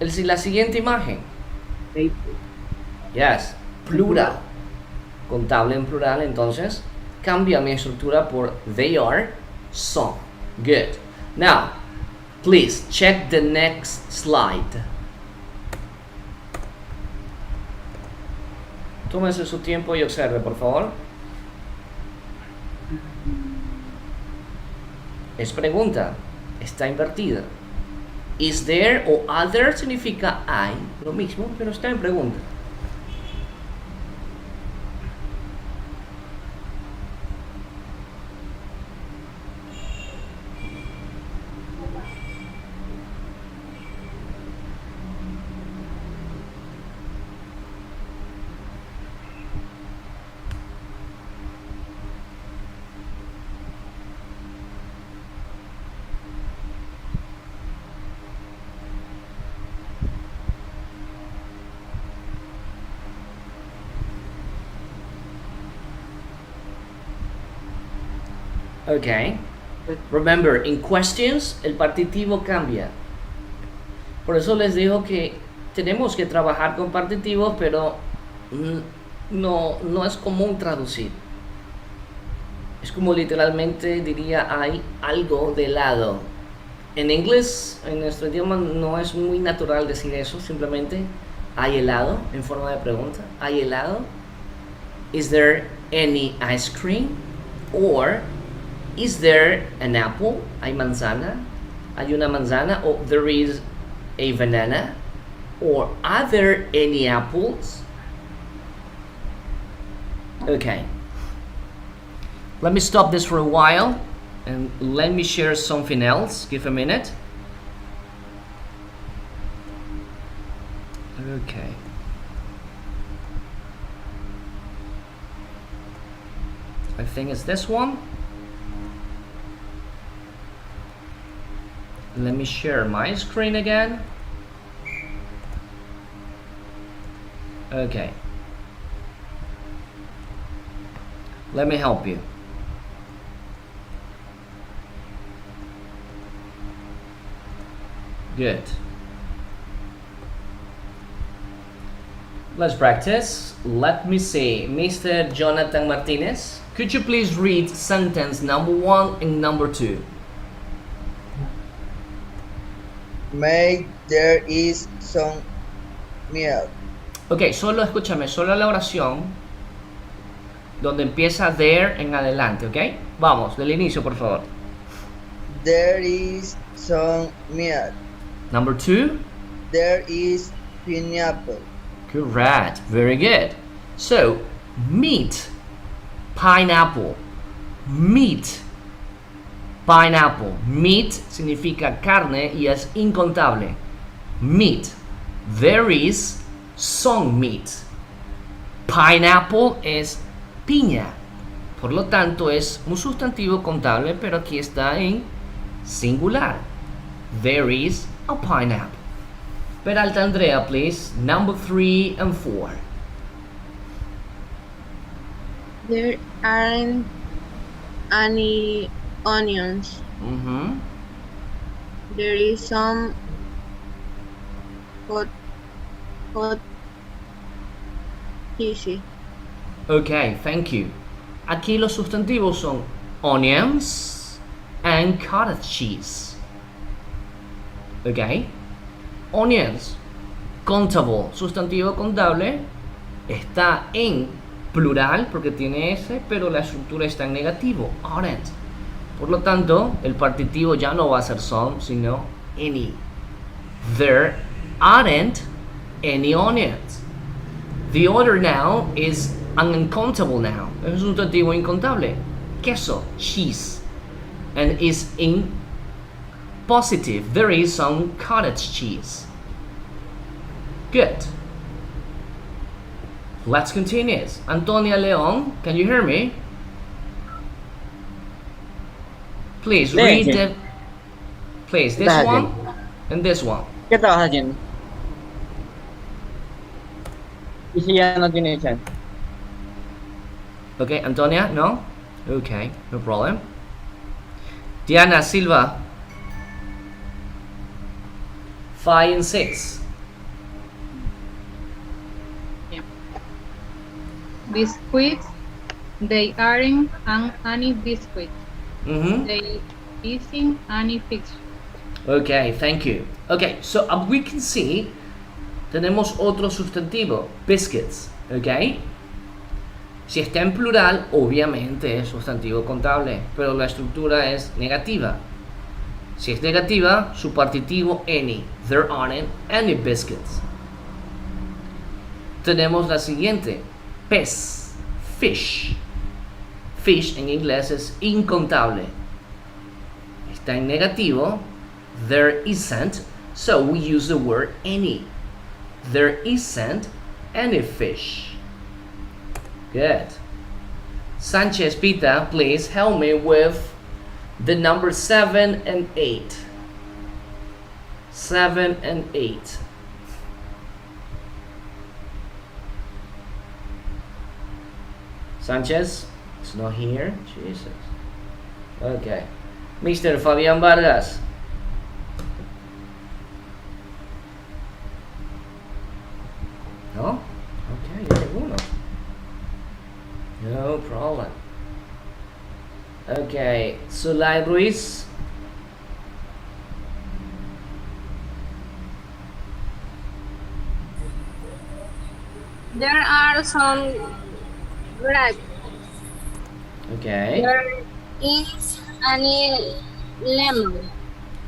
La siguiente imagen. Apple. Yes, plural. Contable en plural, entonces cambia mi estructura por they are some. Good. Now, please check the next slide. Tómese su tiempo y observe, por favor. Es pregunta. Está invertida. Is there o other significa hay, lo mismo, pero está en pregunta. Okay. Remember, in questions, el partitivo cambia. Por eso les digo que tenemos que trabajar con partitivos, pero no es común traducir. Es como literalmente diría hay algo de lado. En inglés, en nuestro idioma, no es muy natural decir eso, simplemente hay helado en forma de pregunta. ¿Hay helado? Is there any ice cream? Or is there an apple? ¿Hay manzana? ¿Hay una manzana? Or there is a banana? Or are there any apples? Okay. Let me stop this for a while and let me share something else. Give a minute. Okay. I think it's this one. Let me share my screen again. Okay. Let me help you. Good. Let's practice. Let me see. Mr. Jonathan Martinez, could you please read sentence number 1 and number 2? May there is some milk. Ok, solo escúchame, solo la oración donde empieza there en adelante, ¿ok? Vamos, del inicio, por favor. There is some milk. Number 2. There is pineapple. Correct, very good. So, meat, pineapple, meat, pineapple. Meat significa carne y es incontable. Meat. There is some meat. Pineapple es piña. Por lo tanto, es un sustantivo contable, pero aquí está en singular. There is a pineapple. Peralta Andrea, please. Number 3 and 4. There aren't any onions. Mm-hmm. There is some hot cheesy. Okay, thank you. Aquí los sustantivos son onions and cottage cheese. Okay. Onions, countable, sustantivo contable, está en plural porque tiene S, pero la estructura está en negativo, aren't. Por lo tanto, el partitivo ya no va a ser some, sino any. There aren't any onions. The other noun is an uncountable noun. Es un sustantivo incontable. Queso, cheese. And is in positive. There is some cottage cheese. Good. Let's continue. Antonia Leon, can you hear me? Please read the. Please, this one and this one. ¿Qué estabas haciendo? Y si ya no tiene chance. Okay, Antonia, no? Okay, no problem. Diana Silva. 5 and 6. Biscuits, they aren't any biscuit. Mm-hmm. They isn't any fish. Okay, thank you. Okay, so we can see tenemos otro sustantivo, biscuits, okay? Si está en plural, obviamente es sustantivo contable, pero la estructura es negativa. Si es negativa, su partitivo any. There aren't any biscuits. Tenemos la siguiente, pez, fish. Fish en inglés es incontable. Está en negativo. There isn't, so we use the word any. There isn't any fish. Good. Sanchez Pita, please help me with the number 7 and 8. 7 and 8. Sanchez is not here. Jesus. Okay. Mr. Fabián Vargas. No? Okay, ninguno. No problem. Okay, Zulay Ruiz. There are some grapes. Okay. There is any lemon.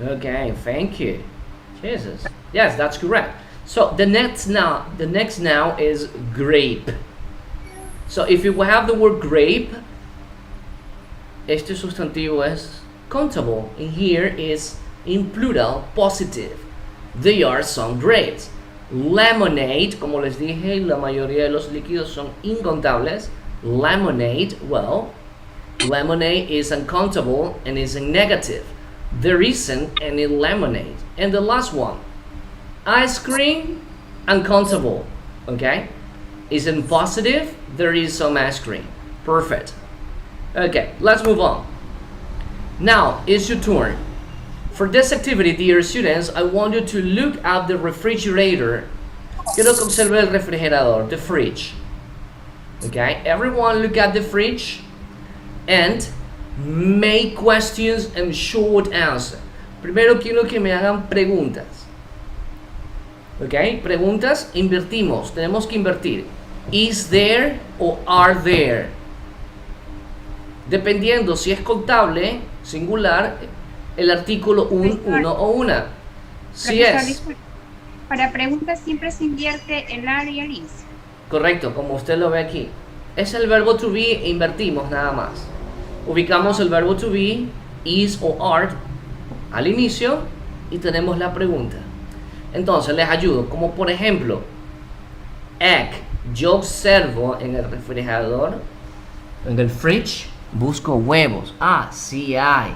Okay, thank you. Jesus. Yes, that's correct. So the next now is grape. So if you have the word grape, este sustantivo es countable, and here is in plural positive. They are some grapes. Lemonade, como les dije, la mayoría de los líquidos son incontables. Lemonade, well, lemonade is uncountable and is a negative. There isn't any lemonade. And the last one, ice cream, uncountable. Okay? Isn't positive, there is some ice cream. Perfect. Okay, let's move on. Now, it's your turn. For this activity, dear students, I want you to look at the refrigerator. Quiero que observe el refrigerador, the fridge. Okay, everyone look at the fridge and make questions and short answer. Primero quiero que me hagan preguntas. Ok, preguntas, invertimos, tenemos que invertir. Is there or are there? Dependiendo si es contable, singular, el artículo un, uno o una. Si es... Para preguntas siempre se invierte el are y el is. Correcto, como usted lo ve aquí. Es el verbo to be e invertimos nada más. Ubicamos el verbo to be, is o are, al inicio y tenemos la pregunta. Entonces les ayudo, como por ejemplo, egg. Yo observo en el refrigerador, en el fridge, busco huevos. Ah, sí hay.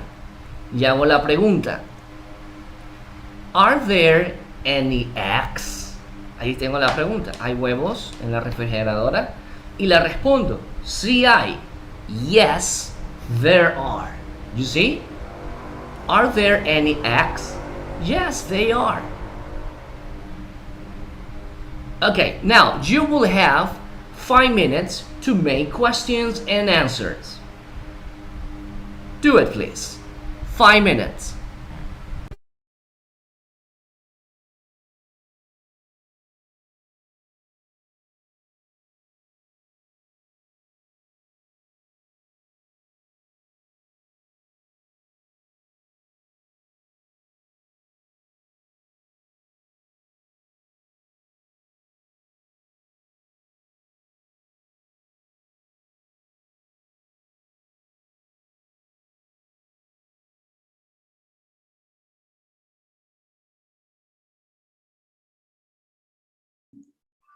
Y hago la pregunta. Are there any eggs? Ahí tengo la pregunta. ¿Hay huevos en la refrigeradora? Y la respondo. Sí hay. Yes, there are. You see? Are there any eggs? Yes, they are. Okay, now you will have 5 minutes to make questions and answers. Do it, please. 5 minutes.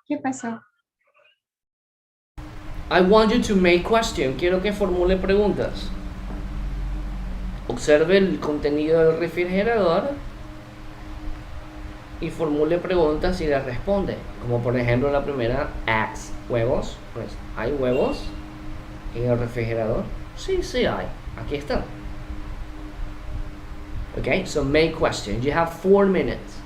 ¿Qué pasó? I want you to make questions. Quiero que formule preguntas. Observe el contenido del refrigerador y formule preguntas y las responde. Como por ejemplo la primera, eggs, huevos. Pues, ¿hay huevos en el refrigerador? Sí, sí hay. Aquí están. Okay, so make questions. You have 4 minutes.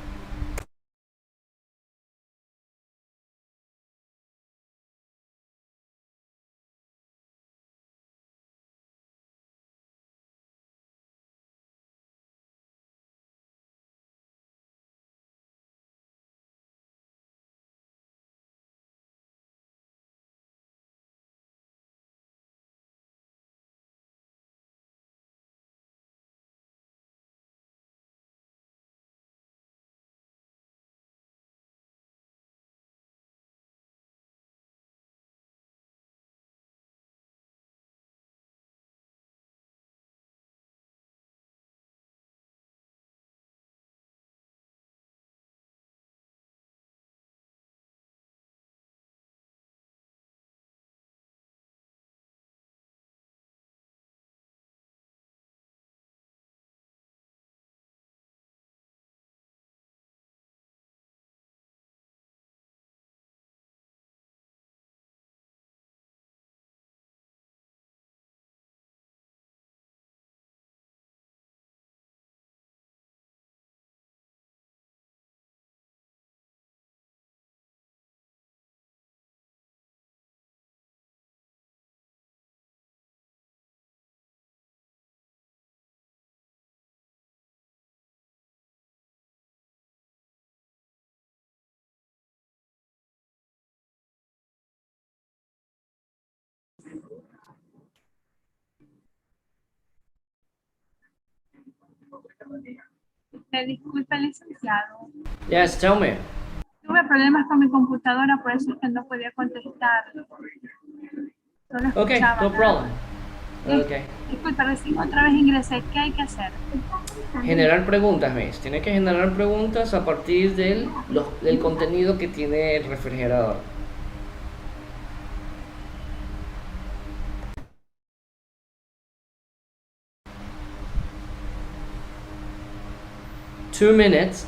Disculpe, licenciado. Yes, tell me. Tuve problemas con mi computadora, por eso es que no podía contestar. Solo Okay, escuchaba no nada. problem. Okay. Disculpe, recién otra vez ingresé. ¿Qué hay que hacer? Generar preguntas, Miss. Tiene que generar preguntas a partir del contenido que tiene el refrigerador. Two minutes.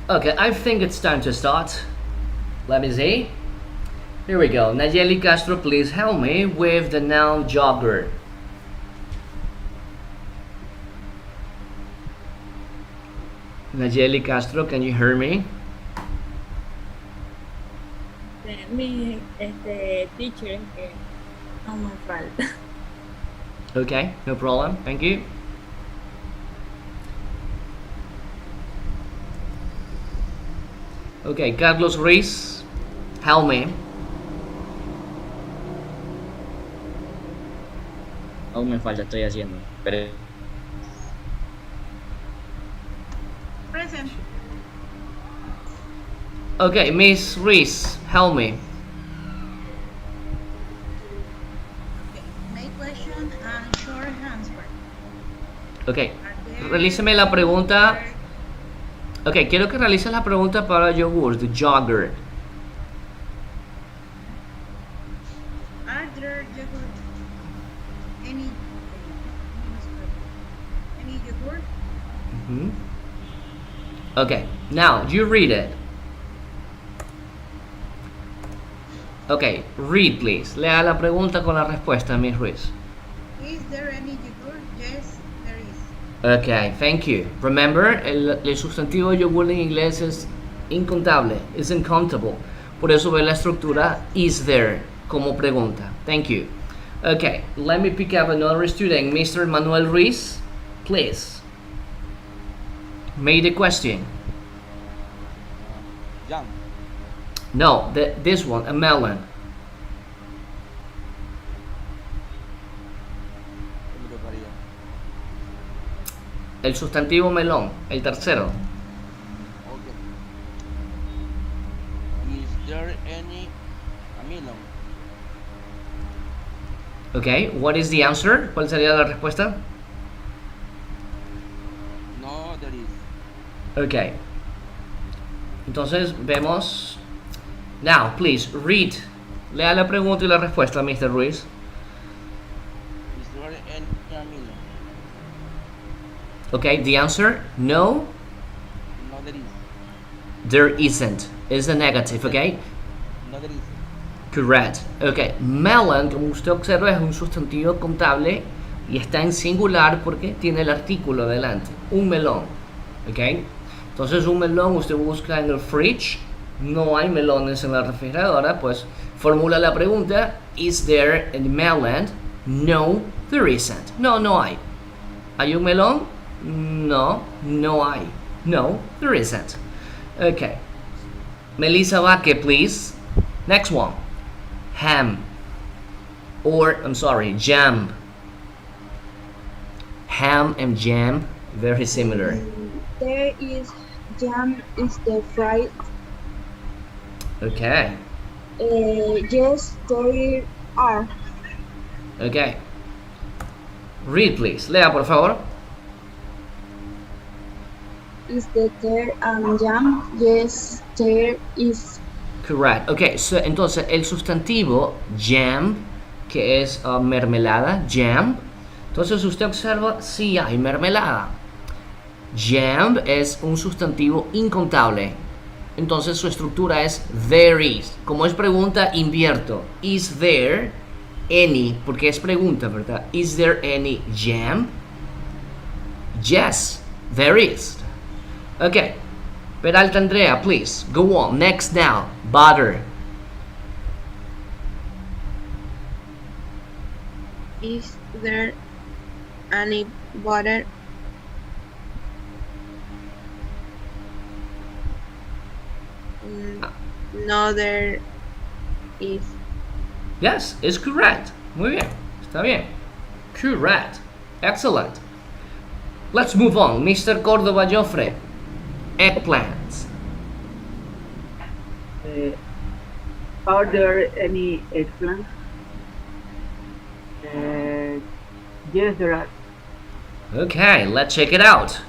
Okay, I think it's time to start. Let me see. Here we go. Nayeli Castro, please help me with the noun jogger. Nayeli Castro, can you hear me? Mi teacher que no me falta. Okay, no problem. Thank you. Okay, Carlos Ruiz, help me. Aún me falta, estoy haciendo. Pero Present. Okay, Miss Ruiz, help me. Make question and short answer. Okay, realíceme la pregunta. Okay, quiero que realices la pregunta para yogur, the jogger. Are there yogurt? Any yogurt? Mm-hmm. Okay, now you read it. Okay, read please. Lea la pregunta con la respuesta, Miss Ruiz. Is there any yogurt? Yes, there is. Okay, thank you. Remember, el sustantivo yogur en inglés es incontable, es uncountable. Por eso ve la estructura is there como pregunta. Thank you. Okay, let me pick up another student, Mr. Manuel Ruiz, please. Make the question. Jam. No, this one, a melon. ¿Qué me tocaría? El sustantivo melón, el tercero. Okay. Is there any melon? Okay, what is the answer? ¿Cuál sería la respuesta? No, there is. Okay. Entonces vemos. Now, please read. Lea la pregunta y la respuesta, Mr. Ruiz. Is there any melon? Okay, the answer, no, No, there is. there isn't. Is the negative, okay? No, there is. Correct. Okay, melon, como usted observa, es un sustantivo contable y está en singular porque tiene el artículo delante. Un melón. Okay? Entonces, un melón usted busca en el fridge. No hay melones en la refrigeradora, pues formula la pregunta: Is there a melon? No, there isn't. No, no hay. ¿Hay un melón? No, no hay. No, there isn't. Okay. Melissa Vaque, please. Next one. Ham. Or, I'm sorry, jam. Ham and jam, very similar. There is jam is the fried. Okay. Yes, there are. Okay. Read, please. Lea, por favor. Is there jam? Yes, there is. Correct. Okay, so, entonces el sustantivo jam, que es mermelada, jam. Entonces usted observa, sí hay mermelada. Jam es un sustantivo incontable. Entonces su estructura es there is. Como es pregunta, invierto. Is there any? Porque es pregunta, ¿verdad? Is there any jam? Yes, there is. Okay. Peralta Andrea, please. Go on. Next now. Butter. Is there any butter? No, there is. Yes, it's correct. Muy bien. Está bien. Correct. Excellent. Let's move on. Mr. Córdoba Joffre. Eggplants. Are there any eggplants? Yes, there are. Okay, let's check it out.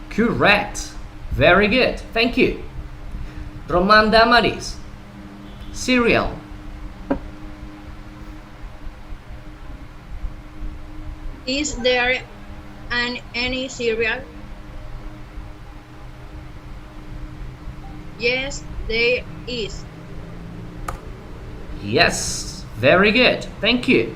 Correct. Very good. Thank you. Roman Damaris. Cereal. Is there any cereal? Yes, there is. Yes. Very good. Thank you.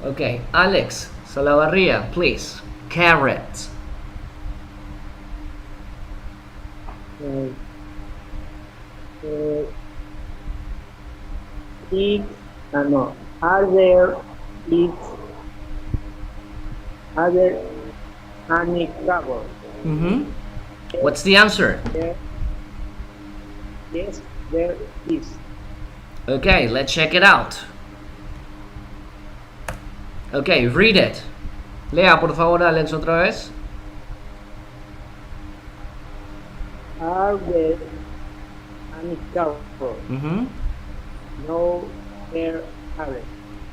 Okay, Alex Salavarria, please. Carrot. No. Are there any cover? What's the answer? Yes, there is. Okay, let's check it out. Okay, read it. Lea, por favor, Alex, otra vez. Are there any cover? No, there aren't.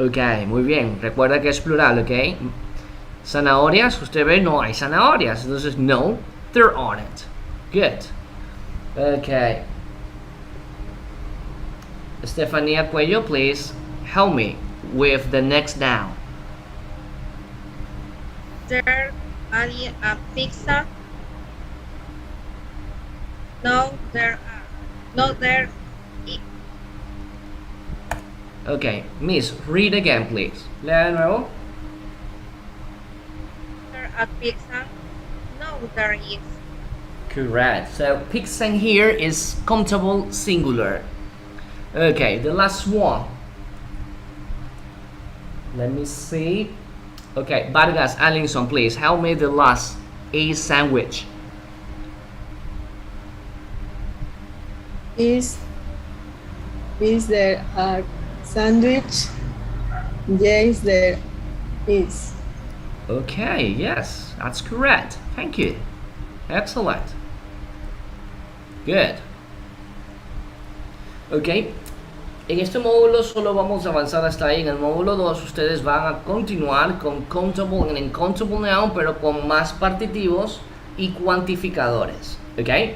Ok, muy bien. Recuerda que es plural, ok. Zanahorias, usted ve, no hay zanahorias. Entonces, no, there aren't. Good. Ok. Estefania Cuello, please help me with the next noun. There any a pizza? No, there are. No, there is. Ok, Miss, read again, please. Lea de nuevo. a pizza? No, there is. Correct. So pizza here is countable singular. Okay, the last one. Let me see. Okay, Vargas Allinson, please help me the last. A sandwich. Is there a sandwich? Yes, there is. Okay, yes, that's correct. Thank you. Excellent. Good. Ok. En este módulo solo vamos a avanzar hasta ahí. En el módulo 2 ustedes van a continuar con countable and uncountable noun, pero con más partitivos y cuantificadores. Ok.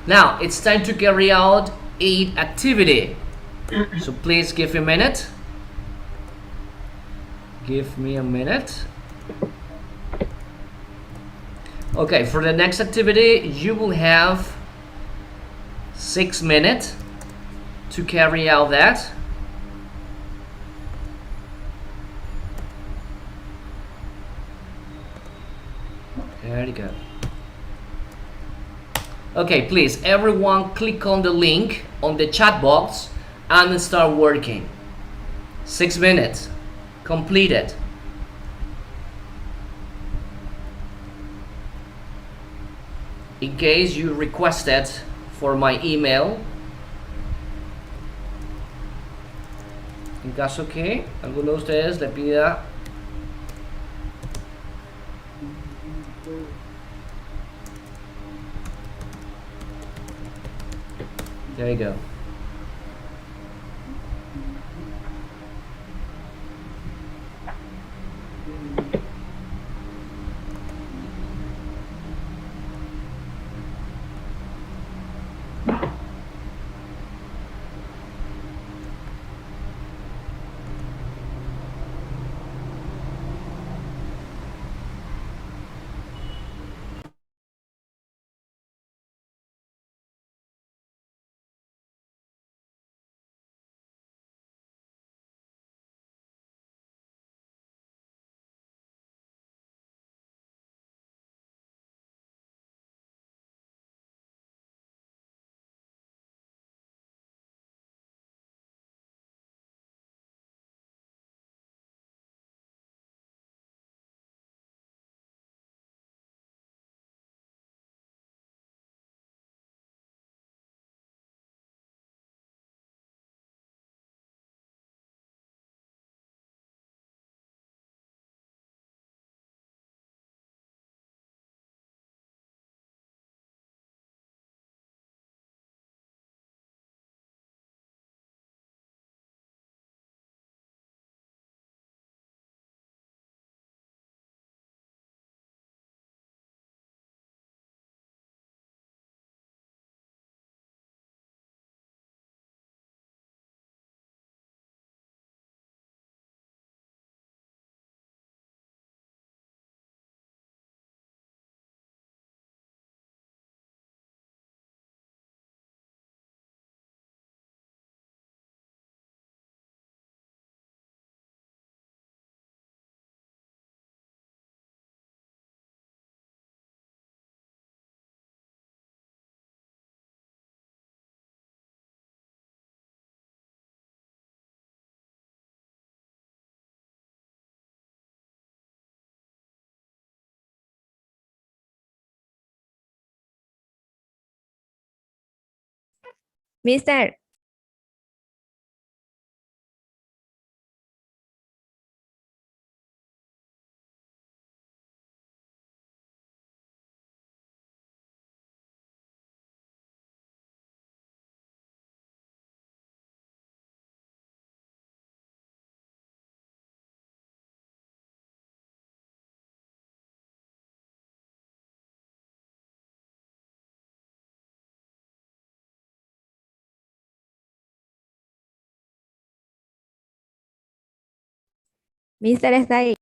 Now, it's time to carry out a activity. So please give me a minute. Give me a minute. Okay, for the next activity, you will have 6 minutes to carry out that. There you go. Okay, please, everyone click on the link on the chat box and start working. 6 minutes. Completed. In case you requested for my email, en caso que alguno de ustedes le pida there you go. Mister, Mister está ahí.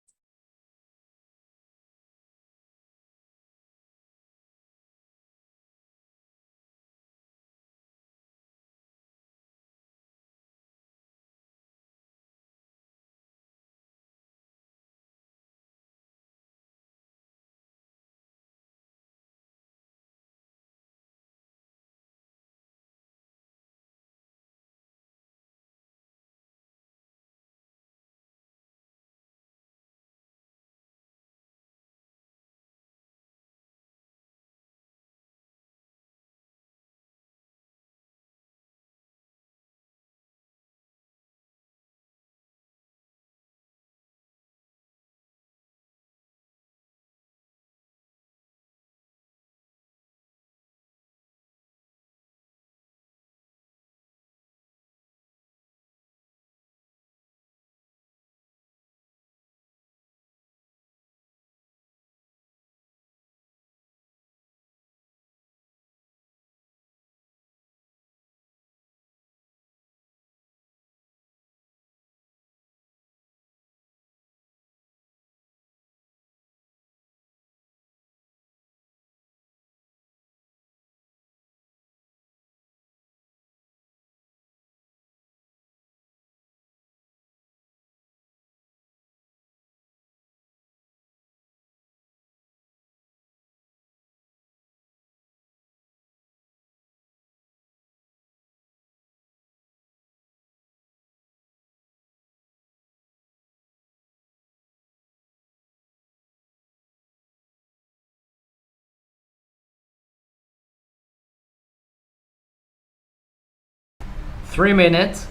3 minutes.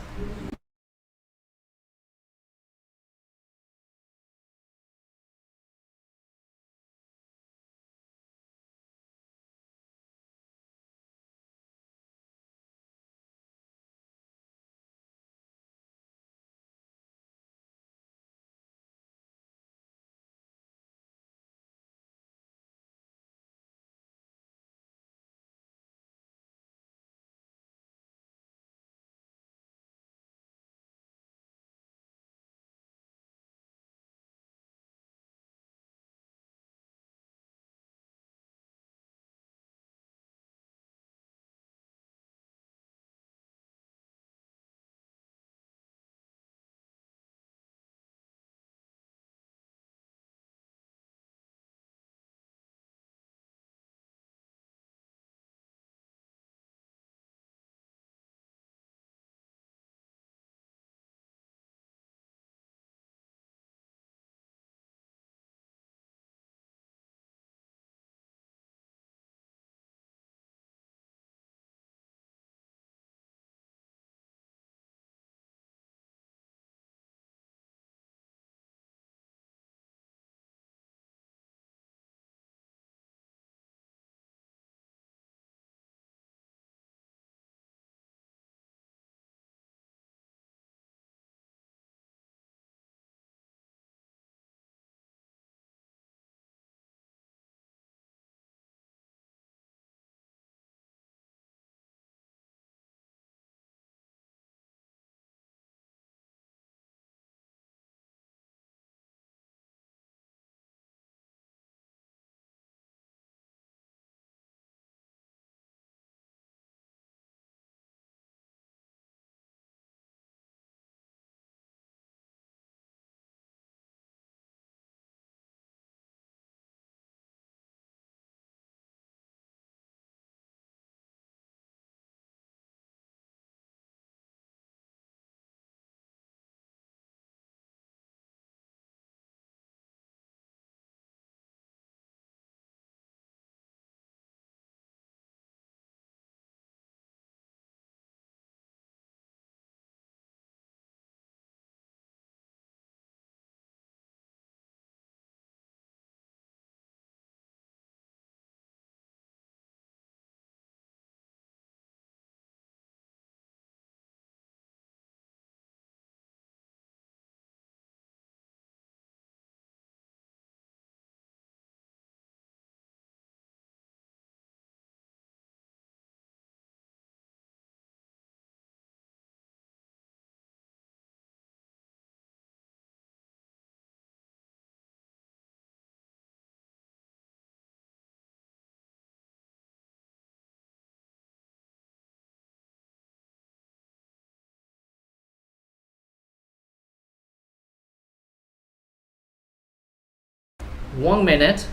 One minute.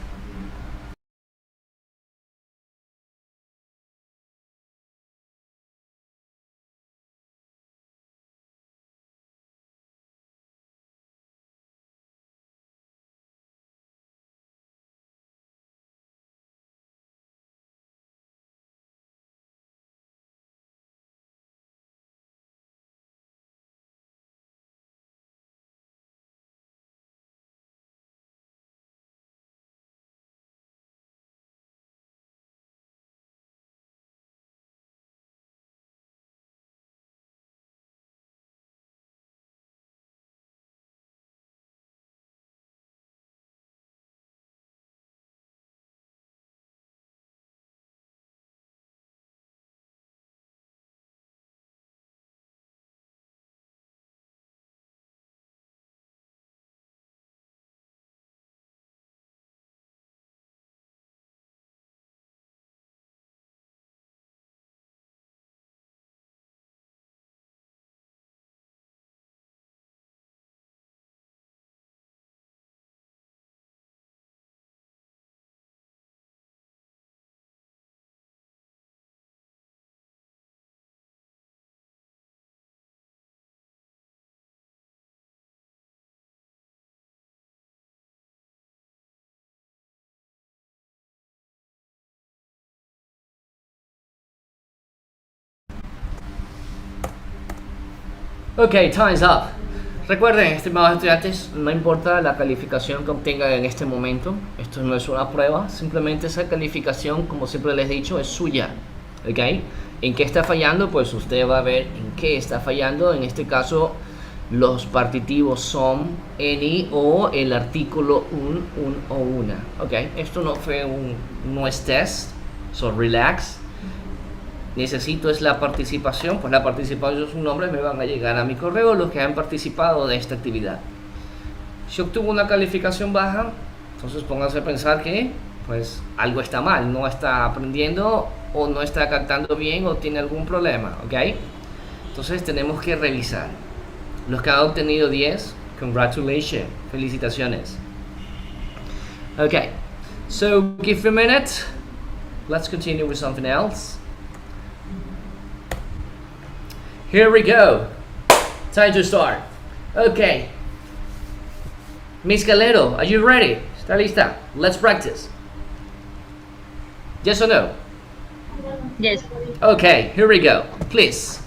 Ok, time's up. Recuerden, estimados estudiantes, no importa la calificación que obtengan en este momento, esto no es una prueba, simplemente esa calificación, como siempre les he dicho, es suya. ¿Ok? ¿En qué está fallando? Pues usted va a ver en qué está fallando. En este caso, los partitivos son any o el artículo un o una. ¿Ok? Esto no es test, so relax. Necesito es la participación, pues la participación es un nombre, me van a llegar a mi correo los que han participado de esta actividad. Si obtuvo una calificación baja, entonces pónganse a pensar que pues algo está mal, no está aprendiendo o no está captando bien o tiene algún problema, ¿ok? Entonces tenemos que revisar. Los que han obtenido 10, congratulations, felicitaciones. Ok, so give me a minute, let's continue with something else. Here we go. Time to start. Okay. Miss Galero, are you ready? ¿Está lista? Let's practice. Yes or no? Yes. Okay, here we go. Please,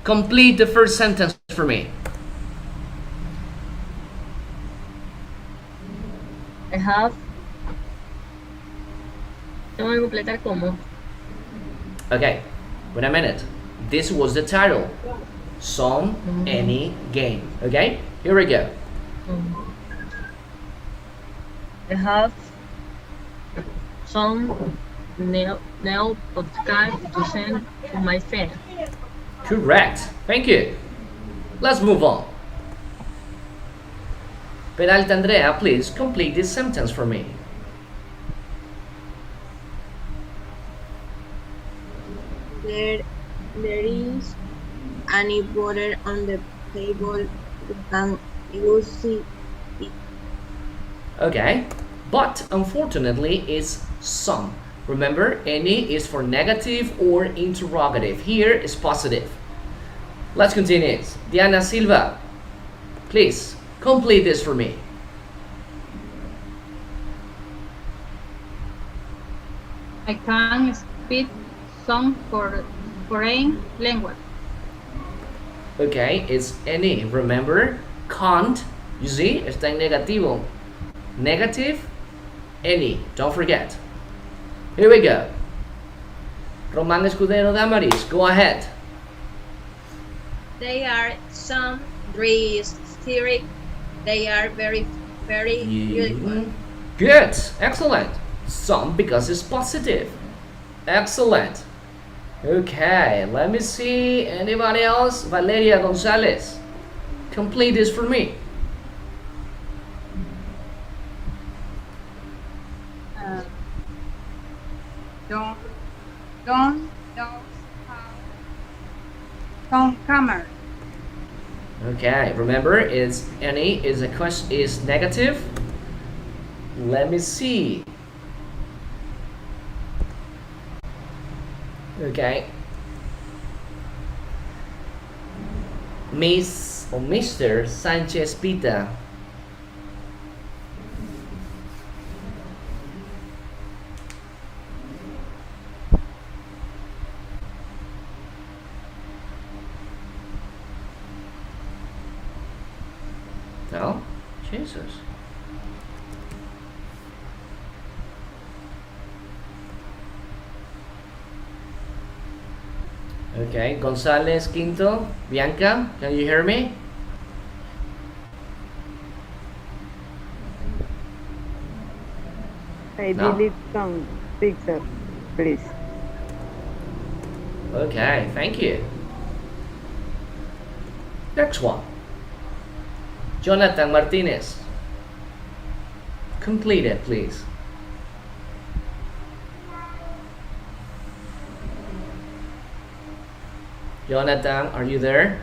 complete the first sentence for me. I have. Tengo que completar como. Okay, wait a minute. This was the title. Some, any, game. Okay, here we go. I have some nail postcard to send to my friend. Correct. Thank you. Let's move on. Peralta Andrea, please complete this sentence for me. There is any water on the table. You can use it. Okay, but unfortunately it's some. Remember, any is for negative or interrogative. Here is positive. Let's continue. Diana Silva, please complete this for me. I can speak some foreign language. Okay, it's any. Remember, can't, you see, está en negativo. Negative, any. Don't forget. Here we go. Román Escudero Damaris, go ahead. They are some trees, theory. They are very, very beautiful. Good, excellent. Some because it's positive. Excellent. Okay, let me see. Anybody else? Valeria Gonzalez. Complete this for me. Don't dogs have some camera? Okay, remember is any is a question is negative. Let me see. Okay. Miss or Mr. Sanchez Pita. No? Jesus. Okay, Gonzalez Quinto, Bianca, can you hear me? I No? delete some picture, please. Okay, thank you. Next one. Jonathan Martinez. Complete it, please. Jonathan, are you there?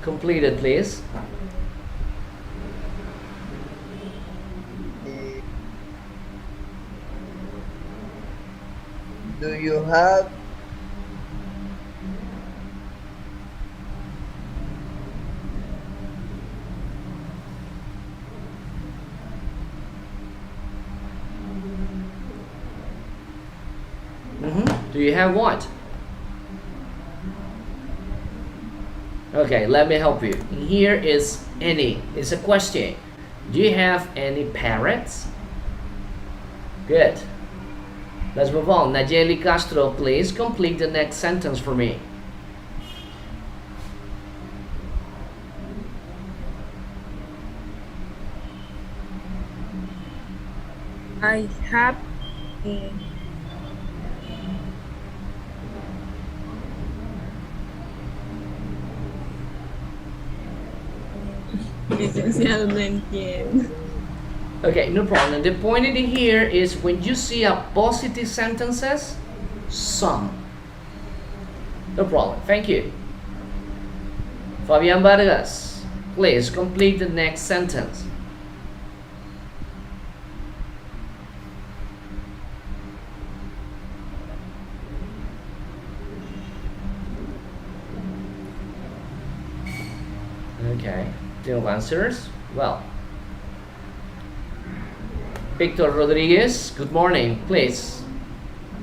Complete it, please. Do you have Do you have what? Okay, let me help you. Here is any. It's a question. Do you have any parrots? Good. Let's move on. Nayeli Castro, please complete the next sentence for me. I have a Licenciado, no entiendo. Okay, no problem. The point in here is when you see a positive sentences, some. No problem. Thank you. Fabian Vargas, please complete the next sentence. Okay, no answers. Well, Victor Rodriguez, good morning. Please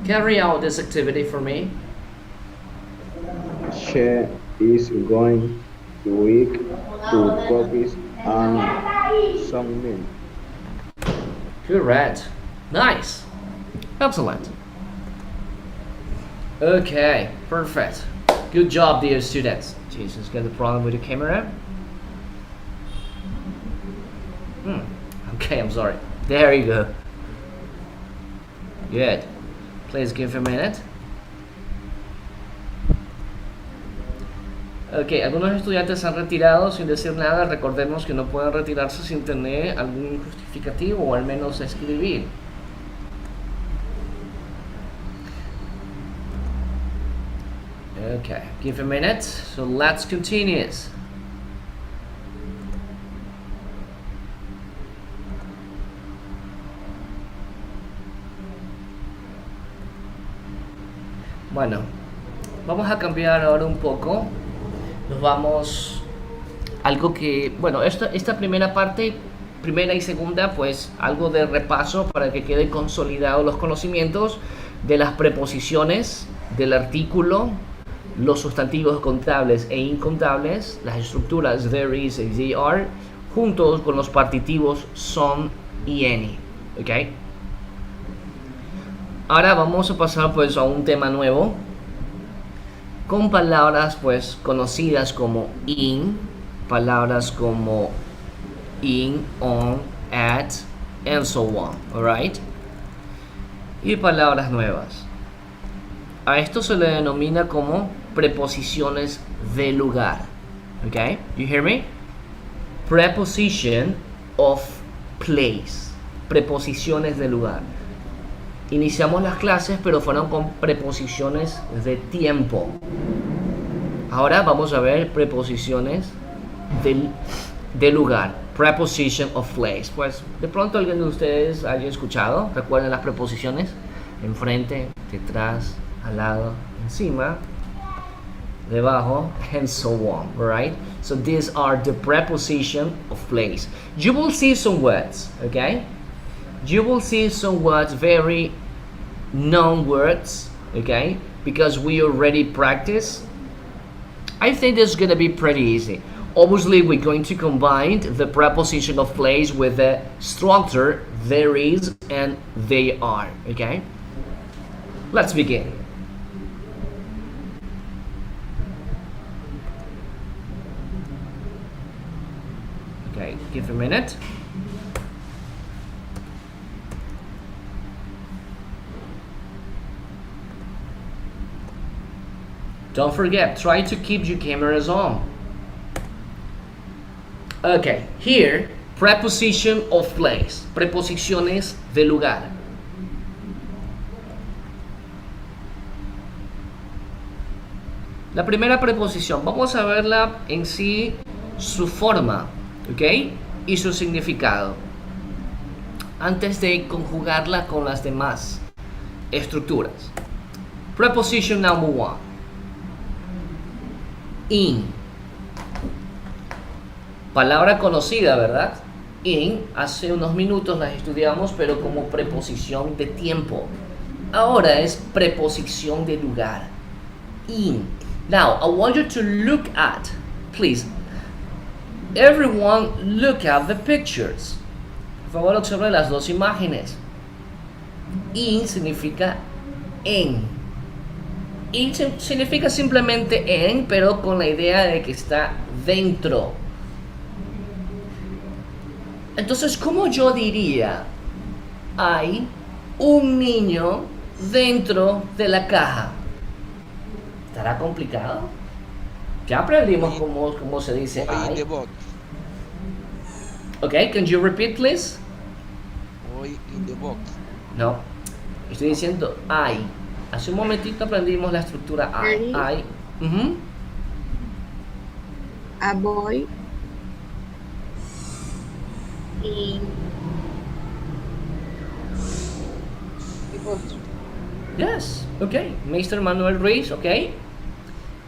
carry out this activity for me. She is going to week to copies and some milk. Correct. Nice. Excellent. Okay, perfect. Good job, dear students. Jesus, got a problem with the camera? Okay, I'm sorry. There you go. Good. Please give a minute. Ok, algunos estudiantes se han retirado sin decir nada. Recordemos que no pueden retirarse sin tener algún justificativo o al menos escribir. Okay, give a minute. So let's continue. Bueno, vamos a cambiar ahora un poco. Nos vamos algo que, bueno, esta primera parte, primera y segunda, pues algo de repaso para que queden consolidados los conocimientos de las preposiciones, del artículo, los sustantivos contables e incontables, las estructuras there is y they are, juntos con los partitivos son y any, ¿ok? Ahora vamos a pasar pues a un tema nuevo con palabras pues conocidas como in, palabras como in, on, at, and so on, alright? Y palabras nuevas. A esto se le denomina como preposiciones de lugar, ¿ok? You hear me? Preposition of place, preposiciones de lugar. Iniciamos las clases, pero fueron con preposiciones de tiempo. Ahora vamos a ver preposiciones de lugar. Preposition of place. Pues de pronto alguien de ustedes haya escuchado. ¿Recuerdan las preposiciones? Enfrente, detrás, al lado, encima, debajo, and so on. Right? So these are the preposition of place. You will see some words, okay? You will see some words, very known words, okay? Because we already practiced. I think this is going to be pretty easy. Obviously, we're going to combine the preposition of place with the structure there is and they are, okay? Let's begin. Okay, give a minute. Don't forget, try to keep your cameras on. Okay, here, preposition of place, preposiciones de lugar. La primera preposición, vamos a verla en sí, su forma, ¿ok? Y su significado. Antes de conjugarla con las demás estructuras. Preposition number one. In. Palabra conocida, ¿verdad? In, hace unos minutos las estudiamos, pero como preposición de tiempo. Ahora es preposición de lugar. In. Now, I want you to look at please, everyone look at the pictures. Por favor, observe las dos imágenes. In significa en. In significa simplemente en, pero con la idea de que está dentro. Entonces, ¿cómo yo diría? Hay un niño dentro de la caja. ¿Estará complicado? Ya aprendimos cómo se dice Boy in the hay. box. Okay, can you repeat, please? Boy in the box. No, estoy diciendo hay. Hace un momentito aprendimos la estructura hay. Hay. A boy in the box. Yes, okay. Mr. Manuel Ruiz, okay.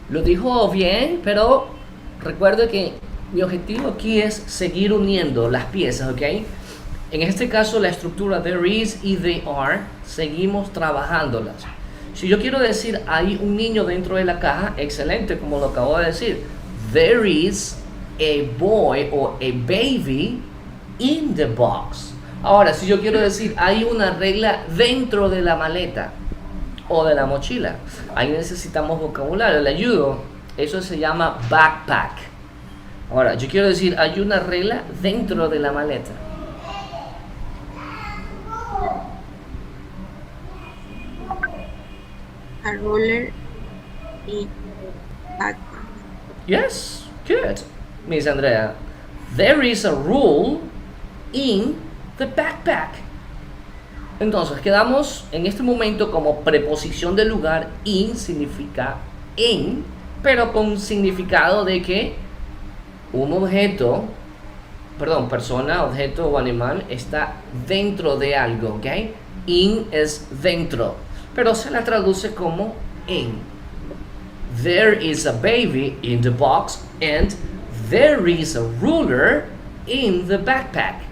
Lo dijo bien, pero recuerde que mi objetivo aquí es seguir uniendo las piezas, ok. En este caso la estructura there is y they are, seguimos trabajándolas. Si yo quiero decir hay un niño dentro de la caja, excelente, como lo acabo de decir. There is a boy or a baby in the box. Ahora, si yo quiero decir hay una regla dentro de la maleta o de la mochila, ahí necesitamos vocabulario, le ayudo. Eso se llama backpack. Ahora, yo quiero decir hay una regla dentro de la maleta. A roller in the backpack. Yes, good, Miss Andrea. There is a rule in the backpack. Entonces, quedamos en este momento como preposición de lugar. In significa en, pero con significado de que un objeto, persona, objeto o animal está dentro de algo, ¿ok? In es dentro, pero se la traduce como en. There is a baby in the box and there is a ruler in the backpack.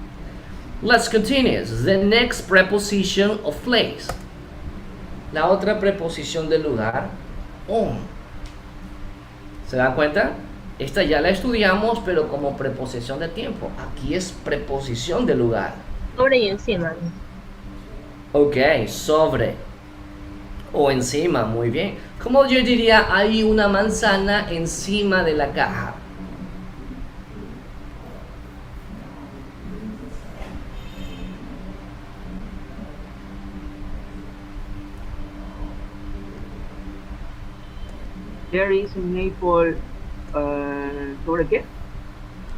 Let's continue. The next preposition of place. La otra preposición de lugar, on. ¿Se dan cuenta? Esta ya la estudiamos, pero como preposición de tiempo. Aquí es preposición de lugar. Sobre y encima. Ok, sobre o encima, muy bien. ¿Cómo yo diría hay una manzana encima de la caja? There is an apple sobre qué?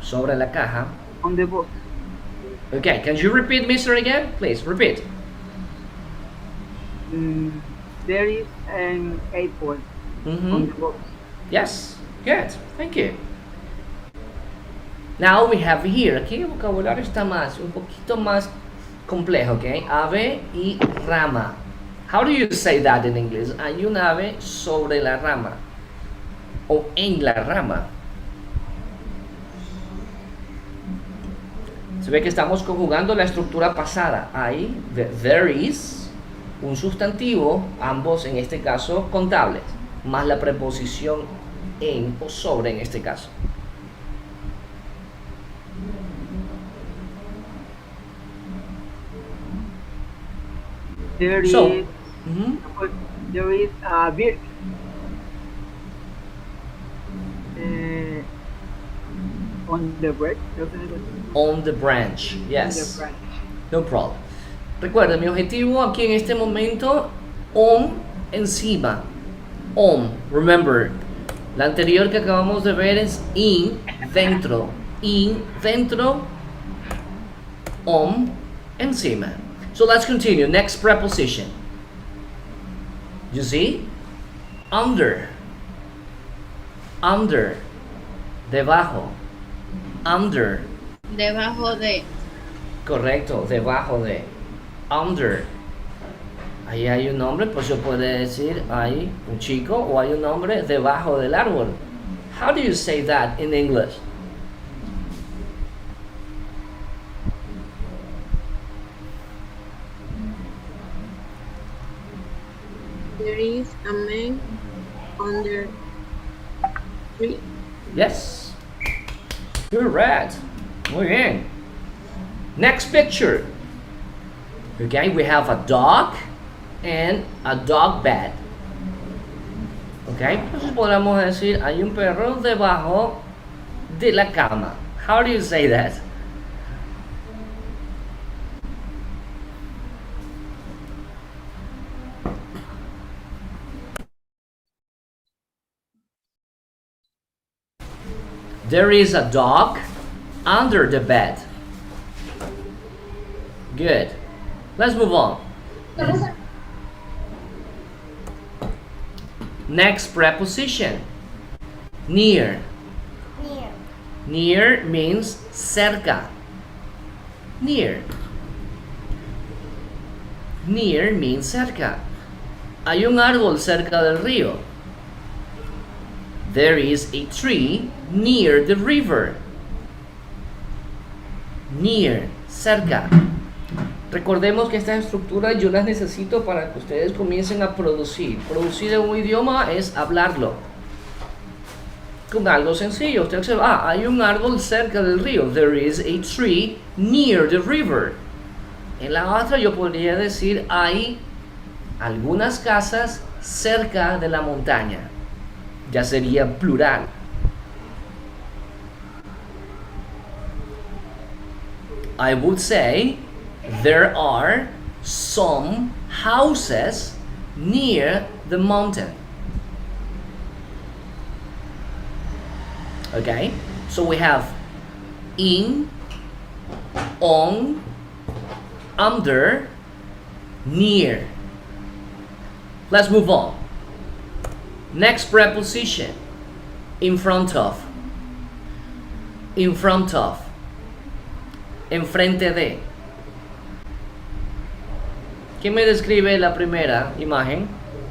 Sobre la caja. On the box. Okay, can you repeat, Mr. again? Please, repeat. There is an apple on the box. Yes, good, thank you. Now we have here, aquí el vocabulario está un poquito más complejo, ¿ok? Ave y rama. How do you say that in English? Hay un ave sobre la rama o en la rama. Se ve que estamos conjugando la estructura pasada. Hay, there is, un sustantivo, ambos en este caso contables, más la preposición en o sobre en este caso. There is a bird on the branch. On the branch, yes. On the branch. No problem. Recuerda, mi objetivo aquí en este momento, on, encima. On, remember. La anterior que acabamos de ver es in, dentro. In, dentro. On, encima. So let's continue. Next preposition. You see? Under. Under. Debajo. Under. Debajo de. Correcto, debajo de. Under. Ahí hay un hombre, pues yo puedo decir hay un chico o hay un hombre debajo del árbol. How do you say that in English? There is a man under tree. Yes, Correct. Muy bien. Next picture. Okay, we have a dog and a dog bed. Okay, entonces podemos decir hay un perro debajo de la cama. How do you say that? There is a dog under the bed. Good. Let's move on. Next preposition. Near. Near. Near means cerca. Near. Near means cerca. Hay un árbol cerca del río. There is a tree near the river. Near, cerca. Recordemos que estas estructuras yo las necesito para que ustedes comiencen a producir. Producir en un idioma es hablarlo. Con algo sencillo. Usted observa, hay un árbol cerca del río. There is a tree near the river. En la otra yo podría decir, hay algunas casas cerca de la montaña. Ya sería plural. I would say there are some houses near the mountain. Okay, so we have in, on, under, near. Let's move on. Next preposition, in front of. In front of. Enfrente de. ¿Quién me describe la primera imagen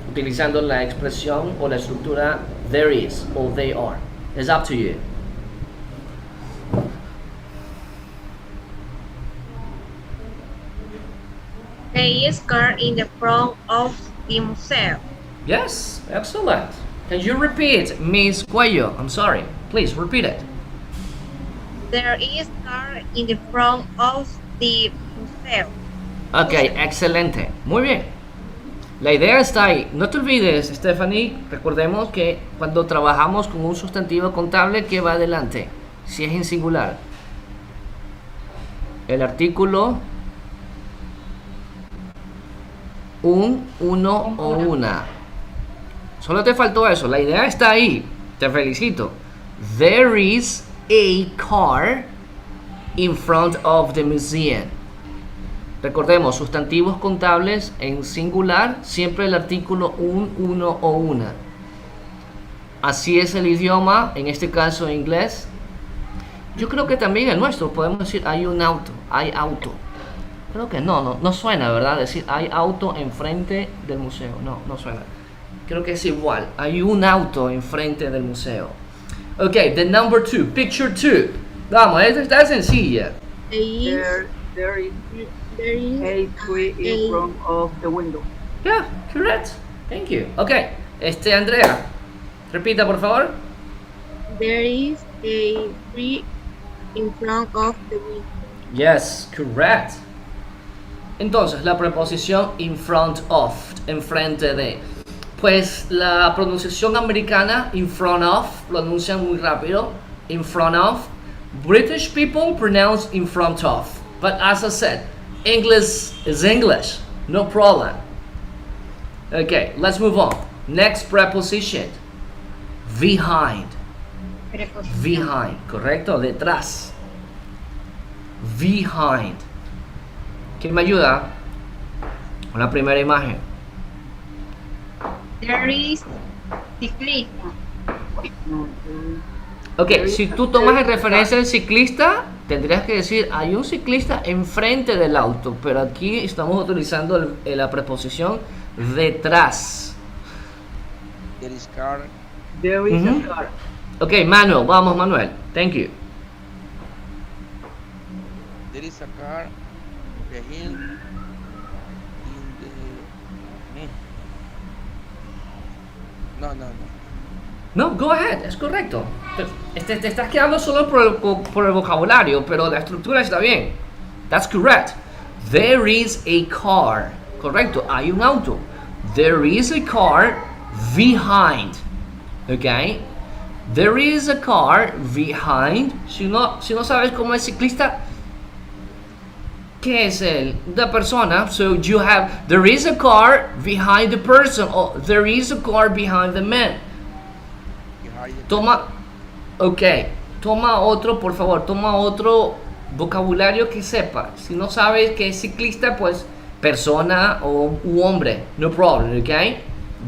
utilizando la expresión o la estructura there is o they are? It's up to you. There is car in the front of the museum. Yes, excellent. Can you repeat, Miss Cuello? I'm sorry. Please repeat it. There is car in the front of the museum. Ok, excelente. Muy bien. La idea está ahí. No te olvides, Stephanie, recordemos que cuando trabajamos con un sustantivo contable, ¿qué va adelante? Si es en singular. El artículo un, uno o una. Solo te faltó eso. La idea está ahí. Te felicito. There is a car in front of the museum. Recordemos, sustantivos contables en singular, siempre el artículo un, uno o una. Así es el idioma, en este caso inglés. Yo creo que también el nuestro podemos decir hay un auto, hay auto. Creo que no suena, ¿verdad? Decir hay auto enfrente del museo. No suena. Creo que es igual. Hay un auto enfrente del museo. Ok, the number 2, picture 2. Vamos, esta está sencilla. There is a tree in front of the window. Yeah, correct. Thank you. Ok, Andrea, repita por favor. There is a tree in front of the window. Yes, correct. Entonces, la preposición in front of, enfrente de. Pues la pronunciación americana, in front of, pronuncian muy rápido. In front of. British people pronounce in front of. But as I said, English is English. No problem. Okay, let's move on. Next preposition. Behind. Behind, correcto, detrás. Behind. ¿Quién me ayuda con la primera imagen? There is ciclista. Ok, si tú tomas en referencia al ciclista, tendrías que decir hay un ciclista enfrente del auto, pero aquí estamos utilizando la preposición detrás. There is car. There is a car. Ok, Manuel, vamos Manuel. Thank you. There is a car behind in the. No. No, go ahead, es correcto. Te estás quedando solo por el vocabulario, pero la estructura está bien. That's correct. There is a car. Correcto, hay un auto. There is a car behind. Okay? There is a car behind. Si no sabes cómo es ciclista, ¿qué es él? La persona. So you have, there is a car behind the person. Or there is a car behind the man. Toma, ok, toma otro, por favor, toma otro vocabulario que sepa. Si no sabes que es ciclista, pues persona o hombre, no problem, ok?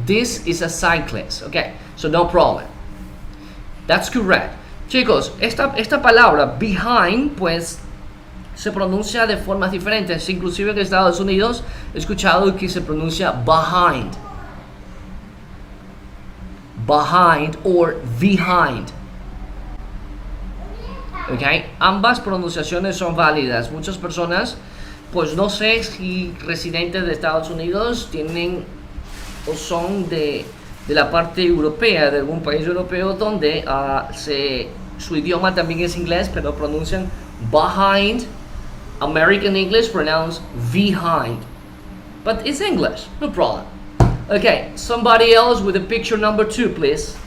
This is a cyclist, ok, so no problem. That's correct. Chicos, esta palabra behind, pues se pronuncia de formas diferentes. Inclusive en Estados Unidos he escuchado que se pronuncia behind. Behind or behind. Okay, ambas pronunciaciones son válidas. Muchas personas, pues no sé si residentes de Estados Unidos tienen o son de la parte europea, de algún país europeo donde su idioma también es inglés, pero pronuncian behind. American English pronounce behind, but it's English, no problem. Okay, somebody else with a picture number 2, please.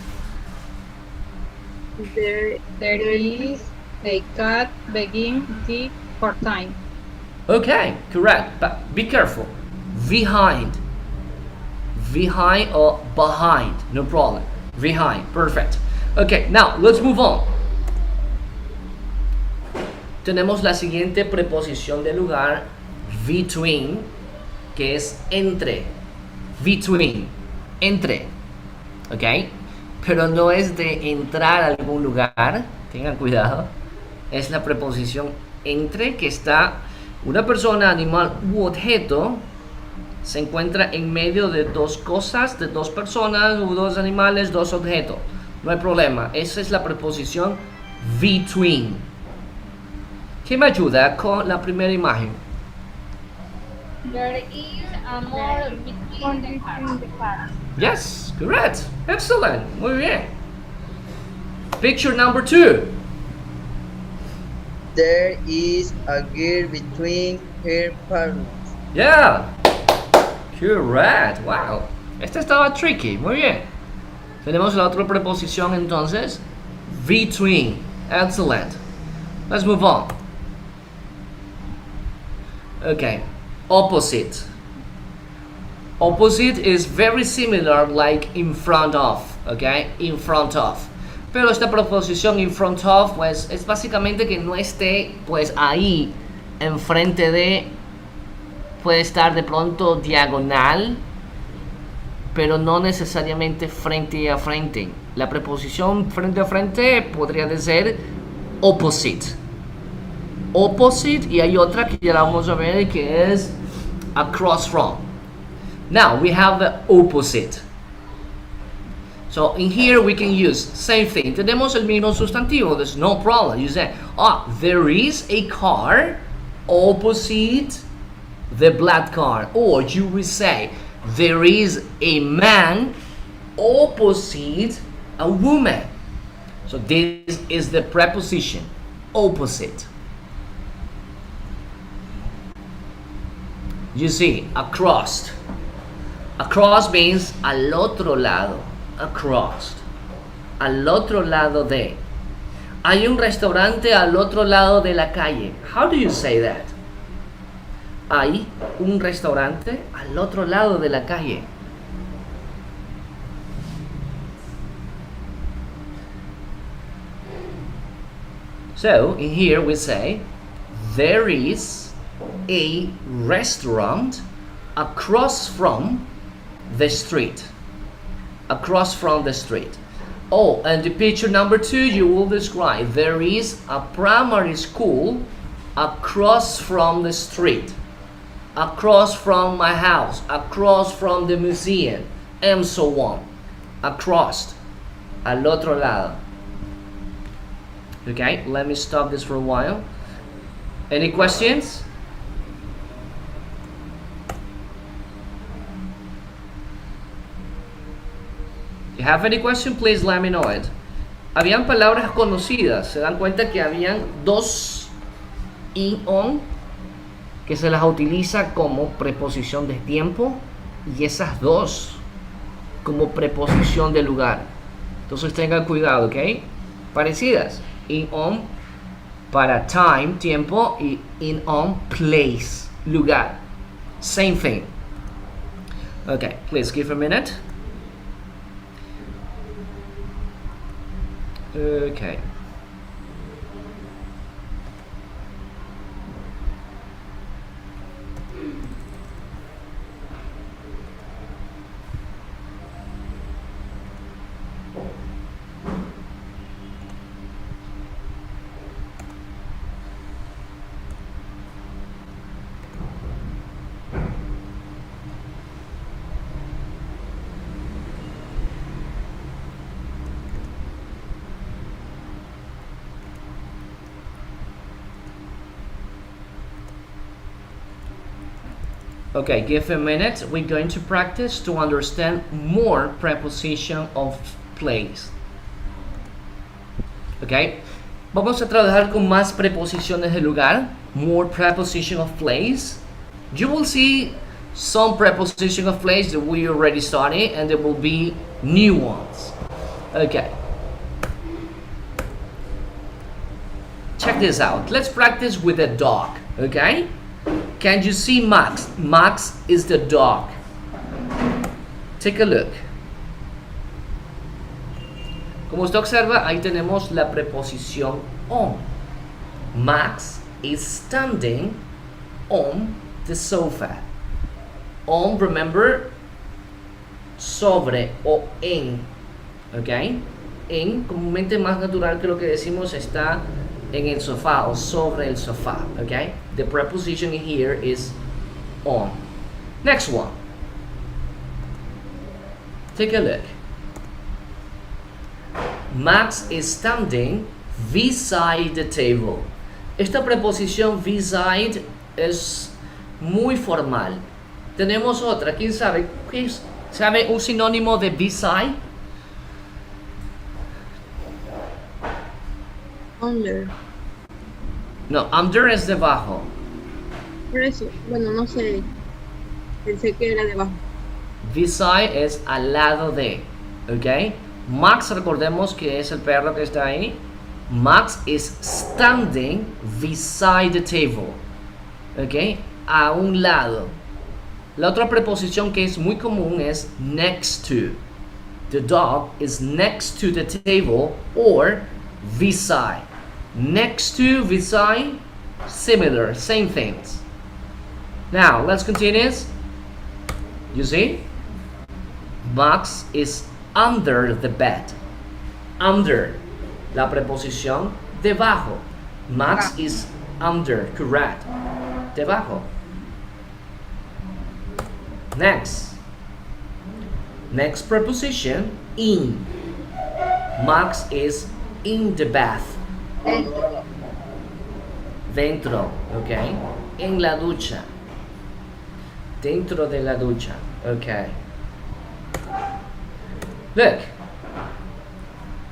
There is a cat begging tea for time. Okay, correct, but be careful. Behind. Behind or behind, no problem. Behind, perfect. Okay, now let's move on. Tenemos la siguiente preposición de lugar, between, que es entre. Between, entre, ok, pero no es de entrar a algún lugar, tengan cuidado, es la preposición entre, que está una persona, animal u objeto, se encuentra en medio de dos cosas, de dos personas o dos animales, dos objetos, no hay problema, esa es la preposición between. ¿Qué me ayuda con la primera imagen? There is a mall between the cars. Yes, correct. Excellent. Muy bien. Picture number 2. There is a girl between her parents. Yeah. Correct. Wow. Esta estaba tricky. Muy bien. Tenemos la otra preposición entonces. Between. Excellent. Let's move on. Okay. Opposite. Opposite is very similar like in front of, okay? In front of. Pero esta preposición in front of, pues es básicamente que no esté pues ahí, enfrente de, puede estar de pronto diagonal, pero no necesariamente frente a frente. La preposición frente a frente podría ser opposite. Opposite, y hay otra que ya la vamos a ver que es across from. Now we have the opposite. So in here we can use same thing. Tenemos el mismo sustantivo. There's no problem. You say, there is a car opposite the black car. Or you will say, there is a man opposite a woman. So this is the preposition opposite. You see, across. Across means al otro lado. Across. Al otro lado de. Hay un restaurante al otro lado de la calle. How do you say that? Hay un restaurante al otro lado de la calle. So, in here we say, there is a restaurant across from the street. Across from the street. Oh, and the picture number 2 you will describe, there is a primary school across from the street. Across from my house. Across from the museum. And so on. Across. Al otro lado. Okay, let me stop this for a while. Any questions? you have any question, please let me know it. Habían palabras conocidas. Se dan cuenta que habían dos in, on, que se las utiliza como preposición de tiempo, y esas dos como preposición de lugar. Entonces tengan cuidado, ¿ok? Parecidas. In, on para time, tiempo, y in, on, place, lugar. Same thing. Okay, please give a minute. Okay. Okay, give a minute. We're going to practice to understand more preposition of place. Okay, vamos a trabajar con más preposiciones de lugar. More preposition of place. You will see some preposition of place that we already studied, and there will be new ones. Okay. Check this out. Let's practice with a dog. Okay. Can you see Max? Max is the dog. Take a look. Como usted observa, ahí tenemos la preposición on. Max is standing on the sofa. On, remember, sobre o en. ¿Ok? En, comúnmente más natural que lo que decimos, está en el sofá o sobre el sofá. ¿Ok? The preposition here is on. Next one. Take a look. Max is standing beside the table. Esta preposición beside es muy formal. Tenemos otra. ¿Quién sabe? ¿Sabe un sinónimo de beside? Under. No, under es debajo. Por eso, bueno, no sé. Pensé que era debajo. Beside es al lado de. ¿Ok? Max, recordemos que es el perro que está ahí. Max is standing beside the table. ¿Ok? A un lado. La otra preposición que es muy común es next to. The dog is next to the table or beside. Next to, beside, similar, same things. Now, let's continue. You see? Max is under the bed. Under, la preposición debajo. Max is under, correct. Debajo. Next. Next preposition, in. Max is in the bath. Dentro, ok. En la ducha. Dentro de la ducha, ok. Look.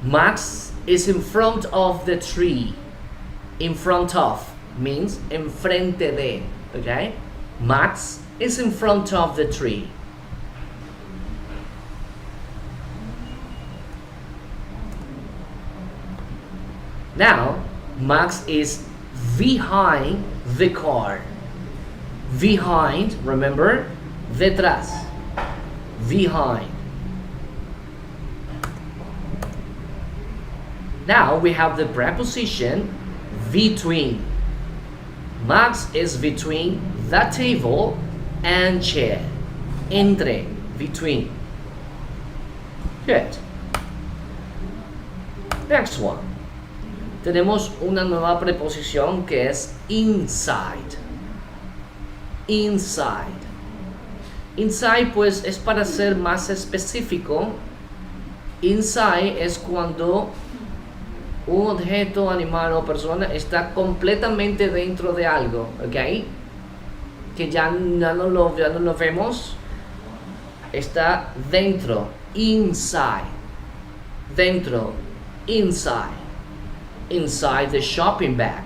Max is in front of the tree. In front of means enfrente de, ok. Max is in front of the tree. Now, Max is behind the car. Behind, remember, detrás. Behind. Now we have the preposition between. Max is between the table and chair. Entre, between. Good. Next one. Tenemos una nueva preposición que es inside. Inside. Inside pues es para ser más específico. Inside es cuando un objeto, animal o persona está completamente dentro de algo, ¿ok? Que ya no lo vemos. Está dentro. Inside. dentro, inside, inside the shopping bag.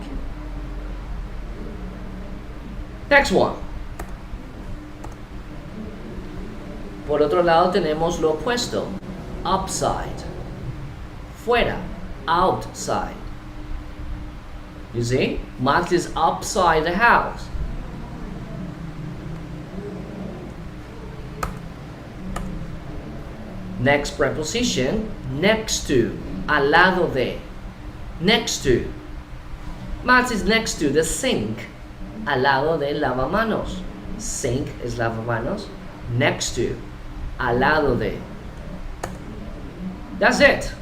Next one. Por otro lado tenemos lo opuesto, upside, fuera, outside. You see, Max is upside the house. Next preposition, next to, al lado de, next to. Max is next to the sink, al lado del lavamanos. Sink es lavamanos, next to, al lado de. That's it.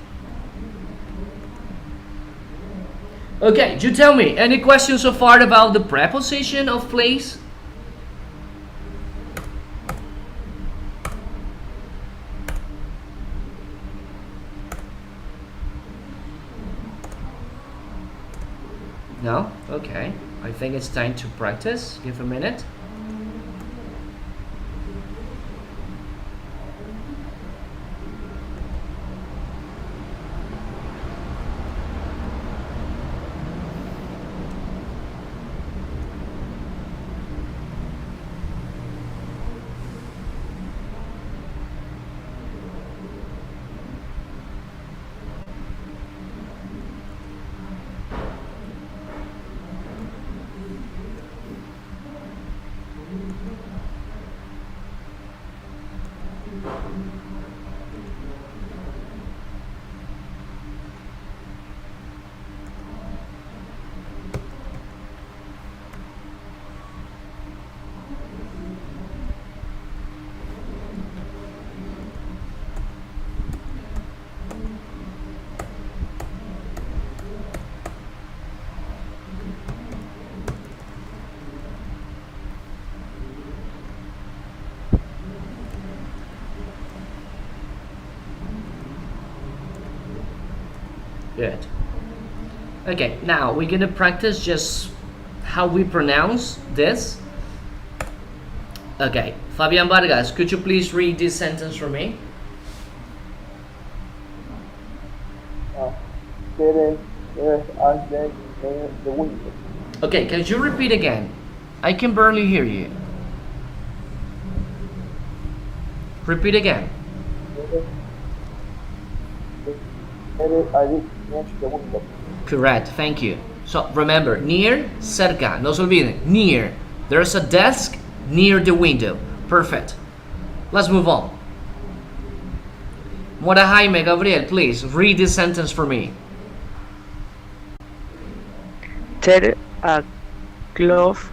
Okay, you tell me, any questions so far about the preposition of place? No? Okay. I think it's time to practice. Give a minute. Good. Okay, now we're gonna practice just how we pronounce this. Okay, Fabian Vargas, could you please read this sentence for me? There's accident near the window. Okay, can you repeat again? I can barely hear you. Repeat again. Correct, thank you. So remember, near, cerca, no se olviden, near. There's a desk near the window. Perfect. Let's move on. Mora Jaime Gabriel, please read this sentence for me. There a cloth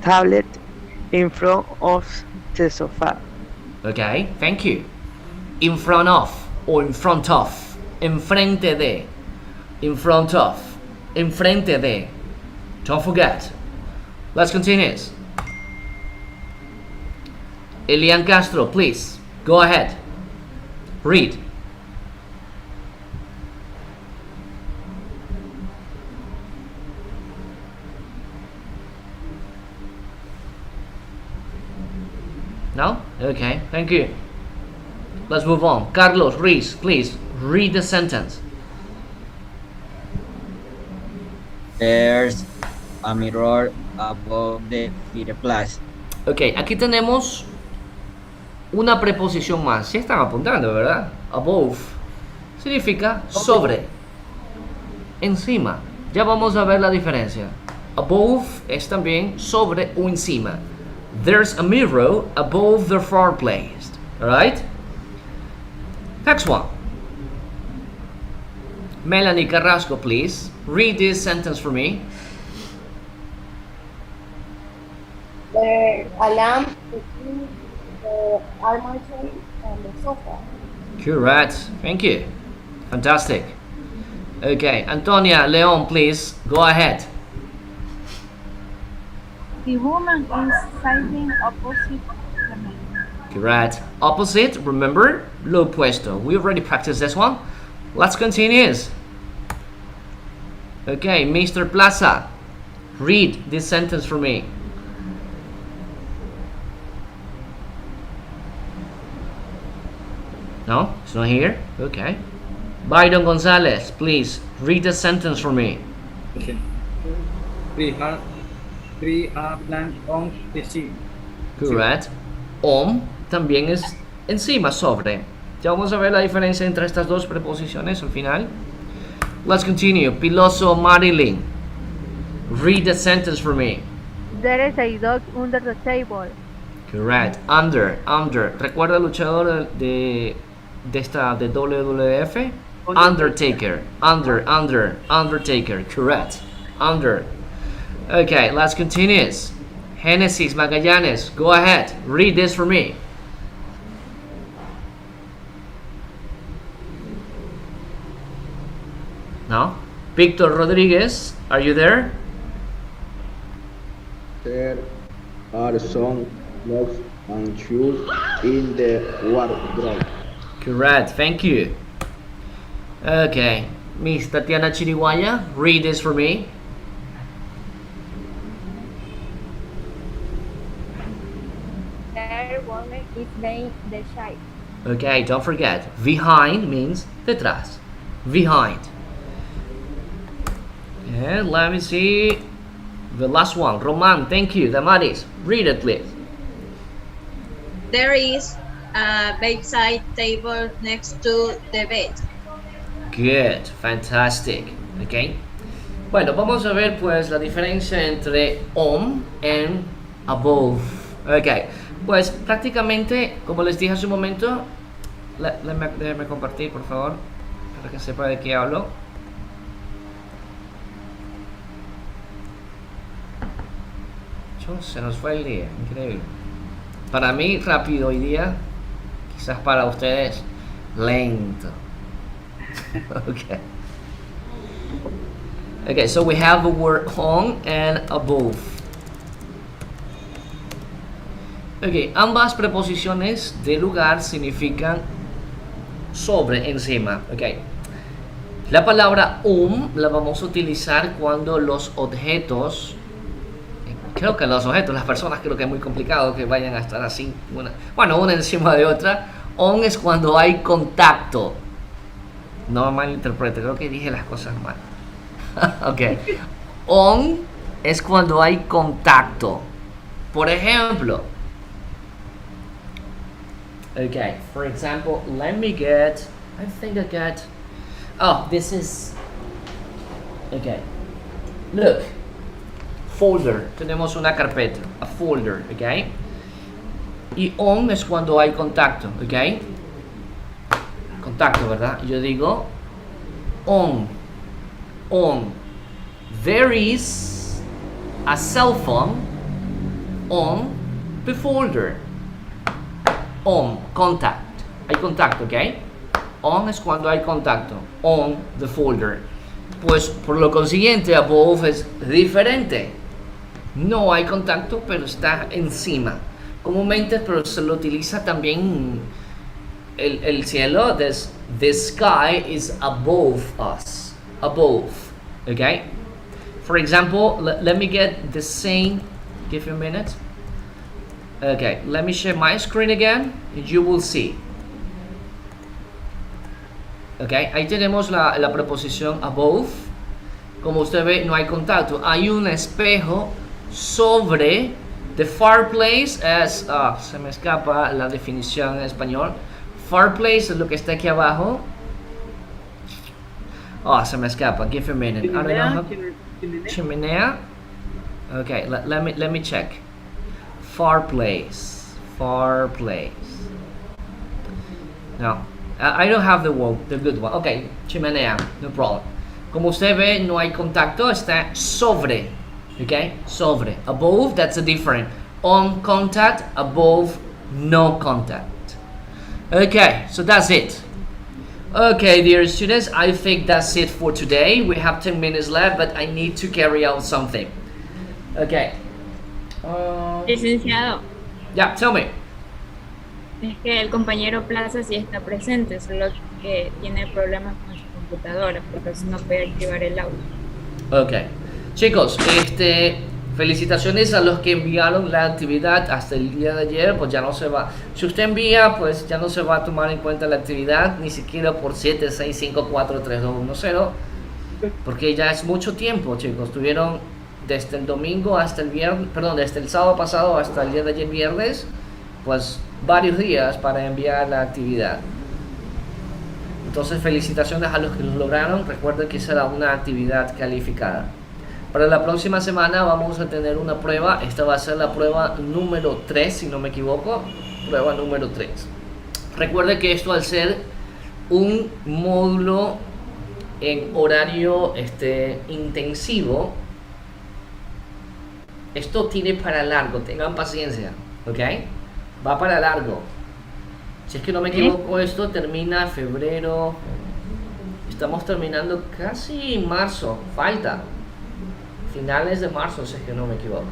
tablet in front of the sofa. Okay, thank you. In front of or in front of. Enfrente de. In front of. Enfrente de. Don't forget. Let's continue. Elian Castro, please go ahead. Read. No? Okay, thank you. Let's move on. Carlos Ruiz, please read the sentence. There's a mirror above the fireplace. Ok, aquí tenemos una preposición más. Sí están apuntando, ¿verdad? Above significa sobre, encima. Ya vamos a ver la diferencia. Above es también sobre o encima. There's a mirror above the fireplace. Alright? Next one. Melanie Carrasco, please read this sentence for me. There's a lamp between the armoire and the sofa. Correct. Thank you. Fantastic. Okay, Antonia Leon, please go ahead. The woman is sitting opposite the man. Correct. Opposite, remember, lo opuesto. We already practiced this one. Let's continue. Okay, Mr. Plaza, read this sentence for me. No, it's not here. Okay. Byron Gonzalez, please read the sentence for me. Okay. Three are plants on the sea. Correct. On también es encima, sobre. Ya vamos a ver la diferencia entre estas dos preposiciones al final. Let's continue. Piloso Marilyn, read the sentence for me. There is a dog under the table. Correct. Under. ¿Recuerda el luchador de WWF? Undertaker. Undertaker. Correct. Under. Okay, let's continue. Genesis Magallanes, go ahead. Read this for me. No? Victor Rodriguez, are you there? There are some clothes and shoes in the wardrobe. Correct, thank you. Okay, Miss Tatiana Chiriguaya, read this for me. Their woman is being the child. Okay, don't forget, behind means detrás. Behind. And let me see the last one. Roman, thank you. Damaris, read it please. There is a bedside table next to the bed. Good, fantastic. Okay. Bueno, vamos a ver pues la diferencia entre on and above. Okay. Pues prácticamente, como les dije hace un momento, déjenme compartir por favor, para que sepa de qué hablo. Se nos fue el día, increíble. Para mí rápido hoy día, quizás para ustedes lento. Okay. Okay, so we have the word on and above. Okay, ambas preposiciones de lugar significan sobre, encima. Okay. La palabra la vamos a utilizar cuando los objetos, creo que los objetos, las personas creo que es muy complicado que vayan a estar así, una encima de otra. On es cuando hay contacto. No malinterprete, creo que dije las cosas mal. Ok. On es cuando hay contacto. Por ejemplo. Okay, for example, let me get, I think I got, oh, this is, okay. Look, folder, tenemos una carpeta, a folder, okay. Y on es cuando hay contacto, okay. Contacto, ¿verdad? Yo digo on. There is a cell phone on the folder. On, contact. Hay contacto, ¿ok? On es cuando hay contacto. On the folder. Pues por lo consiguiente, above es diferente. No hay contacto, pero está encima. Comúnmente, pero se lo utiliza también el cielo. The sky is above us. Above. Okay? For example, let me get the same. Give me a minute. Okay, let me share my screen again and you will see. Okay, ahí tenemos la preposición above. Como usted ve, no hay contacto. Hay un espejo sobre the fireplace. Se me escapa la definición en español. Fireplace es lo que está aquí abajo. Se me escapa. Give a minute. Chimenea. Okay, let me check. Fireplace. No, I don't have the good one. Okay, chimenea, no problem. Como usted ve, no hay contacto, está sobre. Okay, sobre. Above, that's a different. On contact, above, no contact. Okay, so that's it. Okay, dear students, I think that's it for today. We have 10 minutes left, but I need to carry out something. Okay. Licenciado. Yeah, tell me. Es que el compañero Plaza sí está presente, solo que tiene problemas con su computadora, por eso no puede activar el audio. Ok. Chicos, Felicitaciones a los que enviaron la actividad hasta el día de ayer, pues ya no se va. Si usted envía, pues ya no se va a tomar en cuenta la actividad, ni siquiera por 7, 6, 5, 4, 3, 2, 1, 0, porque ya es mucho tiempo, chicos. Tuvieron desde el domingo hasta el viernes, perdón, desde el sábado pasado hasta el día de ayer viernes, pues varios días para enviar la actividad. Entonces, felicitaciones a los que lo lograron. Recuerden que será una actividad calificada. Para la próxima semana vamos a tener una prueba. Esta va a ser la prueba número 3, si no me equivoco. Prueba número 3. Recuerde que esto, al ser un módulo en horario intensivo, esto tiene para largo. Tengan paciencia, ¿ok? Va para largo. Si es que no me equivoco, esto termina febrero. Estamos terminando casi marzo. Falta. Finales de marzo, si es que no me equivoco.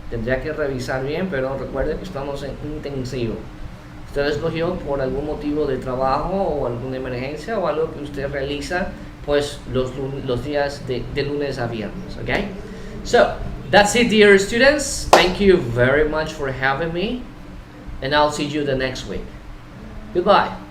Tendría que revisar bien, pero recuerden que estamos en intensivo. Usted escogió por algún motivo de trabajo o alguna emergencia o algo que usted realiza, pues los días de lunes a viernes, ¿ok? So, that's it, dear students. Thank you very much for having me, and I'll see you the next week. Goodbye.